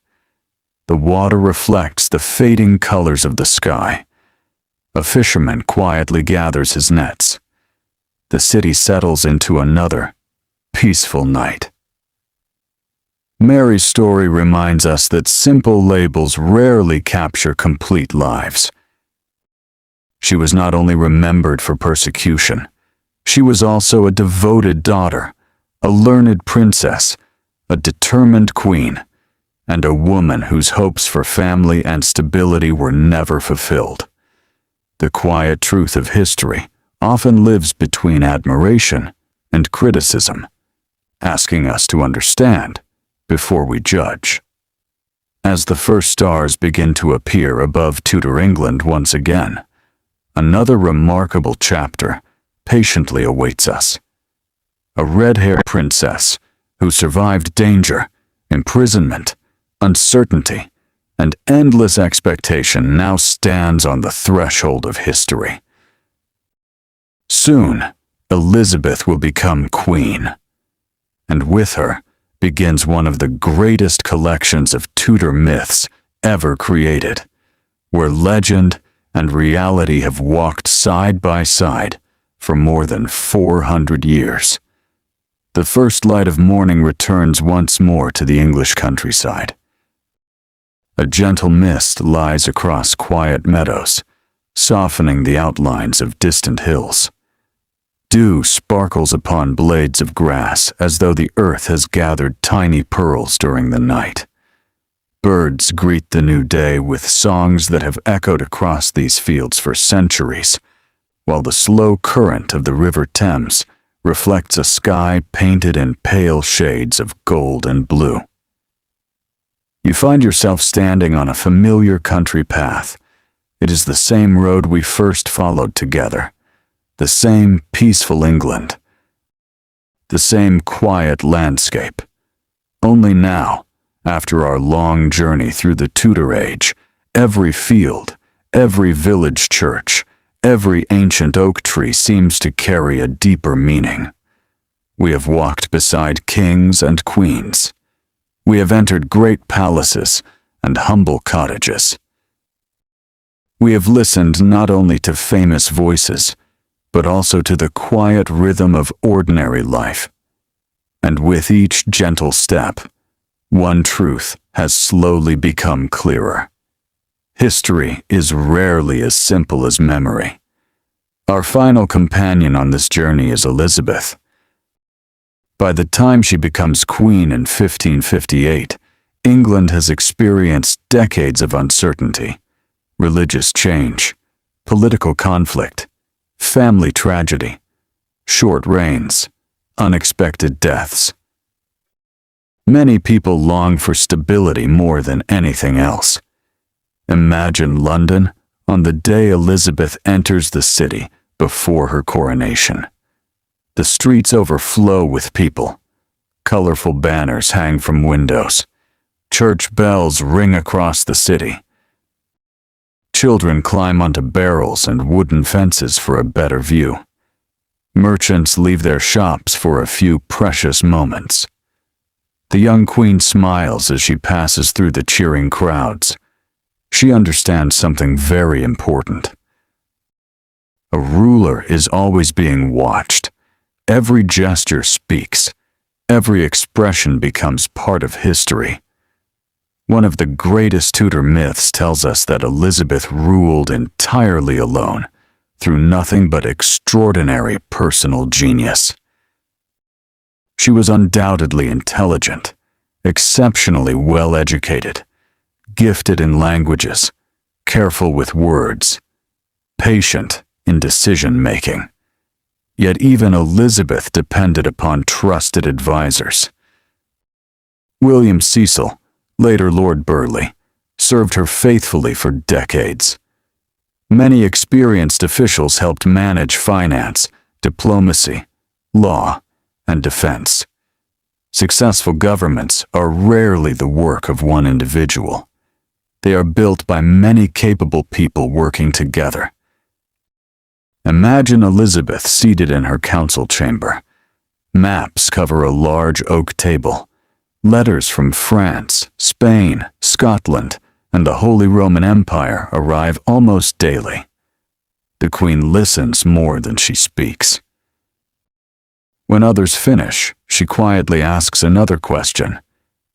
A: The water reflects the fading colors of the sky. A fisherman quietly gathers his nets. The city settles into another peaceful night. Mary's story reminds us that simple labels rarely capture complete lives. She was not only remembered for persecution, she was also a devoted daughter, a learned princess, a determined queen, and a woman whose hopes for family and stability were never fulfilled. The quiet truth of history often lives between admiration and criticism, asking us to understand before we judge. As the first stars begin to appear above Tudor England once again, another remarkable chapter patiently awaits us. A red-haired princess who survived danger, imprisonment, uncertainty, and endless expectation now stands on the threshold of history. Soon, Elizabeth will become queen, and with her begins one of the greatest collections of Tudor myths ever created, where legend and reality have walked side by side for more than 400 years. The first light of morning returns once more to the English countryside. A gentle mist lies across quiet meadows, softening the outlines of distant hills. Dew sparkles upon blades of grass as though the earth has gathered tiny pearls during the night. Birds greet the new day with songs that have echoed across these fields for centuries, while the slow current of the River Thames reflects a sky painted in pale shades of gold and blue. You find yourself standing on a familiar country path. It is the same road we first followed together, the same peaceful England, the same quiet landscape. Only now, after our long journey through the Tudor age, every field, every village church, every ancient oak tree seems to carry a deeper meaning. We have walked beside kings and queens. We have entered great palaces and humble cottages. We have listened not only to famous voices, but also to the quiet rhythm of ordinary life. And with each gentle step, one truth has slowly become clearer. History is rarely as simple as memory. Our final companion on this journey is Elizabeth. By the time she becomes queen in 1558, England has experienced decades of uncertainty, religious change, political conflict, family tragedy, short reigns, unexpected deaths. Many people long for stability more than anything else. Imagine London on the day Elizabeth enters the city before her coronation. The streets overflow with people. Colorful banners hang from windows. Church bells ring across the city. Children climb onto barrels and wooden fences for a better view. Merchants leave their shops for a few precious moments. The young queen smiles as she passes through the cheering crowds. She understands something very important. A ruler is always being watched. Every gesture speaks. Every expression becomes part of history. One of the greatest Tudor myths tells us that Elizabeth ruled entirely alone, through nothing but extraordinary personal genius. She was undoubtedly intelligent, exceptionally well-educated, gifted in languages, careful with words, patient in decision-making. Yet even Elizabeth depended upon trusted advisors. William Cecil, later Lord Burleigh, served her faithfully for decades. Many experienced officials helped manage finance, diplomacy, law, and defense. Successful governments are rarely the work of one individual. They are built by many capable people working together. Imagine Elizabeth seated in her council chamber. Maps cover a large oak table. Letters from France, Spain, Scotland, and the Holy Roman Empire arrive almost daily. The Queen listens more than she speaks. When others finish, she quietly asks another question,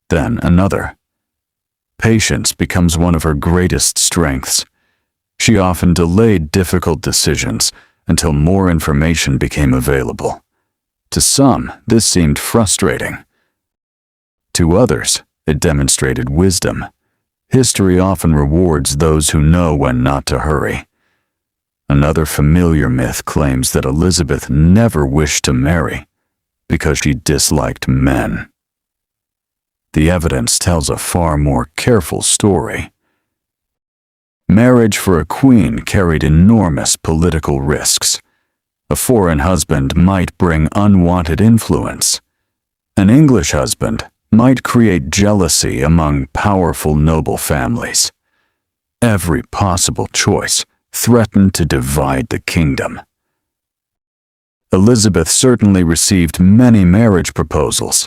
A: then another. Patience becomes one of her greatest strengths. She often delayed difficult decisions until more information became available. To some, this seemed frustrating. To others, it demonstrated wisdom. History often rewards those who know when not to hurry. Another familiar myth claims that Elizabeth never wished to marry because she disliked men. The evidence tells a far more careful story. Marriage for a queen carried enormous political risks. A foreign husband might bring unwanted influence. An English husband might create jealousy among powerful noble families. Every possible choice threatened to divide the kingdom. Elizabeth certainly received many marriage proposals.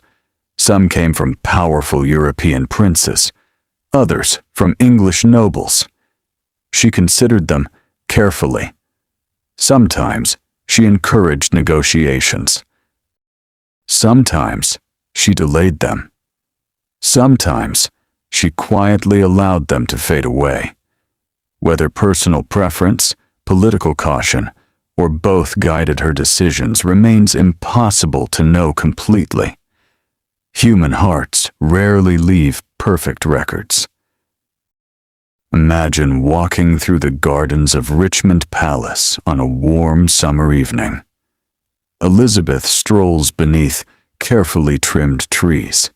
A: Some came from powerful European princes, others from English nobles. She considered them carefully. Sometimes she encouraged negotiations. Sometimes she delayed them. Sometimes she quietly allowed them to fade away. Whether personal preference, political caution, or both guided her decisions remains impossible to know completely. Human hearts rarely leave perfect records. Imagine walking through the gardens of Richmond Palace on a warm summer evening. Elizabeth strolls beneath carefully trimmed trees.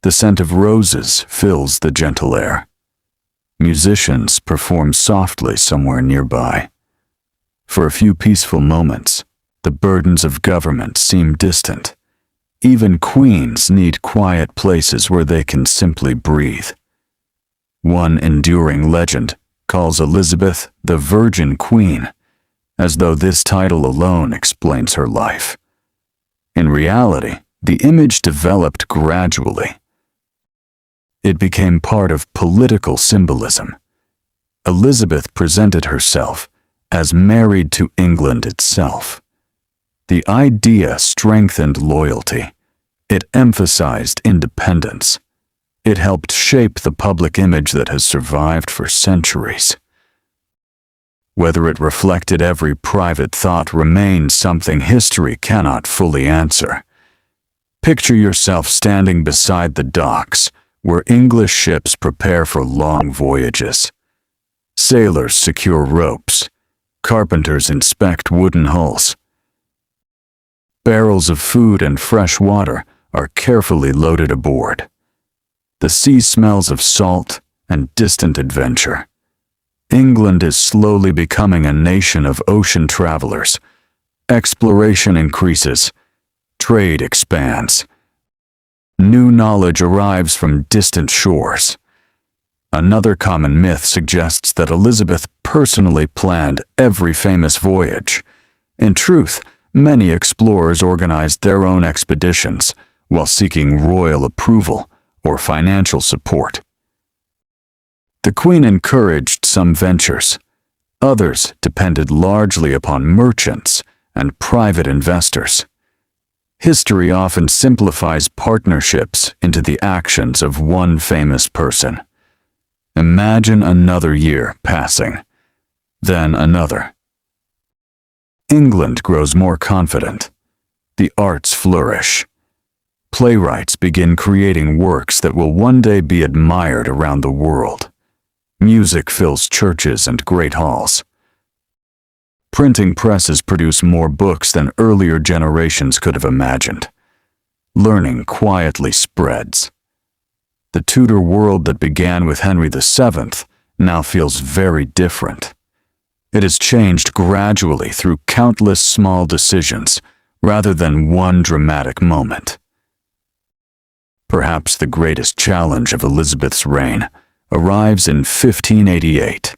A: The scent of roses fills the gentle air. Musicians perform softly somewhere nearby. For a few peaceful moments, the burdens of government seem distant. Even queens need quiet places where they can simply breathe. One enduring legend calls Elizabeth the Virgin Queen, as though this title alone explains her life. In reality, the image developed gradually. It became part of political symbolism. Elizabeth presented herself as married to England itself. The idea strengthened loyalty. It emphasized independence. It helped shape the public image that has survived for centuries. Whether it reflected every private thought remains something history cannot fully answer. Picture yourself standing beside the docks, where English ships prepare for long voyages. Sailors secure ropes. Carpenters inspect wooden hulls. Barrels of food and fresh water are carefully loaded aboard. The sea smells of salt and distant adventure. England is slowly becoming a nation of ocean travelers. exploration increases, trade expands, new knowledge arrives from distant shores. Another common myth suggests that Elizabeth personally planned every famous voyage. In truth, many explorers organized their own expeditions while seeking royal approval or financial support. The Queen encouraged some ventures. Others depended largely upon merchants and private investors. History often simplifies partnerships into the actions of one famous person. Imagine another year passing, then another. England grows more confident. The arts flourish. Playwrights begin creating works that will one day be admired around the world. Music fills churches and great halls. Printing presses produce more books than earlier generations could have imagined. Learning quietly spreads. The Tudor world that began with Henry VII now feels very different. It has changed gradually through countless small decisions rather than one dramatic moment. Perhaps the greatest challenge of Elizabeth's reign arrives in 1588.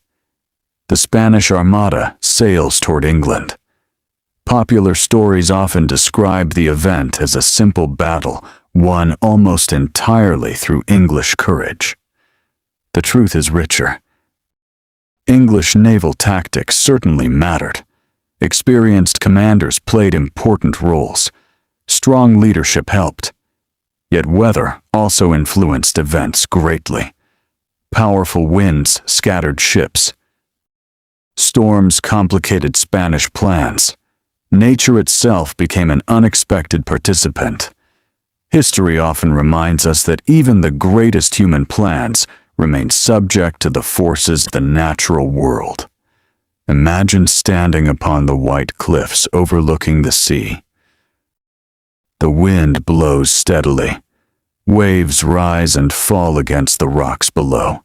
A: The Spanish Armada sails toward England. Popular stories often describe the event as a simple battle won almost entirely through English courage. The truth is richer. English naval tactics certainly mattered. Experienced commanders played important roles. Strong leadership helped. Yet weather also influenced events greatly. Powerful winds scattered ships. Storms complicated Spanish plans. Nature itself became an unexpected participant. History often reminds us that even the greatest human plans remain subject to the forces of the natural world. Imagine standing upon the white cliffs overlooking the sea. The wind blows steadily. Waves rise and fall against the rocks below.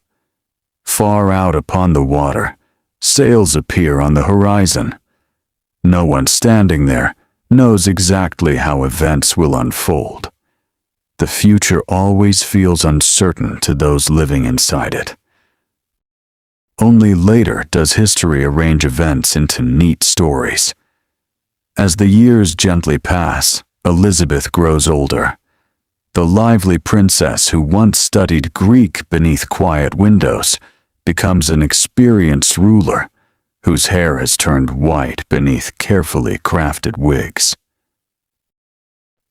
A: Far out upon the water, sails appear on the horizon. No one standing there knows exactly how events will unfold. The future always feels uncertain to those living inside it. Only later does history arrange events into neat stories. As the years gently pass, Elizabeth grows older. The lively princess who once studied Greek beneath quiet windows becomes an experienced ruler whose hair has turned white beneath carefully crafted wigs.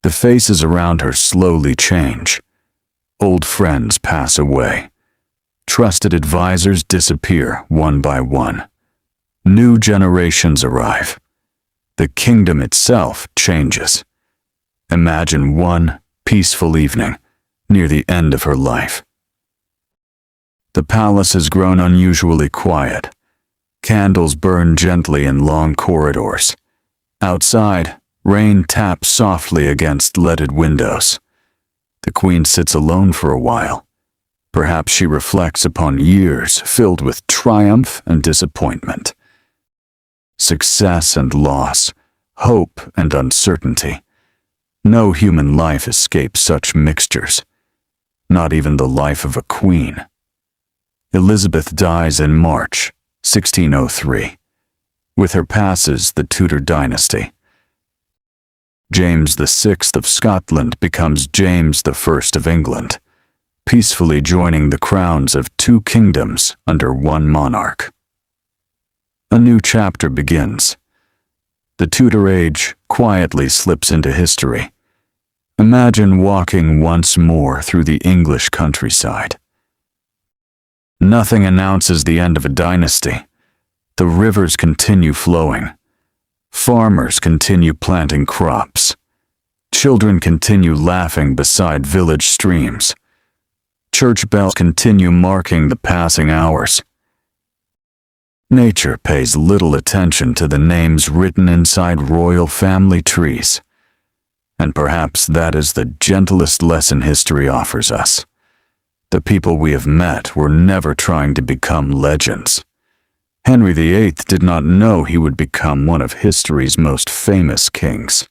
A: The faces around her slowly change. Old friends pass away. Trusted advisors disappear one by one. New generations arrive. The kingdom itself changes. Imagine one peaceful evening near the end of her life. The palace has grown unusually quiet. Candles burn gently in long corridors. Outside, rain taps softly against leaded windows. The Queen sits alone for a while. Perhaps she reflects upon years filled with triumph and disappointment, success and loss, hope and uncertainty. No human life escapes such mixtures, not even the life of a queen. Elizabeth dies in March 1603. With her passes the Tudor dynasty. James VI of Scotland becomes James I of England, peacefully joining the crowns of two kingdoms under one monarch. A new chapter begins. The Tudor age quietly slips into history. Imagine walking once more through the English countryside. Nothing announces the end of a dynasty. The rivers continue flowing. Farmers continue planting crops. Children continue laughing beside village streams. Church bells continue marking the passing hours. Nature pays little attention to the names written inside royal family trees. And perhaps that is the gentlest lesson history offers us. The people we have met were never trying to become legends. Henry VIII did not know he would become one of history's most famous kings.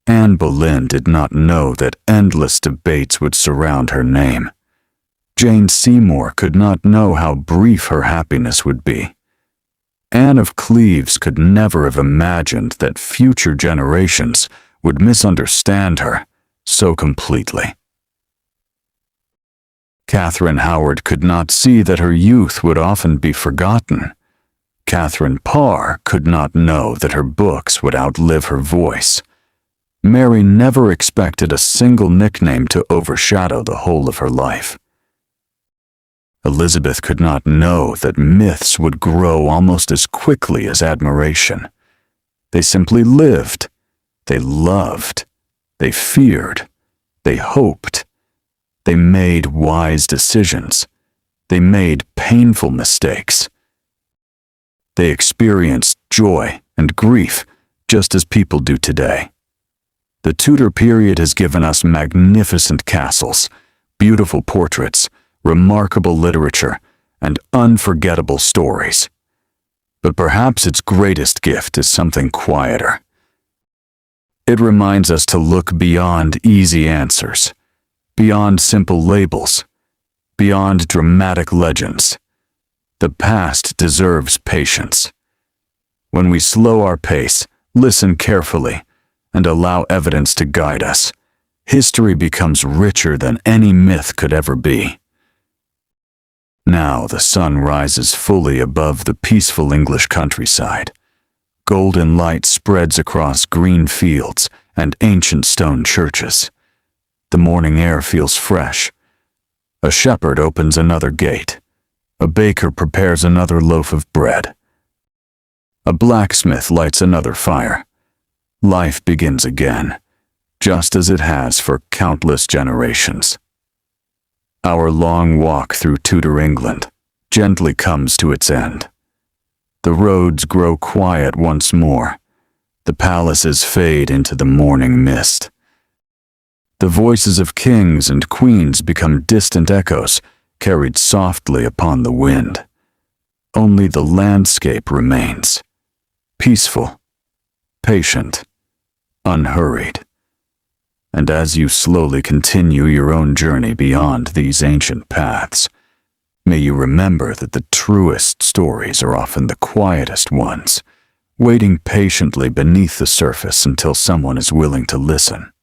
A: Anne Boleyn did not know that endless debates would surround her name. Jane Seymour could not know how brief her happiness would be. Anne of Cleves could never have imagined that future generations would misunderstand her so completely. Catherine Howard could not see that her youth would often be forgotten. Catherine Parr could not know that her books would outlive her voice. Mary never expected a single nickname to overshadow the whole of her life. Elizabeth could not know that myths would grow almost as quickly as admiration. They simply lived. They loved. They feared. They hoped. They made wise decisions. They made painful mistakes. They experienced joy and grief just as people do today. The Tudor period has given us magnificent castles, beautiful portraits, remarkable literature, and unforgettable stories. But perhaps its greatest gift is something quieter. It reminds us to look beyond easy answers, beyond simple labels, beyond dramatic legends. The past deserves patience. When we slow our pace, listen carefully, and allow evidence to guide us, history becomes richer than any myth could ever be. Now the sun rises fully above the peaceful English countryside. Golden light spreads across green fields and ancient stone churches. The morning air feels fresh. A shepherd opens another gate. A baker prepares another loaf of bread. A blacksmith lights another fire. Life begins again, just as it has for countless generations. Our long walk through Tudor England gently comes to its end. The roads grow quiet once more. The palaces fade into the morning mist. The voices of kings and queens become distant echoes, carried softly upon the wind. Only the landscape remains, peaceful, patient, unhurried. And as you slowly continue your own journey beyond these ancient paths, may you remember that the truest stories are often the quietest ones, waiting patiently beneath the surface until someone is willing to listen.